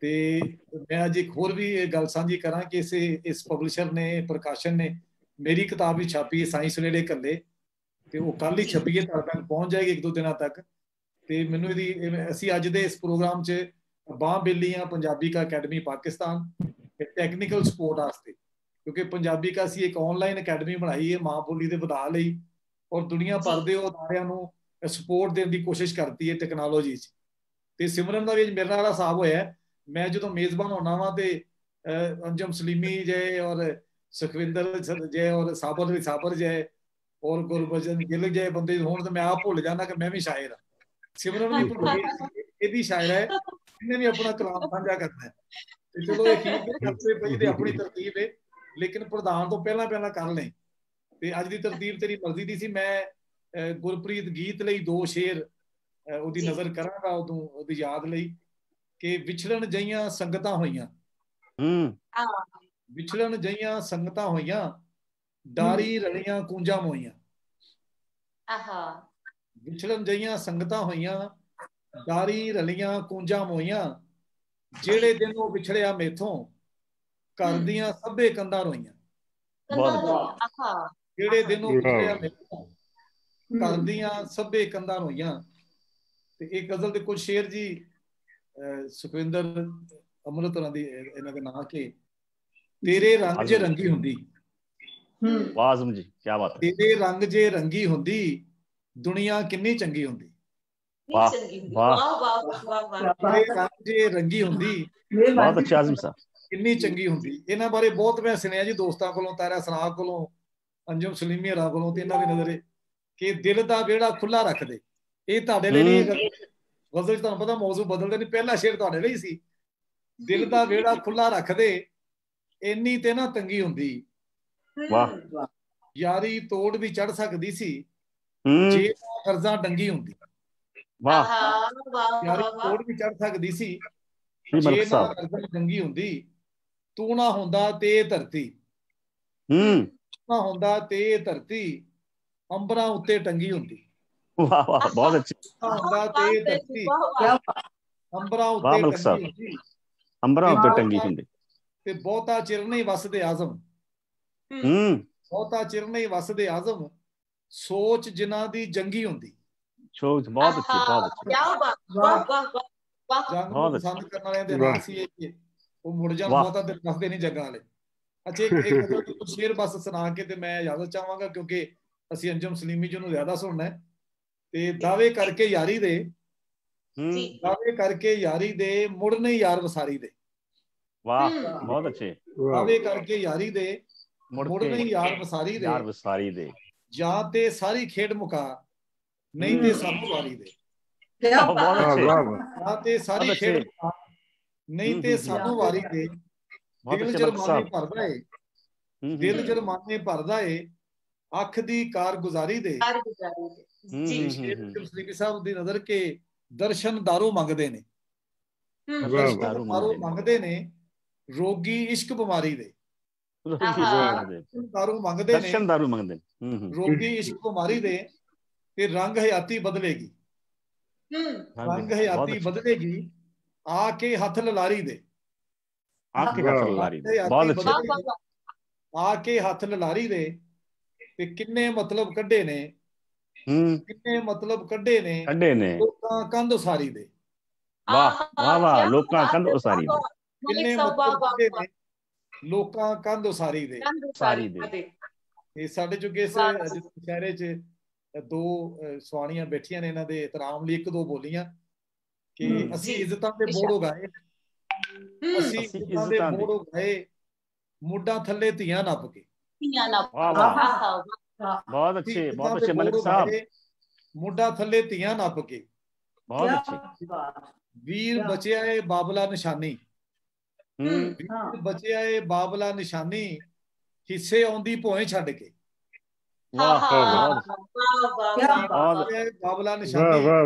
[SPEAKER 1] ਤੇ ਮੈਂ ਅੱਜ ਇੱਕ ਹੋਰ ਵੀ ਇਹ ਗੱਲ ਸਾਂਝੀ ਕਰਾਂ ਕਿ ਇਸ ਪਬਲਿਸ਼ਰ ਨੇ, ਪ੍ਰਕਾਸ਼ਨ ਨੇ ਮੇਰੀ ਕਿਤਾਬ ਵੀ ਛਾਪੀ ਹੈ ਸਾਇੰਸ ਵੇਲੇ ਕੱਲੇ, ਤੇ ਉਹ ਕੱਲ ਹੀ ਛਪੀ ਹੈ, ਤੁਹਾਡੇ ਤੱਕ ਪਹੁੰਚ ਜਾਏਗੀ 1-2 ਦਿਨਾਂ ਤੱਕ। ਤੇ ਮੈਨੂੰ ਅਸੀਂ ਅੱਜ ਦੇ ਇਸ ਪ੍ਰੋਗਰਾਮ 'ਚ ਬਾਂਹ ਬੇਲੀਆਂ ਪੰਜਾਬੀ ਕਾ ਅਕੈਡਮੀ ਪਾਕਿਸਤਾਨ ਟੈਕਨੀਕਲ ਸਪੋਰਟ ਵਾਸਤੇ, ਕਿਉਂਕਿ ਪੰਜਾਬੀ ਕਾ ਅਸੀਂ ਇੱਕ ਆਨਲਾਈਨ ਅਕੈਡਮੀ ਬਣਾਈ ਹੈ ਮਾਂ ਬੋਲੀ ਦੇ ਵਧਾ ਲਈ, ਔਰ ਦੁਨੀਆ ਭਰ ਦੇ ਅਦਾਰਿਆਂ ਨੂੰ ਸਪੋਰਟ ਦੇਣ ਦੀ ਕੋਸ਼ਿਸ਼ ਕਰਤੀ ਹੈ ਟੈਕਨੋਲੋਜੀ 'ਚ। ਤੇ ਸਿਮਰਨ ਦਾ ਵੀ ਮੇਰੇ ਨਾਲ ਹਿਸਾਬ ਹੋਇਆ। ਮੈਂ ਜਦੋਂ ਮੇਜ਼ਬਾਨ ਹੋਣਾ ਵਾ ਤੇ ਅੰਜਮ ਸਲੀਮੀ ਜੈ ਔਰ ਸੁਖਵਿੰਦਰ ਜੈ ਔਰ ਸਾਬਰ ਜੈ ਔਰ ਗੁਰਬਚਨ ਗਿੱਲ ਜੈ ਬੰਦੇ ਹੋਣ ਤੇ ਮੈਂ ਆਪ ਭੁੱਲ ਜਾਣਾ ਕਿ ਮੈਂ ਵੀ ਸ਼ਾਇਰ ਹਾਂ। ਸਿਮਰਨ ਵੀ ਭੁੱਲ ਗਈ, ਇਹ ਵੀ ਸ਼ਾਇਰ ਹੈ, ਇਹਨੇ ਵੀ ਆਪਣਾ ਕਲਾਮ ਸਾਂਝਾ ਕਰਨਾ ਹੈ। ਤੇ ਚਲੋ ਇਹ ਠੀਕ ਹੈ, ਆਪਣੀ ਤਰਤੀਬ ਹੈ, ਲੇਕਿਨ ਪ੍ਰਧਾਨ ਤੋਂ ਪਹਿਲਾਂ ਕਰ ਲੈ। ਤੇ ਅੱਜ ਦੀ ਤਰਤੀਬ ਤੇਰੀ ਮਰਜ਼ੀ ਦੀ ਸੀ। ਮੈਂ ਗੁਰਪ੍ਰੀਤ ਗੀਤ ਲਈ 2 ਸ਼ੇਰ ਉਹਦੀ ਨਜ਼ਰ ਕਰਾਂਗਾ ਉਦੋਂ ਉਹਦੀ ਯਾਦ ਲਈ ਕਿ ਵਿਛੜਨ ਜਈਆਂ ਸੰਗਤਾਂ ਹੋਈਆਂ, ਵਿਛੜਨ ਜਈਆਂ ਸੰਗਤਾਂ ਹੋਈਆਂ, ਡਾਰੀ ਰਲੀਆਂ ਕੂੰਜਾਂ ਮੋਈਆਂ। ਵਿਛੜਨ ਜਈਆਂ ਸੰਗਤਾਂ ਹੋਈਆਂ, ਡਾਰੀ ਰਲੀਆਂ ਕੂੰਜਾਂ ਮੋਈਆਂ, ਜਿਹੜੇ ਦਿਨ ਉਹ ਵਿਛੜਿਆ ਮੇਥੋਂ, ਘਰ ਦੀਆਂ ਸਭੇ ਕੰਧਾਂ ਰੋਈਆਂ। ਜਿਹੜੇ ਦਿਨ ਉਹ ਵਿਛੜਿਆ ਮੇਥੋਂ, ਘਰ ਦੀਆਂ ਸਭੇ ਕੰਧਾਂ ਰੋਈਆਂ। ਤੇ ਇਹ ਗਜ਼ਲ ਦੇ ਕੁਝ ਸ਼ੇਰ ਜੀ ਸੁਖਵਿੰਦਰ ਅੰਮ੍ਰਿਤ ਹੋਰਾਂ ਦੀ ਇਹਨਾਂ ਦੇ ਨਾਂ ਕਿ ਤੇਰੇ ਰੰਗ ਜੇ ਰੰਗੀ ਹੁੰਦੀ,
[SPEAKER 5] ਆਜ਼ਮ ਜੀ ਕੀ ਬਾਤ ਹੈ,
[SPEAKER 1] ਤੇਰੇ ਰੰਗ ਜੇ ਰੰਗੀ ਹੁੰਦੀ, ਦੁਨੀਆ ਕਿੰਨੀ ਚੰਗੀ ਹੁੰਦੀ।
[SPEAKER 5] ਵਾਹ ਵਾਹ
[SPEAKER 1] ਤੇਰੇ ਰੰਗ ਜੇ ਰੰਗੀ ਹੁੰਦੀ,
[SPEAKER 5] ਬਹੁਤ ਅੱਛਾ ਆਜ਼ਮ ਸਾਹਿਬ,
[SPEAKER 1] ਕਿੰਨੀ ਚੰਗੀ ਹੁੰਦੀ। ਇਹਨਾਂ ਬਾਰੇ ਬਹੁਤ ਮੈਂ ਸੁਣਿਆ ਜੀ ਦੋਸਤਾਂ ਕੋਲੋਂ, ਤਾਰਾ ਸਰਾਗ ਕੋਲੋਂ, ਅੰਜਮ ਸਲੀਮੀ ਹੋਰਾਂ ਕੋਲੋਂ, ਤੇ ਇਹਨਾਂ ਦੀ ਨਜ਼ਰ ਕਿ ਦਿਲ ਦਾ ਵਿਹੜਾ ਖੁੱਲਾ ਰੱਖਦੇ। ਇਹ ਤੁਹਾਡੇ ਲਈ ਨਹੀਂ ਗਜ਼ਲ, ਤੁਹਾਨੂੰ ਪਤਾ ਮੌਜੂ ਬਦਲਦੇ ਨਹੀਂ, ਪਹਿਲਾ ਸ਼ੇਰ ਤੁਹਾਡੇ ਲਈ ਸੀ। ਦਿਲ ਦਾ ਵਿਹੜਾ ਖੁੱਲਾ ਰੱਖਦੇ, ਇੰਨੀ ਤੇ ਨਾ ਤੰਗੀ ਹੁੰਦੀ।
[SPEAKER 5] ਵਾਹ,
[SPEAKER 1] ਯਾਰੀ ਤੋੜ ਵੀ ਚੜ ਸਕਦੀ ਸੀ, ਜੇ ਕਰਜ਼ਾ ਡੰਗੀ ਹੁੰਦੀ।
[SPEAKER 5] ਵਾਹ,
[SPEAKER 1] ਯਾਰੀ ਤੋੜ ਵੀ ਚੜ ਸਕਦੀ ਸੀ, ਜੇ ਨਾ ਕਰਜ਼ਾ ਡੰਗੀ ਹੁੰਦੀ। ਤੂੰ ਨਾ ਹੁੰਦਾ ਤੇ ਧਰਤੀ, ਨਾ ਹੁੰਦਾ ਤੇ ਧਰਤੀ, ਅੰਬਰਾਂ ਉੱਤੇ ਟੰਗੀ ਹੁੰਦੀ।
[SPEAKER 5] ਵਾਹ ਵਾਹ, ਬਹੁਤ ਅੱਛੀ।
[SPEAKER 1] ਹੁੰਦਾ ਤੇ ਧਰਤੀ, ਅੰਬਰਾਂ ਉੱਤੇ ਟੰਗੀ ਹੁੰਦੀ,
[SPEAKER 5] ਅੰਬਰਾਂ ਉੱਤੇ ਟੰਗੀ ਹੁੰਦੀ।
[SPEAKER 1] ਤੇ ਬਹੁਤਾ ਚਿਰ ਨਹੀਂ ਵਸਦੇ ਆਜ਼ਮ, ਬਹੁਤਾ ਚਿਰ ਨਹੀਂ ਵਸਦੇ ਆਜ਼ਮ, ਸੋਚ ਜਿਨ੍ਹਾਂ ਦੀ ਜੰਗੀ ਹੁੰਦੀ।
[SPEAKER 5] ਸੋਚ ਬਹੁਤ ਅੱਛੀ, ਬਹੁਤ ਅੱਛੀ।
[SPEAKER 1] ਜੰਗ ਨੂੰ ਪਸੰਦ ਕਰਨ ਵਾਲਿਆਂ ਦੇ ਨਾਂ ਸੀ ਇਹ, ਉਹ ਮੁੜ ਜਾਣ, ਬਹੁਤਾ ਦਿਨ ਵਸਦੇ ਨਹੀਂ ਜੱਗਾਂ ਵਾਲੇ। ਅੱਛਾ, ਇੱਕ ਸ਼ੇਰ ਬਸ ਸੁਣਾ ਕੇ ਤੇ ਮੈਂ ਇਜਾਜ਼ਤ ਚਾਹਾਂਗਾ, ਕਿਉਂਕਿ ਅਸੀਂ ਅੰਜਮ ਸਲੀਮੀ ਜੀ ਨੂੰ ਜ਼ਿਆਦਾ ਸੁਣਨਾ। ਤੇ ਦਾਅਵੇ ਕਰਕੇ ਯਾਰੀ ਦੇ, ਦਾਅਵੇ ਕਰਕੇ ਯਾਰੀ ਦੇ, ਮੁੜ ਨਹੀਂ ਯਾਰ ਵਸਾਰੀ ਦੇ।
[SPEAKER 5] ਵਾਹ, ਬਹੁਤ ਅੱਛੇ।
[SPEAKER 1] ਦਾਅਵੇ ਕਰਕੇ ਯਾਰੀ ਦੇ, ਮੁੜ ਨਹੀਂ ਯਾਰ ਵਸਾਰੀ ਦੇ,
[SPEAKER 5] ਯਾਰ ਵਸਾਰੀ ਦੇ।
[SPEAKER 1] ਜਾਂ ਤੇ ਸਾਰੀ ਖੇਡ ਮੁਕਾ, ਨਹੀਂ ਤੇ ਸਾਨੂੰ ਵਾਰੀ ਦੇ।
[SPEAKER 5] ਬਹੁਤ ਅੱਛੇ।
[SPEAKER 1] ਜਾਂ ਤੇ ਸਾਰੀ ਖੇਡ ਮੁਕਾ, ਨਹੀਂ ਤੇ ਸਾਨੂੰ ਵਾਰੀ ਦੇ। ਦਿਲ ਜਰਮਾਨੇ ਭਰਦਾ ਏ, ਦਿਲ ਜਰਮਾਨੇ ਭਰਦਾ ਏ, ਅੱਖ ਦੀ ਕਾਰਗੁਜ਼ਾਰੀ ਦੇ। ਸਲੀਮੀ ਸਾਹਿਬ ਦੀ ਨਜ਼ਰ ਕੇ ਦਰਸ਼ਨ ਦਾਰੂ ਮੰਗਦੇ ਨੇ, ਦਾਰੂ ਮੰਗਦੇ ਨੇ, ਰੋਗੀ ਇਸ਼ਕ ਬਿਮਾਰੀ ਦੇ। ਦਾਰੂ ਮੰਗਦੇ ਨੇ,
[SPEAKER 5] ਦਰਸ਼ਨ ਦਾਰੂ ਮੰਗਦੇ ਨੇ,
[SPEAKER 1] ਰੋਗੀ ਇਸ਼ਕ ਬਿਮਾਰੀ ਦੇ। ਤੇ ਰੰਗ ਹਯਾਤੀ ਬਦਲੇਗੀ, ਰੰਗ ਹਯਾਤੀ ਬਦਲੇਗੀ, ਆ ਕੇ ਹੱਥ ਲਲਾਰੀ ਦੇ।
[SPEAKER 5] ਆ ਕੇ ਹੱਥ ਲਲਾਰੀ ਦੇ, ਬਹੁਤ ਅੱਛਾ।
[SPEAKER 1] ਆ ਕੇ ਹੱਥ ਲਲਾਰੀ ਦੇ, ਤੇ ਕਿੰਨੇ ਮਤਲਬ ਕੱਢੇ ਨੇ, ਕਿੰਨੇ ਮਤਲਬ ਕੱਢੇ ਨੇ ਲੋਕਾਂ ਕੰਧ ਉਸਾਰੀ ਦੇ।
[SPEAKER 5] ਵਾਹ ਵਾਹ ਵਾਹ, ਲੋਕਾਂ ਕੰਧ ਉਸਾਰੀ ਦੇ,
[SPEAKER 1] ਕਿੰਨੇ ਮਤਲਬ ਕੱਢੇ ਨੇ ਲੋਕਾਂ ਕੰਧ ਉਸਾਰੀ ਦੇ। ਤੇ ਸਾਡੇ ਚੁੱਕੇ ਇਸ ਸ਼ਹਿਰੇ 'ਚ ਦੋ ਸਵਾਣੀਆਂ ਬੈਠੀਆਂ ਨੇ, ਇਹਨਾਂ ਦੇ ਇਤਰਾਮ ਲਈ ਇੱਕ ਦੋ ਬੋਲੀਆਂ ਕਿ ਅਸੀਂ ਇੱਜ਼ਤਾਂ ਦੇ ਬੋੜ ਉਗਾਏ, ਅਸੀਂ ਇੱਜ਼ਤਾਂ ਦੇ ਬੋੜ ਉਗਾਏ, ਮੁੱਢਾਂ ਥੱਲੇ ਧੀਆਂ ਨੱਪ ਕੇ।
[SPEAKER 5] ਬਹੁਤ ਅੱਛੇ ਮਲਿਕ ਸਾਹਿਬ।
[SPEAKER 1] ਮੁੱਢਾਂ ਥੱਲੇ ਧੀਆਂ ਨੱਪ ਕੇ,
[SPEAKER 5] ਬਹੁਤ ਅੱਛੇ।
[SPEAKER 1] ਵੀਰ ਬਚਿਆ ਏ ਬਾਬਲਾ ਨਿਸ਼ਾਨੀ, ਵੀਰ ਬਚਿਆ ਏ ਬਾਬਲਾ ਨਿਸ਼ਾਨੀ, ਹਿੱਸੇ ਆਉਂਦੀ ਭੋਏ ਛੱਡ ਕੇ। ਬਾਬਲਾ ਨਿਸ਼ਾਨੀ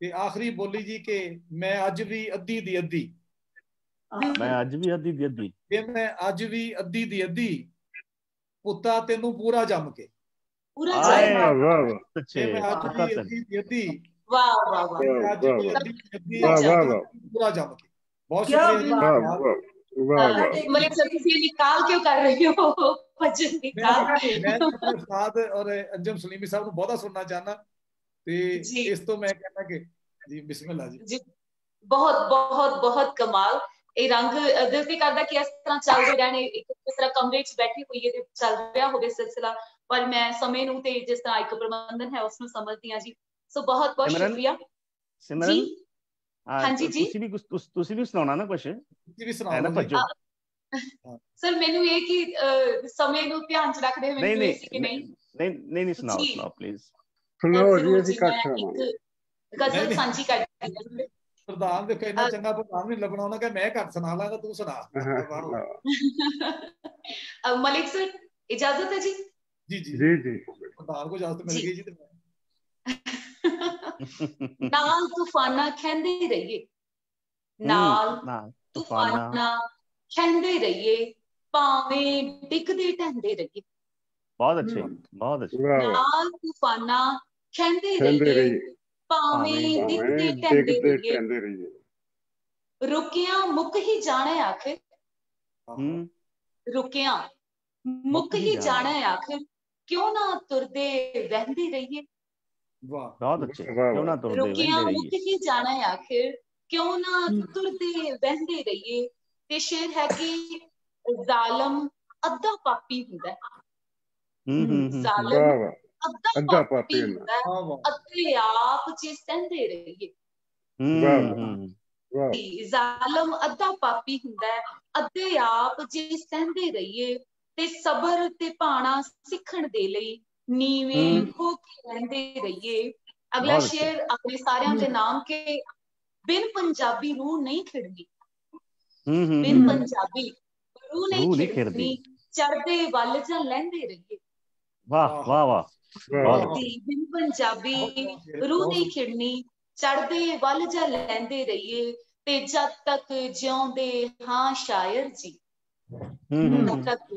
[SPEAKER 1] ਤੇ ਆਖਰੀ ਬੋਲੀ ਜੀ ਕਿ ਮੈਂ ਅੱਜ ਵੀ ਅੱਧੀ ਦੀ ਅੱਧੀ,
[SPEAKER 5] ਮੈਂ ਅੱਜ ਵੀ ਅੱਧੀ ਦੀ ਅੱਧੀ,
[SPEAKER 1] ਤੇ ਮੈਂ ਅੱਜ ਵੀ ਅੱਧੀ ਦੀ ਅੱਧੀ, ਪੁੱਤਾ ਤੈਨੂੰ ਪੂਰਾ ਜੰਮ ਕੇ।
[SPEAKER 3] ਪੂਰਾ
[SPEAKER 1] ਜੰਮ ਕੇ। ਬਹੁਤ ਸ਼ੁਕਰੀਆ।
[SPEAKER 3] मलिक सर ਤੁਸੀਂ ਨਿਕਾਲ ਕਿਉਂ ਕਰ ਰਹੇ ਹੋ ਭਜਨ ਨਿਕਾਲ?
[SPEAKER 1] ਮੈਂ ਉਸਤਾਦ ਔਰ ਅੰਜਮ ਸਲੀਮੀ ਸਾਹਿਬ ਨੂੰ ਬਹੁਤਾ ਸੁਣਨਾ ਚਾਹਨਾ ਤੇ ਇਸ ਤੋਂ ਮੈਂ ਕਹਿੰਦਾ ਕਿ ਜੀ ਬਿਸਮਿਲ੍ਲਾ ਜੀ।
[SPEAKER 3] ਬਹੁਤ ਬਹੁਤ ਬਹੁਤ ਕਮਾਲ। ਇਹ ਰੰਗ ਦਿਲ ਤੇ ਕਰਦਾ ਕਿ ਇਸ ਤਰ੍ਹਾਂ ਚੱਲਦੇ ਰਹਿਣੇ, ਇੱਕ ਇਸ ਤਰ੍ਹਾਂ ਕਮਰੇ 'ਚ ਬੈਠੇ ਹੋਈਏ ਤੇ ਚੱਲ ਰਿਹਾ ਹੋਵੇ ਸਿਲਸਿਲਾ, ਪਰ ਮੈਂ ਸਮੇਂ ਨੂੰ ਤੇ ਜਿਸ ਤਰ੍ਹਾਂ ਇੱਕ ਪ੍ਰਬੰਧਨ ਹੈ ਉਸ ਨੂੰ ਸਮਝਦੀ ਹਾਂ ਜੀ। ਸੋ ਬਹੁਤ ਬਹੁਤ ਸ਼ੁਕਰੀਆ
[SPEAKER 5] ਸਿਮਰਨ।
[SPEAKER 3] ਹਾਂਜੀ ਜੀ,
[SPEAKER 5] ਤੁਸੀਂ ਵੀ ਸੁਣਾਉਣਾ ਨਾ ਕੁਛ?
[SPEAKER 1] ਤੁਸੀਂ ਵੀ ਸੁਣਾਓ ਨਾ ਭੱਜੋ।
[SPEAKER 3] ਸਰ ਮੈਨੂੰ ਇਹ ਕਿ ਸਮੇਂ ਨੂੰ ਧਿਆਨ 'ਚ ਰੱਖਦੇ ਹੋਏ ਮੈਨੂੰ ਇਹ ਸੀ ਕਿ
[SPEAKER 5] ਨਹੀਂ ਸੁਣਾਓ ਪਲੀਜ਼।
[SPEAKER 6] ਸੁਣਾਓ ਜੀ, ਅਸੀਂ ਕੱਟ ਸੁਣਾਵਾਂਗੇ।
[SPEAKER 3] ਗਜ਼ਲ ਸਾਂਝੀ ਕਰਦੀ ਹਾਂ।
[SPEAKER 1] ਪ੍ਰਧਾਨ ਦੇਖੋ ਇੰਨਾ ਚੰਗਾ ਪ੍ਰਧਾਨ ਨਹੀਂ ਲੱਭਣਾ, ਉਹਨਾਂ ਕਹਿੰਦਾ ਮੈਂ ਘੱਟ ਸੁਣਾ ਲਾਂਗਾ, ਤੂੰ ਸੁਣਾ।
[SPEAKER 3] ਮਲਿਕ ਸਰ ਇਜਾਜ਼ਤ ਹੈ ਜੀ?
[SPEAKER 1] ਜੀ ਜੀ ਜੀ ਜੀ, ਪ੍ਰਧਾਨ ਕੋ ਇਜਾਜ਼ਤ ਮਿਲ ਗਈ ਜੀ। ਤੇ
[SPEAKER 3] ਨਾਲ ਤੂਫਾਨਾਂ ਖਹਿੰਦੇ ਰਹੀਏ, ਨਾਲ ਤੂਫਾਨਾਂ ਖਹਿੰਦੇ ਰਹੀਏ, ਭਾਵੇਂ ਡਿੱਗਦੇ ਢਹਿੰਦੇ ਰਹੀਏ।
[SPEAKER 5] ਬਹੁਤ ਅੱਛੇ, ਬਹੁਤ ਅੱਛੇ।
[SPEAKER 3] ਨਾਲ ਤੂਫਾਨਾਂ ਖਹਿੰਦੇ ਰਹੀਏ, ਭਾਵੇਂ ਡਿੱਗਦੇ ਢਹਿੰਦੇ ਰਹੀਏ, ਰੁਕਿਆ ਮੁੱਕ ਹੀ ਜਾਣਾ ਆਖਿਰ, ਰੁਕਿਆ ਮੁੱਕ ਹੀ ਜਾਣਾ ਆਖਿਰ, ਕਿਉਂ ਨਾ ਤੁਰਦੇ ਵਹਿੰਦੇ ਰਹੀਏ।
[SPEAKER 5] ਬਹੁਤ ਅੱਛੇ। ਕਿਉਂ ਨਾ ਤੁਰਦੇ
[SPEAKER 3] ਰੁਕਿਆ ਮੁੱਕ ਹੀ ਜਾਣਾ ਆਖਿਰ, ਕਿਉਂ ਨਾ ਤੁਰਦੇ ਵਹਿੰਦੇ ਰਹੀਏ। ਤੇ ਸ਼ੇਰ ਹੈ ਕਿ ਜ਼ਾਲਮ ਅੱਧਾ ਪਾਪੀ ਹੁੰਦਾ, ਜ਼ਾਲਮ ਅੱਧਾ ਪਾਪੀ ਹੁੰਦਾ, ਅੱਧੇ ਆਪ 'ਚ ਸਹਿੰਦੇ ਰਹੀਏ। ਜ਼ਾਲਮ ਅੱਧਾ ਪਾਪੀ ਹੁੰਦਾ, ਅੱਧੇ ਆਪ 'ਚ ਸਹਿੰਦੇ ਰਹੀਏ। ਤੇ ਸਬਰ ਤੇ ਭਾਣਾ ਸਿੱਖਣ ਦੇ ਲਈ ਨੀਵੇਂ ਹੋ ਕੇ ਰਹਿੰਦੇ ਰਹੀਏ। ਅਗਲਾ ਸ਼ੇਰ ਆਪਣੇ ਸਾਰਿਆਂ ਦੇ ਨਾਮ ਕੇ ਬਿਨ ਪੰਜਾਬੀ ਰੂਹ ਨਹੀਂ ਖਿੜਦੀ, ਬਿਨ ਪੰਜਾਬੀ ਰੂਹ ਨਹੀਂ ਖਿੜਦੀ, ਚੜ੍ਹਦੇ ਵੱਲ ਜਾਂ ਲਹਿੰਦੇ ਰਹੀਏ।
[SPEAKER 5] ਵਾਹ ਵਾਹ ਵਾਹ।
[SPEAKER 3] ਬਿਨ ਪੰਜਾਬੀ ਰੂਹ ਨਹੀਂ ਖਿੜਨੀ, ਚੜ੍ਹਦੇ ਵੱਲ ਜਾਂ ਲਹਿੰਦੇ ਰਹੀਏ। ਤੇ ਜਦ ਤੱਕ ਜਿਉਂਦੇ ਹਾਂ ਸ਼ਾਇਰ ਜੀ, ਜਦ ਤੱਕ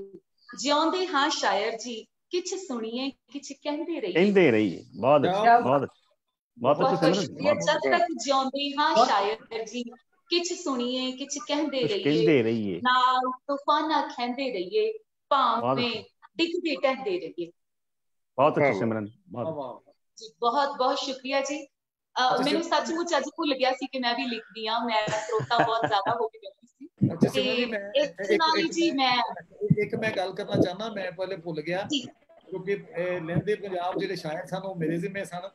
[SPEAKER 3] ਜਿਉਂਦੇ ਹਾਂ ਸ਼ਾਇਰ ਜੀ, ਕਿਛ ਸੁਣੀਏ ਕਿਛ ਕਹਿੰਦੇ ਰਹੀਏ।
[SPEAKER 5] ਕਹਿੰਦੇ ਰਹੀਏ। ਬਹੁਤ ਅੱਛਾ, ਬਹੁਤ
[SPEAKER 3] ਬਹੁਤ ਸ਼ੁਕਰੀਆ। ਜਦ ਤੱਕ ਜਿਉਂਦੇ ਹਾਂ ਸ਼ਾਇਰ ਜੀ, ਕਿਛ ਸੁਣੀਏ ਕਿਛ ਕਹਿੰਦੇ ਰਹੀਏ, ਨਾਲ ਤੂਫਾਨਾਂ ਖਹਿੰਦੇ ਰਹੀਏ, ਭਾਵੇਂ ਡਿੱਗਦੇ ਢਹਿੰਦੇ ਰਹੀਏ।
[SPEAKER 5] ਬਹੁਤ ਅੱਛਾ ਸਿਮਰਨ,
[SPEAKER 3] ਬਹੁਤ ਬਹੁਤ ਸ਼ੁਕਰੀਆ ਜੀ। ਮੈਨੂੰ ਸੱਚਮੁੱਚ ਅੱਜ ਭੁੱਲ ਗਿਆ ਸੀ ਕਿ ਮੈਂ ਵੀ ਲਿਖਦੀ ਹਾਂ, ਮੈਂ ਸਰੋਤਾ ਬਹੁਤ ਜ਼ਿਆਦਾ ਹੋ ਗਈ ਸੀ।
[SPEAKER 1] ਇੱਕ ਮੈਂ ਗੱਲ ਕਰਨਾ ਚਾਹੁੰਦਾ, ਮੈਂ ਪਹਿਲੇ ਭੁੱਲ ਗਿਆ ਕਿਉਂਕਿ ਲਹਿੰਦੇ ਪੰਜਾਬ ਜਿਹੜੇ ਸ਼ਾਇਰ ਸਨ ਉਹ ਮੇਰੇ ਜ਼ਿੰਮੇ ਸਨ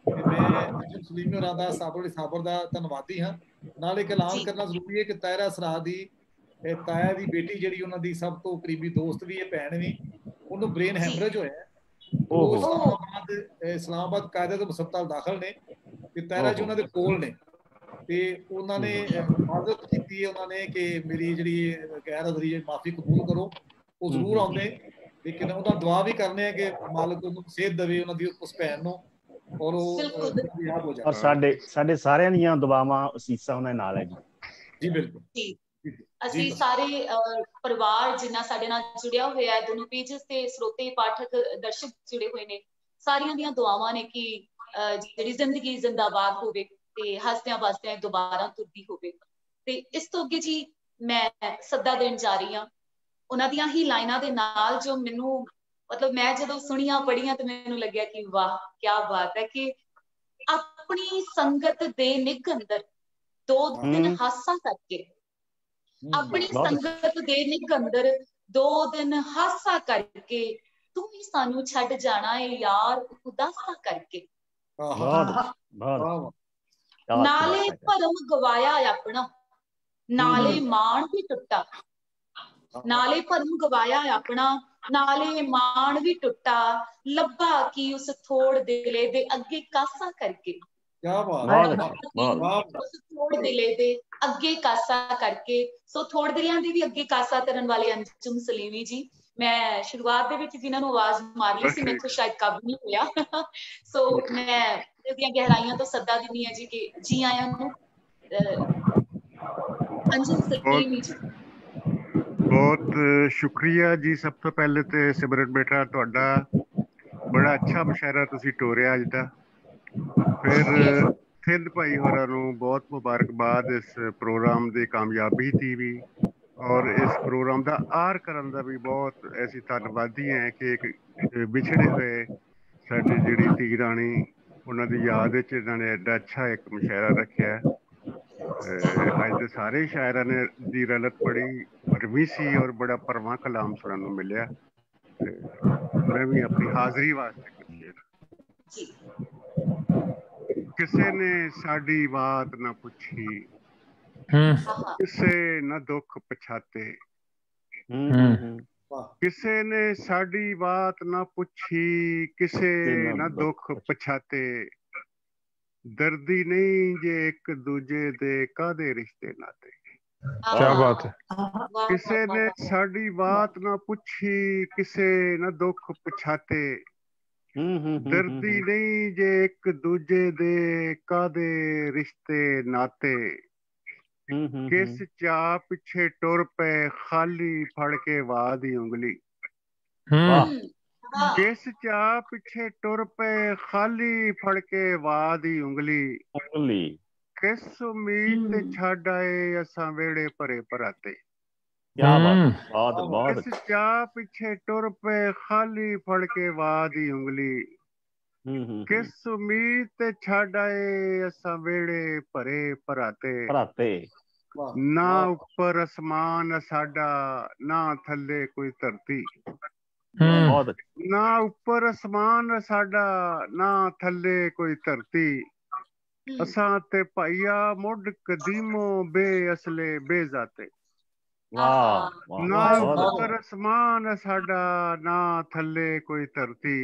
[SPEAKER 1] ਤੇ ਮੈਂ ਅੰਜਮ ਸਲੀਮੀ ਹੋਰਾਂ ਦਾ ਸਾਬਰ ਦਾ ਧੰਨਵਾਦੀ ਹਾਂ। ਨਾਲ ਇੱਕ ਐਲਾਨ ਕਰਨਾ ਜ਼ਰੂਰੀ ਹੈ ਕਿ ਤਾਹਿਰਾ ਸਰਾ ਦੀ ਤਾਇਆ ਦੀ ਬੇਟੀ ਜਿਹੜੀ ਉਹਨਾਂ ਦੀ ਸਭ ਤੋਂ ਕਰੀਬੀ ਦੋਸਤ ਵੀ ਹੈ, ਭੈਣ ਵੀ, ਉਹਨੂੰ ਬ੍ਰੇਨ ਹੈਮਰੇਜ ਹੋਇਆ। ਉਹ ਇਸਲਾਮਾਬਾਦ ਕਾਇਦੇ ਤੋਂ ਹਸਪਤਾਲ ਦਾਖਲ ਨੇ ਤੇ ਤਾਹਿਰਾ ਜੀ ਉਹਨਾਂ ਦੇ ਕੋਲ ਨੇ ਤੇ ਉਹਨਾਂ ਨੇ ਮਾਜ਼ਰਤ ਕੀਤੀ ਹੈ ਉਹਨਾਂ ਨੇ ਕਿ ਮੇਰੀ ਜਿਹੜੀ ਗੈਰ ਹਾਜ਼ਰੀ ਮਾਫੀ ਕਬੂਲ ਕਰੋ। ਉਹ ਜ਼ਰੂਰ ਆਉਂਦੇ, ਲੇਕਿਨ ਉਹਦਾ ਦੁਆ ਵੀ ਕਰਨੇ ਆ ਕਿ ਮਾਲਕ ਉਹਨੂੰ ਸਿਹਤ ਦੇਵੇ, ਉਹਨਾਂ ਦੀ ਉਸ ਭੈਣ ਨੂੰ, ਔਰ ਉਹ ਯਾਦ ਹੋ ਜਾਏ।
[SPEAKER 5] ਔਰ ਸਾਡੇ ਸਾਰਿਆਂ ਦੀਆਂ ਦੁਆਵਾਂ ਅਸੀਸਾਂ ਉਹਨਾਂ ਨਾਲ ਹੈ ਜੀ।
[SPEAKER 1] ਜੀ ਬਿਲਕੁਲ।
[SPEAKER 3] ਅਸੀਂ ਸਾਰੇ ਪਰਿਵਾਰ ਜਿੰਨਾ ਸਾਡੇ ਨਾਲ ਜੁੜਿਆ ਹੋਇਆ ਹੈ, ਦੋਨੋਂ ਪੇਜਸ ਤੇ ਸਰੋਤੇ ਪਾਠਕ ਦਰਸ਼ਕ ਜੁੜੇ ਹੋਏ ਨੇ, ਸਾਰਿਆਂ ਦੀਆਂ ਦੁਆਵਾਂ ਨੇ ਕਿ ਜਿਹੜੀ ਜ਼ਿੰਦਗੀ ਜ਼ਿੰਦਾਬਾਦ ਹੋਵੇ ਤੇ ਹੱਸਦਿਆਂ ਵਸਦਿਆਂ ਦੁਬਾਰਾ ਤੁਰਦੀ ਹੋਵੇ। ਤੇ ਇਸ ਤੋਂ ਅੱਗੇ ਜੀ ਮੈਂ ਸੱਦਾ ਦੇਣ ਜਾ ਰਹੀ ਹਾਂ ਉਹਨਾਂ ਦੀਆਂ ਹੀ ਲਾਈਨਾਂ ਦੇ ਨਾਲ ਜੋ ਮੈਨੂੰ ਮਤਲਬ ਮੈਂ ਜਦੋਂ ਸੁਣੀਆਂ ਪੜ੍ਹੀਆਂ ਤੇ ਮੈਨੂੰ ਲੱਗਿਆ ਕਿ ਵਾਹ ਕੀ ਬਾਤ ਹੈ ਕਿ ਆਪਣੀ ਸੰਗਤ ਦੇ ਨਿੱਘ ਅੰਦਰ 2 ਦਿਨ ਹਾਸਾ ਕਰਕੇ, ਆਪਣੀ ਸੰਗਤ ਦੇ ਨਿੱਘ ਅੰਦਰ 2 ਦਿਨ ਹਾਸਾ ਕਰਕੇ ਤੂੰ ਹੀ ਸਾਨੂੰ ਛੱਡ ਜਾਣਾ ਏ ਯਾਰ ਉਦਾਸਾ ਕਰਕੇ। ਨਾਲੇ ਭਰਮ ਗਵਾਇਆ ਆਪਣਾ, ਨਾਲੇ ਮਾਣ ਵੀ ਟੁੱਟਾ, ਨਾਲੇ ਭਰਮ ਗਵਾਇਆ ਆਪਣਾ, ਨਾਲੇ ਮਾਣ ਵੀ ਟੁੱਟਾ, ਲੱਭਾ ਕੀ ਉਸ ਥੋੜ ਦਿਲੇ ਦੇ ਅੱਗੇ ਕਾਸਾ ਕਰਕੇ।
[SPEAKER 1] ਕਿਆ ਬਾਤ
[SPEAKER 3] ਉਸ ਥੋੜ ਦਿਲੇ ਦੇ ਅੱਗੇ ਕਾਸਾ ਕਰਕੇ। ਸੋ ਥੋੜ ਦਿਲਿਆਂ ਦੇ ਵੀ ਅੱਗੇ ਕਾਸਾ ਕਰਨ ਵਾਲੇ ਅੰਜੁਮ ਸਲੀਮੀ ਜੀ, ਮੈਂ ਸ਼ੁਰੂਆਤ ਦੇ ਵਿੱਚ ਜਿਨ੍ਹਾਂ ਨੂੰ ਆਵਾਜ਼ ਮਾਰ ਲਈ ਸੀ ਮੈਥੋਂ ਸ਼ਾਇਦ ਕਾਬੂ ਨਹੀਂ ਹੋਇਆ। ਸੋ ਮੈਂ ਦਿਲ ਦੀਆਂ ਗਹਿਰਾਈਆਂ ਤੋਂ ਸੱਦਾ ਦਿੰਦੀ ਹਾਂ ਜੀ ਕਿ ਜੀ ਆਇਆਂ ਨੂੰ ਅੰਜੁਮ ਸਲੀਮੀ ਜੀ।
[SPEAKER 6] ਬਹੁਤ ਸ਼ੁਕਰੀਆ ਜੀ। ਸਭ ਤੋਂ ਪਹਿਲੇ ਤੇ ਸਿਮਰਨ ਬੇਟਾ ਤੁਹਾਡਾ ਬੜਾ ਅੱਛਾ ਮੁਸ਼ਾਇਰਾ ਤੁਸੀਂ ਟੋਰਿਆ ਅੱਜ ਦਾ। ਫਿਰ ਥਿੰਦ ਭਾਈ ਹੋਰਾਂ ਨੂੰ ਬਹੁਤ ਮੁਬਾਰਕਬਾਦ ਇਸ ਪ੍ਰੋਗਰਾਮ ਦੀ ਕਾਮਯਾਬੀ ਦੀ ਵੀ, ਔਰ ਇਸ ਪ੍ਰੋਗਰਾਮ ਦਾ ਆਰ ਕਰਨ ਦਾ ਵੀ ਬਹੁਤ ਅਸੀਂ ਧੰਨਵਾਦੀ ਹਾਂ ਕਿ ਇੱਕ ਵਿਛੜੇ ਹੋਏ ਸਾਡੀ ਜਿਹੜੀ ਧੀ ਰਾਣੀ ਉਹਨਾਂ ਦੀ ਯਾਦ ਵਿੱਚ ਇਹਨਾਂ ਨੇ ਐਡਾ ਅੱਛਾ ਇੱਕ ਮੁਸ਼ਾਇਰਾ ਰੱਖਿਆ। ਅੱਜ ਦੇ ਸਾਰੇ ਸ਼ਾਇਰਾਂ ਨੇ ਦੀ ਰਲਤ ਬੜੀ ਭਰਵੀਂ ਸੀ ਔਰ ਬੜਾ ਭਰਵਾਂ ਕਲਾਮ ਸੁਣਨ ਨੂੰ ਮਿਲਿਆ। ਮੈਂ ਵੀ ਆਪਣੀ ਹਾਜ਼ਰੀ ਵਾਸਤੇ ਕੁਛ ਕਿਸੇ ਨੇ ਸਾਡੀ ਬਾਤ ਨਾ ਪੁੱਛੀ, ਕਿਸੇ ਨਾ ਦੁੱਖ ਪਛਾਤੇ, ਕਿਸੇ ਨੇ ਸਾਡੀ ਬਾਤ ਨਾ ਪੁੱਛੀ, ਕਿਸੇ ਨਾ ਦੁੱਖ ਪਛਾਤੇ, ਦਰਦੀ ਨਹੀਂ ਜੇ ਇੱਕ ਦੂਜੇ ਦੇ ਕਾਹਦੇ ਰਿਸ਼ਤੇ ਨਾਤੇ।
[SPEAKER 4] ਕਿਆ ਬਾਤ ਹੈ।
[SPEAKER 6] ਕਿਸੇ ਨੇ ਸਾਡੀ ਬਾਤ ਨਾ ਪੁੱਛੀ, ਕਿਸੇ ਨਾ ਦੁੱਖ ਪਛਾਤੇ, ਦਰਦੀ ਨਹੀਂ ਜੇ ਇੱਕ ਦੂਜੇ ਦੇ ਕਾਹਦੇ ਰਿਸ਼ਤੇ ਨਾਤੇ। ਕਿਸ ਚਾਹ ਪਿੱਛੇ ਟੁਰ ਪਏ ਖਾਲੀ ਫੜ ਕੇ ਵਾਹ ਦੀ ਉਂਗਲੀ, ਕਿਸ ਚਾਹ ਪਿੱਛੇ ਟੁਰ ਪਏ ਖਾਲੀ ਫੜ ਕੇ ਵਾਹ ਦੀ ਉਂਗਲੀ, ਕਿਸ ਉਮੀਦ ਤੇ ਛੱਡ ਆਏ ਅਸਾਂ ਵੇੜੇ ਭਰੇ ਭਰਾਤੇ। ਕਿਸ ਚਾਹ ਪਿੱਛੇ ਟੁਰ ਪਏ ਖਾਲੀ ਫੜ ਕੇ ਵਾਹ ਦੀ ਉਂਗਲੀ, ਕਿਸ ਉਮੀਦ ਤੇ ਛੱਡ ਆਏ ਅਸਾਂ ਵੇੜੇ ਭਰੇ ਭਰਾਤੇ। ਨਾ ਉੱਪਰ ਅਸਮਾਨ ਸਾਡਾ ਨਾ ਥੱਲੇ ਕੋਈ ਧਰਤੀ, ਨਾ ਉੱਪਰ ਅਸਮਾਨ ਸਾਡਾ ਨਾ ਥੱਲੇ ਕੋਈ ਧਰਤੀ, ਅਸਾਂ ਤੇ ਭਾਈਆ ਮੁੱਢ ਕਦੀਮੋ ਬੇਅਸਲੇ ਬੇਜ਼ਾਤੇ। ਨਾ ਉੱਪਰ ਅਸਮਾਨ ਸਾਡਾ ਨਾ ਥੱਲੇ ਕੋਈ ਧਰਤੀ,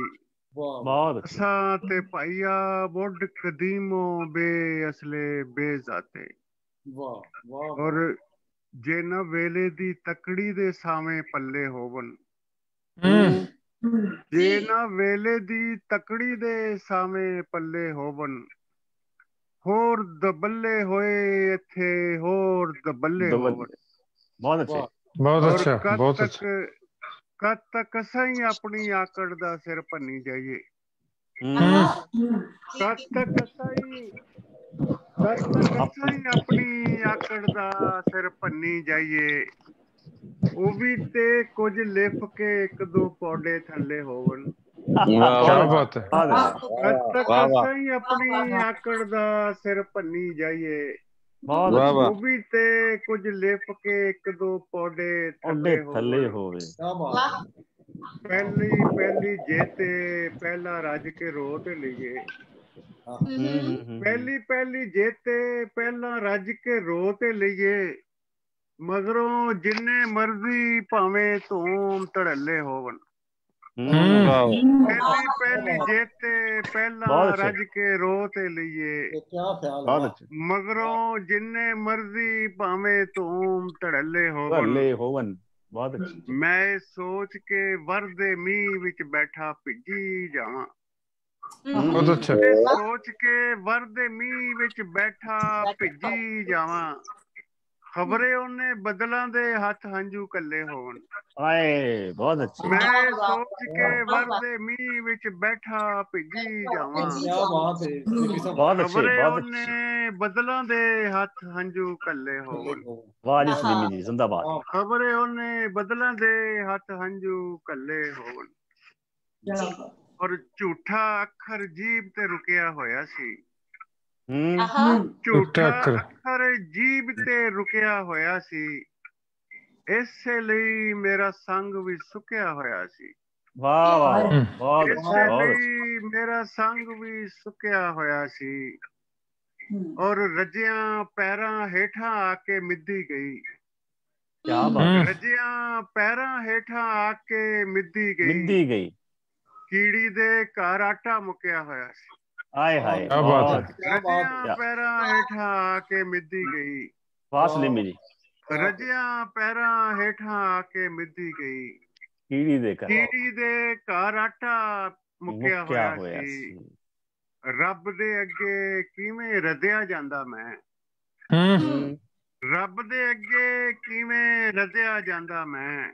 [SPEAKER 6] ਅਸਾਂ ਤੇ ਭਾਈਆ ਮੁੱਢ ਕਦੀਮੋ ਬੇਅਸਲੇ ਬੇਜ਼ਾਤੇ। ਔਰ ਜੇ ਨਾ ਵੇਲੇ ਦੀ ਤਕੜੀ ਦੇ ਸਾਵੇਂ ਪੱਲੇ ਹੋਵਨ, ਜੇ ਨਾ ਵੇਲੇ ਦੀ ਤਕੜੀ ਦੇ ਸਾਵੇਂ ਪੱਲੇ ਹੋਵਨ, ਹੋਰ ਦਬੱਲੇ ਹੋਏ ਇੱਥੇ ਹੋਰ ਦਬੱਲੇ ਹੋਵਨ।
[SPEAKER 4] ਬਹੁਤ ਅੱਛਾ, ਬਹੁਤ ਅੱਛਾ।
[SPEAKER 6] ਕਦ ਤੱਕ ਅਸਾਂ ਹੀ ਆਪਣੀ ਆਕੜ ਦਾ ਸਿਰ ਭੰਨੀ ਜਾਈਏ, ਕਦ ਤੱਕ ਅਸਾਂ ਹੀ ਆਪਣੀ ਆਕੜ ਦਾ ਸਿਰ ਭੰਨੀ ਜਾਈਏ। ਉਹ ਵੀ ਤੇ ਕੁਝ ਲਿਫ ਕੇ ਇੱਕ ਦੋ ਪੌਡੇ ਥੱਲੇ ਹੋਵਨ। ਕਦ ਤੱਕ ਅਸਾਂ ਹੀ ਆਪਣੀ ਆਕੜ ਦਾ ਸਿਰ ਭੰਨੀ ਜਾਈਏ। ਉਹ ਵੀ ਤੇ ਕੁਝ ਲਿਫ ਕੇ ਇੱਕ ਦੋ ਪੌਡੇ ਥੱਲੇ ਹੋਵੇ। ਪਹਿਲੀ ਜੇਤੇ ਪਹਿਲਾਂ ਰੱਜ ਕੇ ਰੋ ਤੇ ਲਈਏ, ਪਹਿਲੀ ਜੇਤੇ ਪਹਿਲਾਂ ਰੱਜ ਕੇ ਰੋ ਤੇ ਲਈਏ। ਮਗਰੋਂ ਜਿੰਨੇ ਮਰਜ਼ੀ ਭਾਵੇਂ ਧੂਮ ਧੜੱਲੇ ਹੋਵਨ। ਪਹਿਲੀ ਜੇਤੇ ਪਹਿਲਾਂ ਰੱਜ ਕੇ ਰੋ ਤੇ ਲਈਏ। ਮਗਰੋਂ ਜਿੰਨੇ ਮਰਜ਼ੀ ਭਾਵੇਂ ਧੂਮ ਧੜੱਲੇ ਹੋਵਨ। ਮੈਂ ਸੋਚ ਕੇ ਵਰਦੇ ਮੀਂਹ ਵਿੱਚ ਬੈਠਾ ਭਿੱਜੀ ਜਾਵਾਂ। ਸੋਚ ਕੇ ਵਰਦੇ ਮੀਂਹ ਵਿੱਚ ਬੈਠਾ ਭਿੱਜੀ ਜਾਵਾਂ। ਖਬਰੇ ਉਹਨੇ ਬਦਲਾਂ ਦੇ ਹੱਥ ਹੰਝੂ ਕੱਲੇ ਹੋਣ।
[SPEAKER 5] ਆਏ ਬਹੁਤ ਅੱਛੇ।
[SPEAKER 6] ਮੈਂ ਸੋਚ ਕੇ ਵਰਦੇ ਮੀਂਹ ਵਿੱਚ ਬੈਠਾ ਭਿੱਜੀ ਜਾਵਾਂ। ਖਬਰੇ ਉਹਨੇ ਬਦਲਾਂ ਦੇ ਹੱਥ ਹੰਝੂ ਕੱਲੇ ਹੋਣ।
[SPEAKER 5] ਵਾਹ ਜੀ ਸਲੀਮੀ ਜੀ, ਜ਼ਿੰਦਾਬਾਦ।
[SPEAKER 6] ਖਬਰੇ ਉਹਨੇ ਬਦਲਾਂ ਦੇ ਹੱਥ ਹੰਝੂ ਕੱਲੇ ਹੋਣ। ਔਰ ਝੂਠਾ ਅੱਖਰ ਜੀਭ ਤੇ ਰੁਕਿਆ ਹੋਇਆ ਸੀ। ਝੂਠਾ ਅੱਖਰ ਜੀਭ ਤੇ ਰੁਕਿਆ ਹੋਇਆ ਸੀ, ਇਸੇ ਲਈ ਮੇਰਾ ਸੰਗ ਵੀ ਸੁੱਕਿਆ ਹੋਇਆ ਸੀ।
[SPEAKER 5] ਵਾਹ ਵਾਹ, ਬਹੁਤ
[SPEAKER 6] ਇਸੇ ਲਈ ਮੇਰਾ ਸੰਗ ਵੀ ਸੁੱਕਿਆ ਹੋਇਆ ਸੀ। ਔਰ ਰੱਜਿਆਂ ਪੈਰਾਂ ਹੇਠਾਂ ਆ ਕੇ ਮਿੱਧੀ ਗਈ।
[SPEAKER 5] ਕਿਆ ਬਾਤ।
[SPEAKER 6] ਰੱਜਿਆਂ ਪੈਰਾਂ ਹੇਠਾਂ ਆ ਕੇ ਮਿੱਧੀ
[SPEAKER 5] ਗਈ।
[SPEAKER 6] ਕੀੜੀ ਦੇ ਘਰ ਆਟਾ ਮੁੱਕਿਆ ਹੋਇਆ ਸੀ।
[SPEAKER 5] ਆਏ ਹਾਏ,
[SPEAKER 6] ਰੱਜਿਆਂ ਪੈਰਾਂ ਹੇਠਾਂ ਆ ਕੇ ਮਿੱਧੀ ਗਈ।
[SPEAKER 5] ਵਾਹ ਸਲੀਮੀ ਜੀ।
[SPEAKER 6] ਰੱਜਿਆਂ ਪੈਰਾਂ ਹੇਠਾਂ ਆ ਕੇ ਮਿੱਧੀ ਗਈ।
[SPEAKER 5] ਕੀੜੀ ਦੇ ਘਰ ਆਟਾ ਮੁੱਕਿਆ ਹੋਇਆ ਸੀ। ਰੱਬ ਦੇ ਅੱਗੇ ਕਿਵੇਂ ਰੱਜਿਆ ਜਾਂਦਾ ਮੈਂ। ਰੱਬ ਦੇ ਅੱਗੇ ਕਿਵੇਂ ਰੱਜਿਆ ਜਾਂਦਾ ਮੈਂ।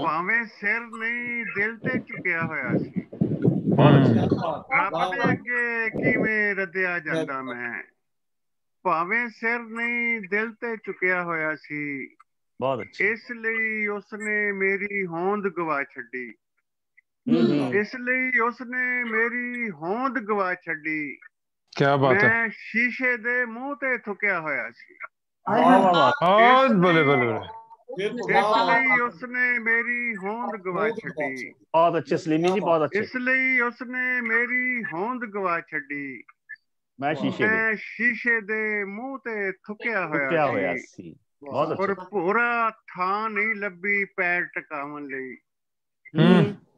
[SPEAKER 5] ਭਾਵੇਂ ਸਿਰ ਨਹੀਂ ਦਿਲ ਤੇ ਝੁਕਿਆ ਹੋਇਆ ਸੀ। ਰੱਬ ਦੇ ਅੱਗੇ ਕਿਵੇਂ ਰੱਜਿਆ ਜਾਂਦਾ ਮੈਂ। ਭਾਵੇਂ ਸਿਰ ਨਹੀਂ ਦਿਲ ਤੇ ਝੁਕਿਆ ਹੋਇਆ ਸੀ। ਇਸ ਲਈ ਉਸਨੇ ਮੇਰੀ ਹੋਂਦ ਗਵਾ ਛੱਡੀ। ਇਸ ਲਈ ਉਸਨੇ ਮੇਰੀ ਹੋਂਦ ਗਵਾ ਛੱਡੀ।
[SPEAKER 4] ਕਿਆ ਬਾਤ ਹੈ।
[SPEAKER 6] ਮੈਂ ਸ਼ੀਸ਼ੇ ਦੇ ਮੂੰਹ ਤੇ ਥੁੱਕਿਆ ਹੋਇਆ ਸੀ। ਇਸ ਲਈ ਉਸਨੇ ਮੇਰੀ ਹੋਂਦ ਗਵਾ ਛੱਡੀ।
[SPEAKER 5] ਬਹੁਤ ਅੱਛੇ ਸਲੀਮੀ ਜੀ, ਬਹੁਤ ਅੱਛੇ।
[SPEAKER 6] ਇਸ ਲਈ ਉਸਨੇ ਮੇਰੀ ਹੋਂਦ ਗਵਾ ਛੱਡੀ। ਮੈਂ ਸ਼ੀਸ਼ੇ ਦੇ ਮੂੰਹ ਤੇ ਥੁੱਕਿਆ ਹੋਇਆ ਸੀ। ਔਰ ਭੋਰਾ ਥਾਂ ਨਹੀਂ ਲੱਭੀ ਪੈਰ ਟਿਕਾਉਣ ਲਈ।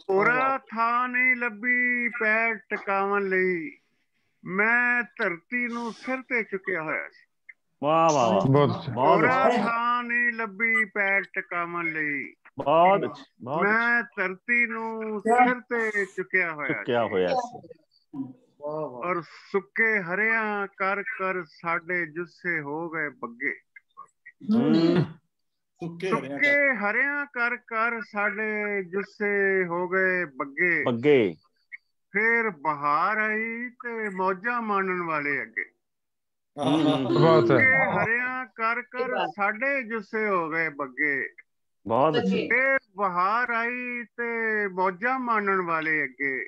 [SPEAKER 6] ਭੋਰਾ ਥਾਂ ਨਹੀਂ ਲੱਭੀ ਪੈਰ ਟਿਕਾਉਣ ਲਈ। ਮੈਂ ਧਰਤੀ ਨੂੰ ਸਿਰ ਤੇ ਚੁੱਕਿਆ ਹੋਇਆ ਸੀ।
[SPEAKER 5] ਵਾਹ ਵਾਹ,
[SPEAKER 6] ਭੋਰਾ ਥਾਂ ਨਹੀਂ ਲੱਭੀ ਪੈਰ ਟਿਕਾਉਣ ਲਈ। ਮੈਂ ਧਰਤੀ ਨੂੰ ਸਿਰ ਤੇ ਚੁੱਕਿਆ ਹੋਇਆ ਸੀ। ਔਰ ਸੁੱਕੇ ਹਰਿਆਂ ਕਰ ਕਰ ਸਾਡੇ ਜੁੱਸੇ ਹੋ ਗਏ ਬੱਗੇ। ਸੁੱਕੇ ਹਰਿਆਂ ਕਰ ਕਰ ਸਾਡੇ ਜੁੱਸੇ ਹੋ ਗਏ ਬੱਗੇ। ਫੇਰ ਬਹਾਰ ਆਈ ਤੇ ਮੌਜਾਂ ਮਾਣਨ ਵਾਲੇ ਅੱਗੇ। ਸੁੱਕੇ ਹਰਿਆਂ ਕਰ ਕਰ ਸਾਡੇ ਜੁੱਸੇ ਹੋ ਗਏ ਬੱਗੇ। ਫੇਰ ਬਹਾਰ ਆਈ ਤੇ ਮੌਜਾਂ ਮਾਣਨ ਵਾਲੇ ਅੱਗੇ।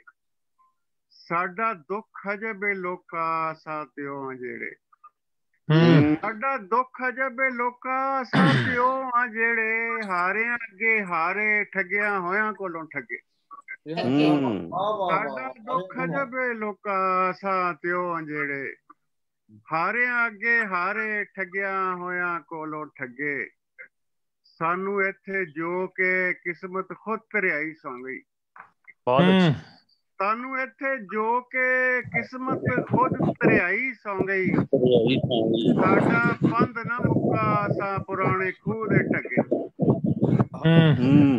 [SPEAKER 6] ਸਾਡਾ ਦੁੱਖ ਅਜਬੇ ਲੋਕਾਂ ਸਾਥਿਓ ਜਿਹੜੇ। ਸਾਡਾ ਦੁੱਖ ਅਜਬੇ ਲੋਕਾਂ ਸਾਥਿਓ ਆ ਜਿਹੜੇ। ਹਾਰਿਆਂ ਅੱਗੇ ਹਾਰੇ, ਠੱਗਿਆਂ ਹੋਇਆਂ ਕੋਲੋਂ ਠੱਗੇ। ਸਾਡਾ ਦੁੱਖ ਅਜਬੇ ਲੋਕਾਂ ਸਾਥਿਓ ਆ ਜਿਹੜੇ। ਹਾਰਿਆਂ ਅੱਗੇ ਹਾਰੇ, ਠੱਗਿਆਂ ਹੋਇਆਂ ਕੋਲੋਂ ਠੱਗੇ। ਸਾਨੂੰ ਇੱਥੇ ਜੋ ਕਿ ਕਿਸਮਤ ਖੁਦ ਧਰਿਆਈ ਸੌਂ ਗਈ। ਸਾਨੂੰ ਇੱਥੇ ਜੋ ਕਿ ਕਿਸਮਤ ਖੁਦ ਧਰਿਆਈ ਸੌਂ ਗਈ। ਸਾਡਾ ਪੰਧ ਨਾ ਮੁੱਕਾ ਸਾਂ ਪੁਰਾਣੇ ਖੂਹ ਦੇ ਢੱਗੇ।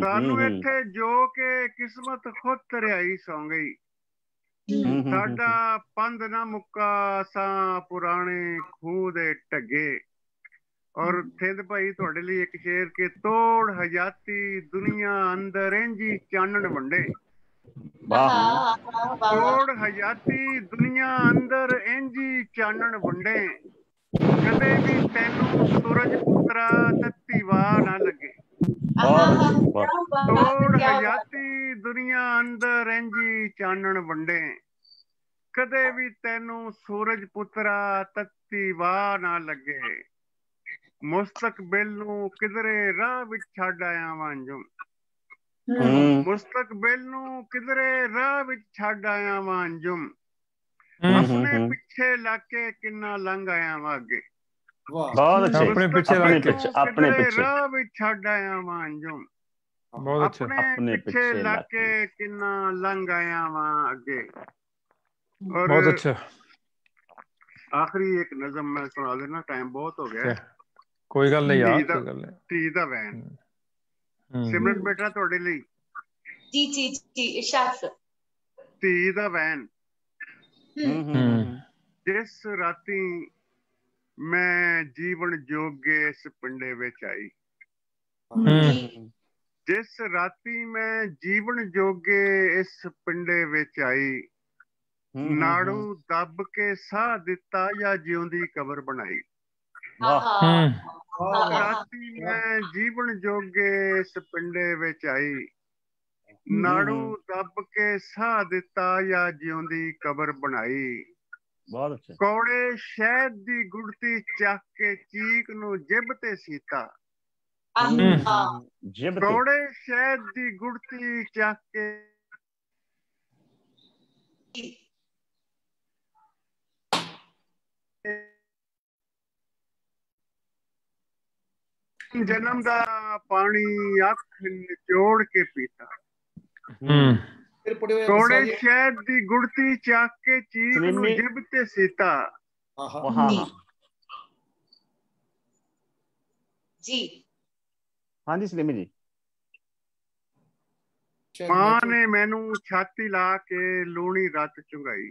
[SPEAKER 6] ਸਾਨੂੰ ਇੱਥੇ ਜੋ ਕਿ ਕਿਸਮਤ ਖੁਦ ਧਰਿਆਈ ਸੌਂ ਗਈ। ਸਾਡਾ ਪੰਧ ਨਾ ਮੁੱਕਾ ਸਾਂ ਪੁਰਾਣੇ ਖੂਹ ਦੇ ਢੱਗੇ। ਔਰ ਥਿੰਦ ਭਾਈ ਤੁਹਾਡੇ ਲਈ ਇੱਕ ਸ਼ੇਰ ਕਿ ਤੋੜ ਹਜਾਤੀ ਦੁਨੀਆ ਅੰਦਰ ਇੰਜੀ ਚਾਨਣ ਵੰਡੇ। ਤੋੜ ਹਜਾਤੀ ਦੁਨੀਆ ਅੰਦਰ ਇੰਜੀ ਚਾਨਣ ਵੰਡੇ। ਕਦੇ ਵੀ ਤੈਨੂੰ ਸੂਰਜ ਪੁੱਤਰਾ ਤੱਤੀ ਵਾਹ ਨਾ ਲੱਗੇ। ਤੋੜ ਹਜਾਤੀ ਦੁਨੀਆ ਅੰਦਰ ਇੰਜੀ ਚਾਨਣ ਵੰਡੇ। ਕਦੇ ਵੀ ਤੈਨੂੰ ਸੂਰਜ ਪੁੱਤਰਾ ਤੱਤੀ ਵਾਹ ਨਾ ਲੱਗੇ। ਮੁਸਤਕਬਿਲ ਨੂੰ ਕਿਧਰੇ ਰਾਹ ਵਿੱਚ ਛੱਡ ਆਇਆ ਵਾਂ ਅੰਜੁਮ। ਮੁਸਤਕਬਿਲ ਨੂੰ ਕਿਧਰੇ ਰਾਹ ਵਿੱਚ ਛੱਡ ਆਇਆ ਵਾਂ ਅੰਜੁਮ। ਆਪਣੇ ਪਿੱਛੇ ਲੱਗ ਕੇ ਕਿੰਨਾ ਲੰਘ ਆਇਆ ਵਾਂ ਅੱਗੇ।
[SPEAKER 5] ਆਪਣੇ ਪਿੱਛੇ
[SPEAKER 6] ਰਾਹ ਵਿੱਚ ਛੱਡ ਆਇਆ ਵਾਂ ਅੰਜੁਮ। ਆਪਣੇ ਪਿੱਛੇ ਲੱਗ ਕੇ ਕਿੰਨਾ ਲੰਘ ਆਇਆ ਵਾਂ ਅੱਗੇ।
[SPEAKER 4] ਬਹੁਤ ਅੱਛਾ।
[SPEAKER 6] ਆਖਰੀ ਇੱਕ ਨਜ਼ਮ ਮੈਂ ਸੁਣਾ ਦੇਣਾ, ਟਾਈਮ ਬਹੁਤ ਹੋ ਗਿਆ।
[SPEAKER 4] ਕੋਈ ਗੱਲ ਨਹੀਂ ਯਾਰ, ਕੋਈ ਗੱਲ ਨਹੀਂ।
[SPEAKER 6] ਧੀ ਦਾ ਵੈਨ। ਸਿਮਰਨ ਬੇਟਾ ਤੁਹਾਡੇ ਲਈ।
[SPEAKER 3] ਜੀ ਜੀ ਜੀ ਇਰਸ਼ਾਦ ਸਰ।
[SPEAKER 6] ਧੀ ਦਾ ਵੈਨ। ਜਿਸ ਰਾਤੀ ਮੈਂ ਜੀਵਨ ਜੋਗੇ ਇਸ ਪਿੰਡੇ ਵਿੱਚ ਆਈ। ਜਿਸ ਰਾਤੀ ਮੈਂ ਜੀਵਨ ਜੋਗੇ ਇਸ ਪਿੰਡੇ ਵਿੱਚ ਆਈ, ਨਾੜੂ ਦੱਬ ਕੇ ਸਾਹ ਦਿੱਤਾ ਜਾਂ ਜਿਉਂਦੀ ਕਬਰ ਬਣਾਈ। ਰਾਤੀ ਮੈਂ ਜੀਵਨ ਜੋਗੇ ਇਸ ਪਿੰਡੇ ਵਿੱਚ ਆਈ, ਨਾੜੂ ਦੱਬ ਕੇ ਸਾਹ ਦਿੱਤਾ ਜਾਂ ਜਿਉਂਦੀ ਕਬਰ ਬਣਾਈ।
[SPEAKER 5] ਬਹੁਤ ਅੱਛਾ।
[SPEAKER 6] ਕੌੜੇ ਸ਼ਹਿਦ ਦੀ ਗੁੜਤੀ ਚੱਕ ਕੇ ਚੀਕ ਨੂੰ ਜਿਬ ਤੇ ਸੀਤਾ। ਕੌੜੇ ਸ਼ਹਿਦ ਦੀ ਗੁੜਤੀ ਚੱਕ ਕੇ ਜਨਮ ਦਾ ਪਾਣੀ ਅੱਖ ਨਿਚੋੜ ਕੇ ਪੀਤਾ। ਕੌੜੇ ਸ਼ਹਿਦ ਦੀ ਗੁੜਤੀ ਚੱਕ ਕੇ ਚੀਕ ਨੂੰ ਜਿਬ ਤੇ ਸੀਤਾ।
[SPEAKER 3] ਜੀ
[SPEAKER 5] ਹਾਂਜੀ ਸਲੀਮੀ ਜੀ।
[SPEAKER 6] ਮਾਂ ਨੇ ਮੈਨੂੰ ਛਾਤੀ ਲਾ ਕੇ ਲੂਣੀ ਰੱਤ ਚੁੰਗਾਈ।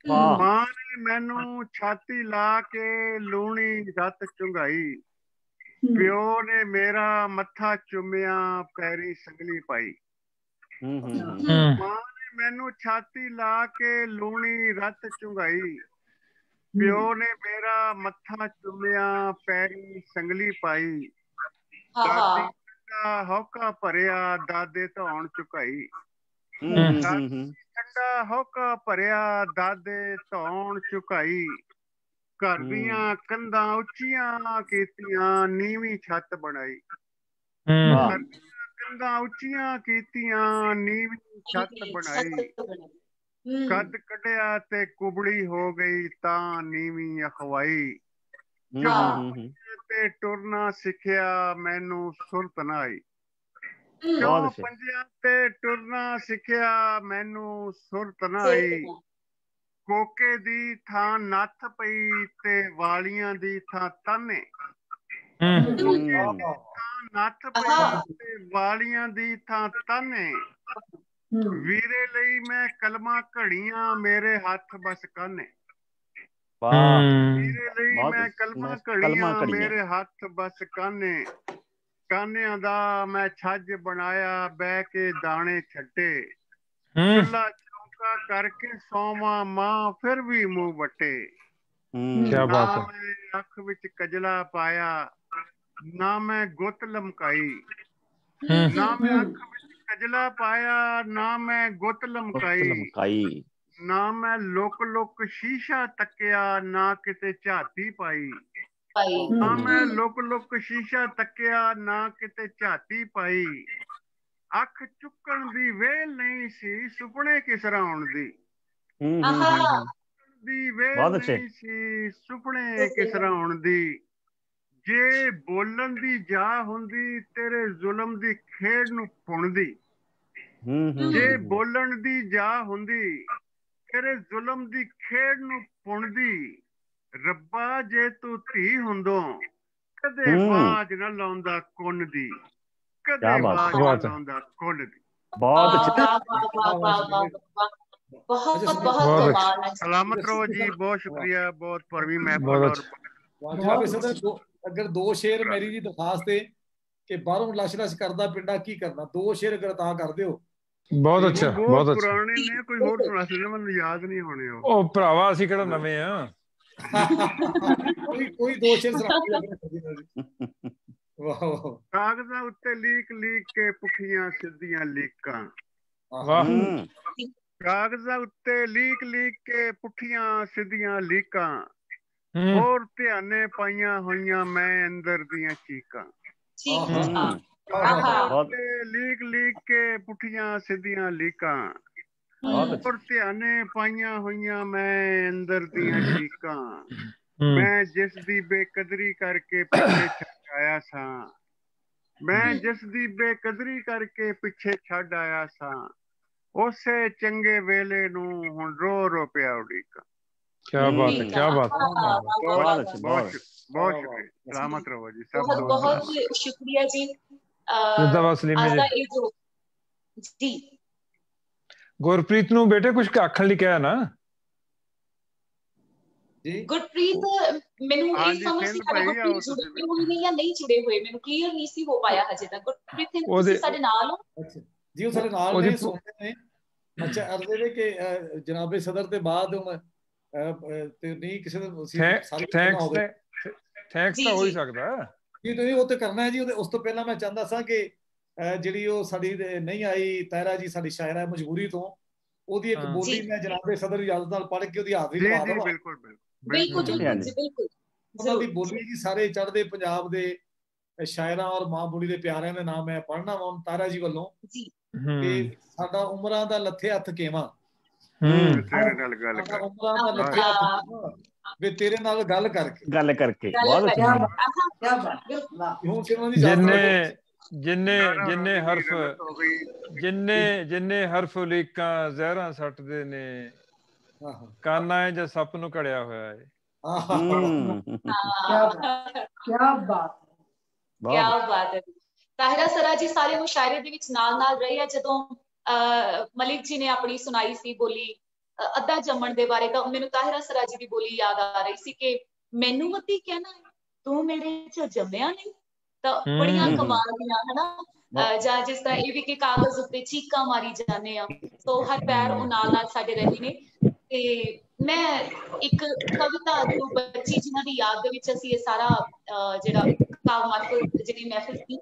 [SPEAKER 6] ਮਾਂ ਨੇ ਮੈਨੂੰ ਛਾਤੀ ਲਾ ਕੇ ਲੂਣੀ ਰੱਤ ਚੁੰਗਾਈ। ਪਿਓ ਨੇ ਮੇਰਾ ਮੱਥਾ ਚੁੰਮਿਆ, ਪੈਰੀ ਸੰਗਲੀ ਪਾਈ। ਮਾਂ ਨੇ ਮੈਨੂੰ ਛਾਤੀ ਲਾ ਕੇ ਲੂਣੀ ਰੱਤ ਚੁੰਗਾਈ। ਪਿਓ ਨੇ ਮੇਰਾ ਮੱਥਾ ਚੁੰਮਿਆ, ਪੈਰੀ ਸੰਗਲੀ ਪਾਈ। ਦਾਦੀ ਠੰਡਾ ਹੌਕਾ ਭਰਿਆ, ਦਾਦੇ ਧੌਣ ਝੁਕਾਈ। ਠੰਡਾ ਹੌਕਾ ਭਰਿਆ, ਦਾਦੇ ਧੌਣ ਝੁਕਾਈ। ਘਰ ਦੀਆਂ ਕੰਧਾਂ ਉੱਚੀਆਂ ਕੀਤੀਆਂ, ਨੀਵੀਂ ਛੱਤ ਬਣਾਈ। ਘਰ ਦੀਆਂ ਕੰਧਾਂ ਉੱਚੀਆਂ ਕੀਤੀਆਂ, ਨੀਵੀਂ ਛੱਤ ਬਣਾਈ। ਕੱਦ ਕੱਢਿਆ ਤੇ ਕੁਬੜੀ ਹੋ ਗਈ, ਤਾਂ ਨੀਵੀਂ ਅਖਵਾਈ। ਤੇ ਟੁਰਨਾ ਸਿੱਖਿਆ, ਮੈਨੂੰ ਸੁਰਤ ਨਾ ਆਈ। ਕਿਉਂ ਪੰਜਿਆਂ ਤੇ ਟੁਰਨਾ ਸਿੱਖਿਆ, ਮੈਨੂੰ ਸੁਰਤ ਨਾ ਆਈ। ਕੋਕੇ ਦੀ ਥਾਂ ਨੱਥ ਪਈ ਤੇ ਵਾਲੀਆਂ ਦੀ ਥਾਂ ਤਾਨੇ। ਨੱਥ ਪਈ ਤੇ ਵਾਲੀਆਂ ਦੀ ਥਾਂ ਤਾਨੇ। ਵੀਰੇ ਲਈ ਮੈਂ ਕਲਮਾਂ ਘੜੀਆਂ, ਮੇਰੇ ਹੱਥ ਬਸ ਕਾਨੇ। ਵੀਰੇ ਲਈ ਮੈਂ ਕਲਮਾਂ ਘੜੀਆਂ, ਮੇਰੇ ਹੱਥ ਬਸ ਕਾਨੇ। ਕਾਨਿਆਂ ਦਾ ਮੈਂ ਛੱਜ ਬਣਾਇਆ, ਬਹਿ ਕੇ ਦਾਣੇ ਛੱਡੇ। ਚੁੱਲ੍ਹਾ ਚੌਂਕਾ ਕਰਕੇ ਸੌਵਾਂ, ਮਾਂ ਫਿਰ ਵੀ ਮੂੰਹ ਵੱਟੇ। ਨਾ ਮੈਂ ਅੱਖ ਵਿੱਚ ਕਜਲਾ ਪਾਇਆ, ਨਾ ਮੈਂ ਗੁੱਤ ਲਮਕਾਈ। ਨਾ ਮੈਂ ਅੱਖ ਵਿੱਚ ਕਜਲਾ ਪਾਇਆ, ਨਾ ਮੈਂ ਗੁੱਤ ਲਮਕਾਈ। ਨਾ ਮੈਂ ਲੁਕ ਲੁਕ ਸ਼ੀਸ਼ਾ ਤੱਕਿਆ, ਨਾ ਕਿਤੇ ਝਾਤੀ ਪਾਈ। ਨਾ ਮੈਂ ਲੁਕ ਲੁਕ ਸ਼ੀਸ਼ਾ ਤੱਕਿਆ, ਨਾ ਕਿਤੇ ਝਾਤੀ ਪਾਈ। ਅੱਖ ਚੁੱਕਣ ਦੀ ਵੇਲ ਨਹੀਂ ਸੀ, ਸੁਪਨੇ ਕਿਸ ਰਾਉਣ ਦੀ। ਦੀ ਵੇਲ ਨਹੀਂ ਸੀ, ਸੁਪਨੇ ਕਿਸ ਰਾਉਣ ਦੀ। ਜੇ ਬੋਲਣ ਦੀ ਜਾ ਹੁੰਦੀ, ਤੇਰੇ ਜ਼ੁਲਮ ਦੀ ਖੇਡ ਨੂੰ ਪੁਣਦੀ। ਜੇ ਬੋਲਣ ਦੀ ਜਾ ਹੁੰਦੀ, ਤੇਰੇ ਜ਼ੁਲਮ ਦੀ ਖੇਡ ਨੂੰ ਪੁਣਦੀ। ਰੱਬਾ ਜੇ ਤੂੰ ਧੀ ਹੁੰਦੋਂ, ਕਦੇ ਬਾਜ ਨਾ ਲਾਉਂਦਾ ਕੁੰਨ ਦੀ। ਕਦੇ ਬਾਜ ਨਾ ਲਾਉਂਦਾ ਕੁੰਨ ਦੀ। ਸਲਾਮਤ ਰਹੋ ਜੀ, ਬਹੁਤ ਸ਼ੁਕਰੀਆ, ਬਹੁਤ ਭਰਵੀਂ ਮਹਿਫਲ।
[SPEAKER 1] ਅਗਰ 2 ਸ਼ੇਰ ਮੇਰੀ ਜੀ ਦਰਖਾਸਤ ਹੈ ਕਿ ਬਾਹਰੋਂ ਲਸ਼ ਕਰਦਾ ਪਿੰਡਾ ਕੀ ਕਰਨਾ, 2 ਸ਼ੇਰ ਅਗਰ ਤਾਂ ਕਰ ਦਿਓ।
[SPEAKER 4] ਬਹੁਤ ਅੱਛਾ, ਬਹੁਤ ਅੱਛਾ।
[SPEAKER 6] ਪੁਰਾਣੇ ਨੇ, ਕੋਈ ਹੋਰ ਸੁਣਾ ਸਕਦੇ, ਮੈਨੂੰ ਯਾਦ ਨਹੀਂ ਹੋਣੇ।
[SPEAKER 4] ਉਹ ਭਰਾਵਾ ਅਸੀਂ ਕਿਹੜਾ ਨਵੇਂ ਆ।
[SPEAKER 1] ਕੋਈ 2 ਸ਼ੇਰ ਸੁਣਾ। ਵਾਹ।
[SPEAKER 6] ਕਾਗਜ਼ਾਂ ਉੱਤੇ ਲੀਕ ਲੀਕ ਕੇ ਪੁੱਠੀਆਂ ਸਿੱਧੀਆਂ ਲੀਕਾਂ। ਕਾਗਜ਼ਾਂ ਉੱਤੇ ਲੀਕ ਲੀਕ ਕੇ ਪੁੱਠੀਆਂ ਸਿੱਧੀਆਂ ਲੀਕਾਂ। ਹੋਰ ਧਿਆਨੇ ਪਾਈਆਂ ਹੋਈਆਂ ਮੈਂ ਅੰਦਰ ਦੀਆਂ ਚੀਕਾਂ। ਲੀਕ ਲੀਕ ਕੇ ਪੁੱਠੀਆਂ ਸਿੱਧੀਆਂ ਲੀਕਾਂ। ਹੋਰ ਧਿਆਨੇ ਪਾਈਆਂ ਹੋਈਆਂ ਮੈਂ ਅੰਦਰ ਦੀਆਂ ਚੀਕਾਂ। ਮੈਂ ਜਿਸ ਦੀ ਬੇਕਦਰੀ ਕਰਕੇ ਪਿੱਛੇ ਛੱਡ ਆਇਆ ਸਾਂ। ਮੈਂ ਜਿਸ ਦੀ ਬੇਕਦਰੀ ਕਰਕੇ ਪਿੱਛੇ ਛੱਡ ਆਇਆ ਸਾਂ, ਉਸੇ ਚੰਗੇ ਵੇਲੇ ਨੂੰ ਹੁਣ ਰੋ ਰੋ ਪਿਆ ਉਡੀਕਾਂ।
[SPEAKER 4] ਕਿਆ ਬਾਤ ਹੈ, ਕਿਆ ਬਾਤ ਹੈ।
[SPEAKER 6] ਬਹੁਤ ਸ਼ੁਕਰੀਆ, ਸਲਾਮਤ ਰਹੋ ਜੀ।
[SPEAKER 3] ਬਹੁਤ ਸ਼ੁਕਰੀਆ ਜੀ। ਜੀ
[SPEAKER 4] ਗੁਰਪ੍ਰੀਤ ਨੂੰ ਬੇਟੇ ਕੁਝ ਆਖਣ ਲਈ ਕਿਹਾ ਨਾ।
[SPEAKER 3] ਗੁਰਪ੍ਰੀਤ ਮੈਨੂੰ ਇਹ ਸਮਝ ਸੀ ਕਿ ਗੁਰਪ੍ਰੀਤ ਜੁੜੇ ਹੋਏ ਨੇ ਜਾਂ ਨਹੀਂ ਜੁੜੇ ਹੋਏ, ਮੈਨੂੰ ਕਲੀਅਰ ਨਹੀਂ ਸੀ ਹੋ ਪਾਇਆ ਹਜੇ ਤੱਕ। ਗੁਰਪ੍ਰੀਤ ਤੁਸੀਂ ਸਾਡੇ ਨਾਲ ਹੋ?
[SPEAKER 1] ਅੱਛਾ ਜੀ, ਉਹ ਸਾਡੇ ਨਾਲ ਨੇ, ਸੁਣਦੇ ਨੇ। ਅੱਛਾ, ਅਰਜ਼ੇ ਨੇ ਕਿ ਜਨਾਬੇ ਸਦਰ ਦੇ ਬਾਅਦ ਹੁਣ ਤੇ ਨਹੀਂ ਕਿਸੇ ਨੂੰ
[SPEAKER 4] ਥੈਂਕਸ ਤਾਂ ਹੋ ਹੀ ਸਕਦਾ
[SPEAKER 1] ਜੀ, ਤੁਸੀਂ ਉਹ ਤੇ ਕਰਨਾ ਹੈ ਜੀ। ਉਸ ਤੋਂ ਪਹਿਲਾਂ ਮੈਂ ਚਾਹੁੰਦਾ ਸਾਂ ਕਿ ਜਿਹੜੀ ਉਹ ਸਾਡੀ ਨਹੀਂ ਆਈ ਤਾਇਰਾ ਜੀ, ਸਾਡੀ ਸ਼ਾਇਰਾ ਮਜਬੂਰੀ ਤੋਂ, ਉਹਦੀ ਇੱਕ ਬੋਲੀ ਮੈਂ ਜਨਾਬੇ ਸਦਰ ਇਜਾਜ਼ਤ ਨਾਲ ਪੜ੍ਹ ਕੇ ਉਹਦੀ ਹਾਜ਼ਰੀ ਲਵਾ ਦਵਾਂ।
[SPEAKER 3] ਬਿਲਕੁਲ ਬਿਲਕੁਲ
[SPEAKER 1] ਉਹਨਾਂ ਦੀ ਬੋਲੀ ਜੀ ਸਾਰੇ ਚੜ੍ਹਦੇ ਪੰਜਾਬ ਦੇ ਸ਼ਾਇਰਾਂ ਔਰ ਮਾਂ ਬੋਲੀ ਦੇ ਪਿਆਰਿਆਂ ਦੇ ਨਾਮ ਮੈਂ ਪੜ੍ਹਨਾ ਵਾ ਤਾਇਰਾ ਜੀ ਵੱਲੋਂ ਕਿ ਸਾਡਾ ਉਮਰਾਂ ਦਾ ਲੱਥੇ ਹੱਥ ਕੇਵਾਂ, ਵੇ ਤੇਰੇ ਨਾਲ ਗੱਲ ਕਰਕੇ
[SPEAKER 4] ਜਿੰਨੇ ਹਰਫ ਲੀਕਾਂ ਜ਼ਹਿਰਾਂ ਸੱਟਦੇ ਨੇ, ਕਾਨਾ ਜਾਂ ਸੱਪ ਨੂੰ ਘੜਿਆ ਹੋਇਆ ਹੈ।
[SPEAKER 3] ਕਿਆ ਬਾਤ ਹੈ। ਤਾਹਿਰਾ ਸਰਾ ਜੀ ਸਾਰੇ ਮੁਸ਼ਾਇਰੇ ਦੇ ਵਿੱਚ ਨਾਲ ਰਹੇ ਆ। ਜਦੋਂ ਮਲਿਕ ਜੀ ਨੇ ਆਪਣੀ ਸੁਣਾਈ ਸੀ ਬੋਲੀ ਅੱਧਾ ਜੰਮਣ ਦੇ ਬਾਰੇ, ਤਾਂ ਮੈਨੂੰ ਤਾਹਿਰਾ ਸਰਾ ਜੀ ਦੀ ਬੋਲੀ ਯਾਦ ਆ ਰਹੀ ਸੀ ਕਿ ਮੈਨੂੰ ਮਤੀ ਕਹਿਣਾ ਤੂੰ ਮੇਰੇ ਚ ਜੰਮਿਆ ਨਹੀਂ। ਤਾਂ ਬੜੀਆਂ ਕਮਾਲ ਦੀਆਂ ਹਨਾ, ਜਾਂ ਜਿਸ ਤਰ੍ਹਾਂ ਇਹ ਵੀ ਕਿ ਕਾਗਜ਼ ਉੱਤੇ ਚੀਕਾਂ ਮਾਰੀ ਜਾਂਦੇ ਆ, ਸੋ ਹਰ ਪੈਰ ਉਹ ਨਾਲ ਸਾਡੇ ਰਹੇ ਨੇ। ਤੇ ਮੈਂ ਇੱਕ ਕਵਿਤਾ ਜੋ ਬੱਚੀ ਜਿਨ੍ਹਾਂ ਦੀ ਯਾਦ ਦੇ ਵਿੱਚ ਅਸੀਂ ਇਹ ਸਾਰਾ ਜਿਹੜਾ ਕਾਵ ਮਹਿਫਿਲ ਜਿਹੜੀ ਮਹਿਫਿਲ ਸੀ,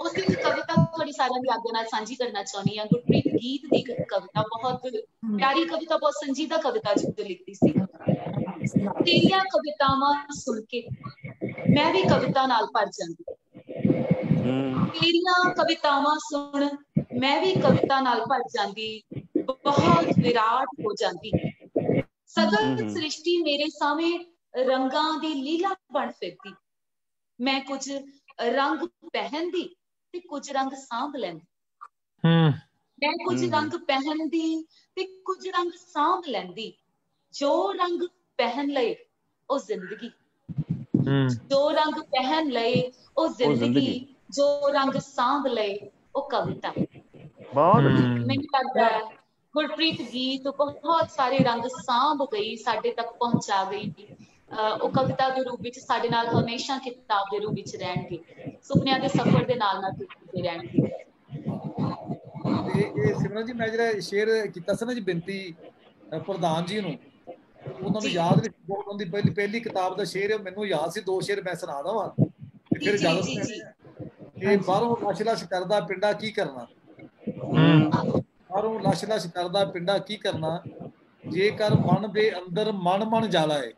[SPEAKER 3] ਉਸ ਦੀ ਕਵਿਤਾ ਤੁਹਾਡੀ ਸਾਰਿਆਂ ਦੀ ਅੱਗੇ ਨਾਲ ਸਾਂਝੀ ਕਰਨਾ ਚਾਹੁੰਦੀ ਹਾਂ। ਗੁਰਪ੍ਰੀਤ ਗੀਤ ਦੀ ਕਵਿਤਾ, ਬਹੁਤ ਪਿਆਰੀ ਕਵਿਤਾ, ਬਹੁਤ ਸੰਜੀਦਾ ਕਵਿਤਾ ਜੋ ਲਿਖਦੀ ਸੀ। ਤੇਰੀਆਂ ਕਵਿਤਾਵਾਂ ਸੁਣ ਕੇ ਮੈਂ ਵੀ ਕਵਿਤਾ ਨਾਲ ਭਰ ਜਾਂਦੀ, ਤੇਰੀਆਂ ਕਵਿਤਾਵਾਂ ਸੁਣ ਮੈਂ ਵੀ ਕਵਿਤਾ ਨਾਲ ਭਰ ਜਾਂਦੀ, ਬਹੁਤ ਵਿਰਾਟ ਹੋ ਜਾਂਦੀ। ਸਗਲ ਸ੍ਰਿਸ਼ਟੀ ਮੇਰੇ ਸਾਹਮਣੇ ਰੰਗਾਂ ਦੀ ਲੀਲਾ ਬਣ ਫਿਰਦੀ, ਮੈਂ ਕੁਝ ਰੰਗ ਪਹਿਨਦੀ ਤੇ ਕੁਝ ਰੰਗ ਸਾਂਭ ਲੈਂਦੀ, ਮੈਂ ਕੁਝ ਰੰਗ ਪਹਿਨਦੀ ਤੇ ਕੁਝ ਰੰਗ ਸਾਂਭ ਲੈਂਦੀ। ਜੋ ਰੰਗ ਪਹਿਨ ਲਏ ਉਹ ਜ਼ਿੰਦਗੀ, ਜੋ ਰੰਗ ਪਹਿਨ ਲਏ ਉਹ ਜ਼ਿੰਦਗੀ, ਜੋ ਰੰਗ ਸਾਂਭ ਲਏ ਉਹ ਕਵਿਤਾ। ਮੈਨੂੰ ਲੱਗਦਾ ਹੈ ਗੁਰਪ੍ਰੀਤ ਗੀਤ ਬਹੁਤ ਸਾਰੇ ਰੰਗ ਸਾਂਭ ਗਈ, ਸਾਡੇ ਤੱਕ ਪਹੁੰਚਾ ਗਈ। ਉਹ ਕਵਿਤਾ ਦੇ ਰੂਪ ਵਿੱਚ ਸਾਡੇ ਨਾਲ ਹਮੇਸ਼ਾ ਕਿਤਾਬ ਦੇ ਰੂਪ ਵਿੱਚ ਰਹਿਣਗੇ, ਸੁਪਨਿਆਂ ਦੇ ਸਫ਼ਰ ਦੇ ਨਾਲ ਤੁਰਦੇ ਰਹਿਣਗੇ।
[SPEAKER 1] ਇਹ ਸਿਮਰਨ ਜੀ, ਮੈਂ ਜਿਹੜਾ ਸ਼ੇਰ ਕੀਤਾ ਸੀ ਨਾ ਜੀ ਬੇਨਤੀ ਪ੍ਰਧਾਨ ਜੀ ਨੂੰ, ਉਹਨਾਂ ਨੂੰ ਯਾਦ ਨਹੀਂ, ਉਹਨਾਂ ਦੀ ਪਹਿਲੀ ਕਿਤਾਬ ਦਾ ਸ਼ੇਰ ਮੈਨੂੰ ਯਾਦ ਸੀ। 2 ਸ਼ੇਰ ਮੈਂ ਸੁਣਾ ਦਵਾਂ ਤੇ ਫਿਰ ਇਹ ਬਾਹਰੋਂ ਲਸ਼ ਕਰਦਾ ਪਿੰਡਾ ਕੀ ਕਰਨਾ, ਬਾਹਰੋਂ ਲਸ਼ ਕਰਦਾ ਪਿੰਡਾ ਕੀ ਕਰਨਾ, ਜੇਕਰ ਮਨ ਦੇ ਅੰਦਰ ਮਨ ਜਾਲਾ ਹੈ,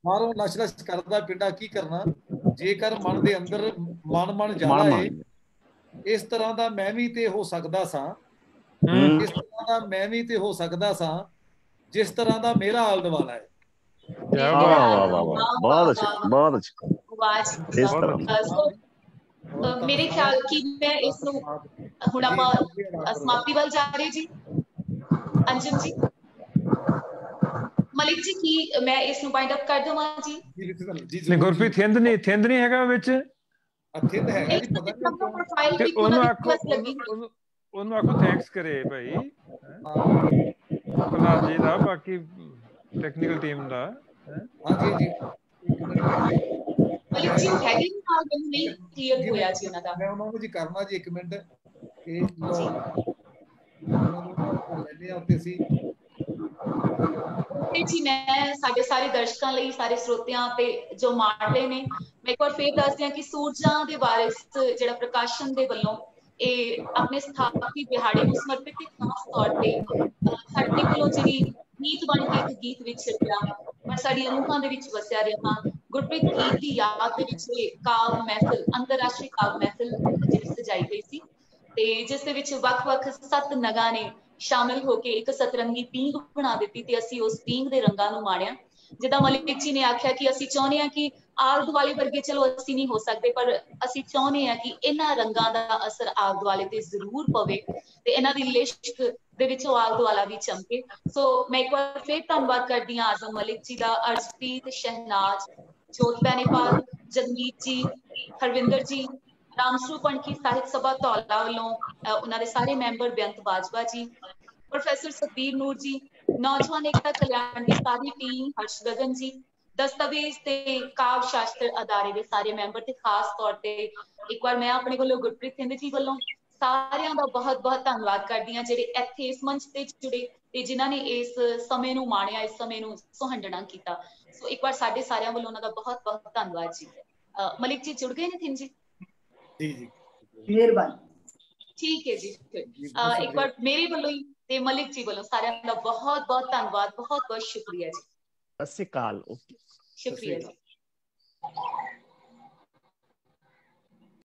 [SPEAKER 1] ਬਾਹਰੋਂ ਲਸ਼ ਕਰਦਾ ਪਿੰਡਾ ਕੀ ਕਰਨਾ, ਜੇਕਰ ਮਨ ਦੇ ਅੰਦਰ ਮਨ ਜਾਲਾ ਹੈ। ਇਸ ਤਰ੍ਹਾਂ ਦਾ ਮੈਂ ਵੀ ਤੇ ਹੋ ਸਕਦਾ ਸਾਂ, ਇਸ ਤਰ੍ਹਾਂ ਦਾ ਮੈਂ ਵੀ ਤੇ ਹੋ ਸਕਦਾ ਸਾਂ, ਜਿਸ ਤਰ੍ਹਾਂ ਦਾ ਮੇਰਾ ਆਲ ਦੁਆਲਾ ਹੈ।
[SPEAKER 3] ਮੇਰੇ ਖਿਆਲ ਕਿ ਮੈਂ ਇਸ ਨੂੰ ਹੁਣ ਆਪਾਂ ਸਮਾਪਤੀ ਵੱਲ ਜਾ ਰਹੇ ਜੀ। ਅੰਜਮ ਜੀ, ਮਲਿਕ ਜੀ, ਕੀ ਮੈਂ ਇਸ ਨੂੰ ਵਾਈਂਡ ਅਪ ਕਰ ਦਵਾਂ ਜੀ?
[SPEAKER 4] ਗੁਰਪ੍ਰੀਤ ਥਿੰਦ ਨਹੀਂ ਹੈਗਾ ਵਿੱਚ, ਉਹਨੂੰ ਆਖੋ ਥੈਂਕਸ ਕਰੇ ਭਾਈ ਪ੍ਰਧਾਨ ਜੀ ਦਾ, ਬਾਕੀ ਟੈਕਨੀਕਲ ਟੀਮ ਦਾ।
[SPEAKER 1] ਮੈਂ ਉਹਨਾਂ ਨੂੰ ਜੀ ਕਰਨਾ ਜੀ 1 ਮਿੰਟ
[SPEAKER 3] ਜੀ। ਮੈਂ ਸਾਡੇ ਸਾਰੇ ਦਰਸ਼ਕਾਂ ਲਈ, ਸਾਰੇ ਸਰੋਤਿਆਂ ਤੇ ਜੋ ਮਾਣ ਰਹੇ ਨੇ, ਮੈਂ ਇੱਕ ਵਾਰ ਫੇਰ ਦੱਸਦੀ ਹਾਂ ਕਿ ਸੂਰਜਾਂ ਦੇ ਵਾਰਿਸ ਜਿਹੜਾ ਪ੍ਰਕਾਸ਼ਨ ਦੇ ਵੱਲੋਂ ਇਹ ਆਪਣੇ ਸਥਾਪਤੀ ਦਿਹਾੜੇ ਨੂੰ ਸਮਰਪਿਤ ਤੇ ਖਾਸ ਤੌਰ ਤੇ ਸਾਡੇ ਕੋਲੋਂ ਜਿਹੜੀ ਗੀਤ ਬਣ ਕੇ ਇੱਕ ਗੀਤ ਵਿੱਚ ਛਿੜਿਆ ਪਰ ਸਾਡੀਆਂ ਰੂਹਾਂ ਦੇ ਵਿੱਚ ਵਸਿਆ ਰਿਹਾ ਗੁਰਪ੍ਰੀਤ ਗੀਤ ਦੀ ਯਾਦ ਦੇ ਵਿੱਚ ਕਾਵ ਮਹਿਫਿਲ, ਅੰਤਰਰਾਸ਼ਟਰੀ ਕਾਵ ਮਹਿਫਿਲ ਜਿਹੜੀ ਸਜਾਈ ਗਈ ਸੀ ਤੇ ਜਿਸ ਦੇ ਵਿੱਚ ਵੱਖ-ਵੱਖ 7 ਨਗਾਂ ਨੇ ਸ਼ਾਮਿਲ ਹੋ ਕੇ ਇੱਕ ਸਤਰੰਗੀ ਪੀਂਘ ਬਣਾ ਦਿੱਤੀ ਤੇ ਅਸੀਂ ਉਸ ਪੀਂਘ ਦੇ ਰੰਗਾਂ ਨੂੰ ਮਾਣਿਆ। ਜਿੱਦਾਂ ਮਲਿਕ ਜੀ ਨੇ ਆਖਿਆ ਕਿ ਅਸੀਂ ਚਾਹੁੰਦੇ ਹਾਂ ਕਿ ਆਲੇ ਦੁਆਲੇ ਵਰਗੇ ਚਲੋ ਅਸੀਂ ਨਹੀਂ ਹੋ ਸਕਦੇ, ਪਰ ਅਸੀਂ ਚਾਹੁੰਦੇ ਹਾਂ ਕਿ ਇਹਨਾਂ ਰੰਗਾਂ ਦਾ ਅਸਰ ਆਲੇ ਦੁਆਲੇ ਤੇ ਜ਼ਰੂਰ ਪਵੇ ਤੇ ਇਹਨਾਂ ਦੀ ਲਿਸ਼ਕ ਦੇ ਵਿੱਚੋਂ ਆਲੇ ਦੁਆਲਾ ਵੀ ਚਮਕੇ। ਸੋ ਮੈਂ ਇੱਕ ਵਾਰ ਫਿਰ ਧੰਨਵਾਦ ਕਰਦੀ ਹਾਂ ਆਜ਼ਮ ਮਲਿਕ ਜੀ ਦਾ, ਅਰਸ਼ਪ੍ਰੀਤ, ਸ਼ਹਿਨਾਜ਼, ਜੋਤ ਬੈਨੀਪਾਲ, ਜਗਮੀਤ ਜੀ, ਹਰਵਿੰਦਰ ਜੀ, ਰਾਮਸਰੂ ਪਣਖੀ ਸਾਹਿਤ ਸਭਾ ਧੌਲਾ ਵੱਲੋਂ ਉਹਨਾਂ ਦੇ ਸਾਰੇ ਮੈਂਬਰ, ਬੇਅੰਤ ਬਾਜਵਾ ਜੀ, ਪ੍ਰੋਫੈਸਰ ਸਤਬੀਰ ਨੂਰ ਜੀ, ਨੌਜਵਾਨ ਏਕਤਾ ਕਲਿਆਣ ਦੀ ਸਾਰੀ ਟੀਮ, ਹਰਸ਼ ਗਗਨ ਜੀ, ਦਸਤਾਵੇਜ਼ ਤੇ ਕਾਵ ਸ਼ਾਸਤਰ ਅਦਾਰੇ ਦੇ ਸਾਰੇ ਮੈਂਬਰ, ਤੇ ਖਾਸ ਤੌਰ ਤੇ ਇੱਕ ਵਾਰ ਮੈਂ ਆਪਣੇ ਵੱਲੋਂ ਗੁਰਪ੍ਰੀਤ ਸਿੰਘ ਜੀ ਵੱਲੋਂ ਸਾਰਿਆਂ ਦਾ ਬਹੁਤ ਬਹੁਤ ਧੰਨਵਾਦ ਕਰਦੀ ਹਾਂ ਜਿਹੜੇ ਇੱਥੇ ਇਸ ਮੰਚ ਤੇ ਜੁੜੇ ਤੇ ਜਿਨ੍ਹਾਂ ਨੇ ਇਸ ਸਮੇਂ ਨੂੰ ਮਾਣਿਆ, ਇਸ ਸਮੇਂ ਨੂੰ ਸੁਹੰਡਣਾ ਕੀਤਾ। ਸੋ ਇੱਕ ਵਾਰ ਸਾਡੇ ਸਾਰਿਆਂ ਵੱਲੋਂ ਉਹਨਾਂ ਦਾ ਬਹੁਤ ਬਹੁਤ ਧੰਨਵਾਦ ਜੀ। ਮਲਿਕ ਜੀ ਜੁੜ ਗਏ ਨੇ ਥਿੰਦ ਜੀ?
[SPEAKER 1] ਜੀ ਜੀ
[SPEAKER 7] ਮਿਹਰਬਾਨੀ।
[SPEAKER 3] ਠੀਕ ਹੈ ਜੀ, ਇੱਕ ਵਾਰ ਮੇਰੇ ਵੱਲੋਂ ਹੀ ਤੇ ਮਲਿਕ ਜੀ ਵੱਲੋਂ ਸਾਰਿਆਂ ਦਾ ਬਹੁਤ ਬਹੁਤ ਧੰਨਵਾਦ, ਬਹੁਤ ਬਹੁਤ ਸ਼ੁਕਰੀਆ ਜੀ।
[SPEAKER 5] ਸਤਿ ਸ਼੍ਰੀ ਅਕਾਲ।
[SPEAKER 3] ਸ਼ੁਕਰੀਆ ਜੀ।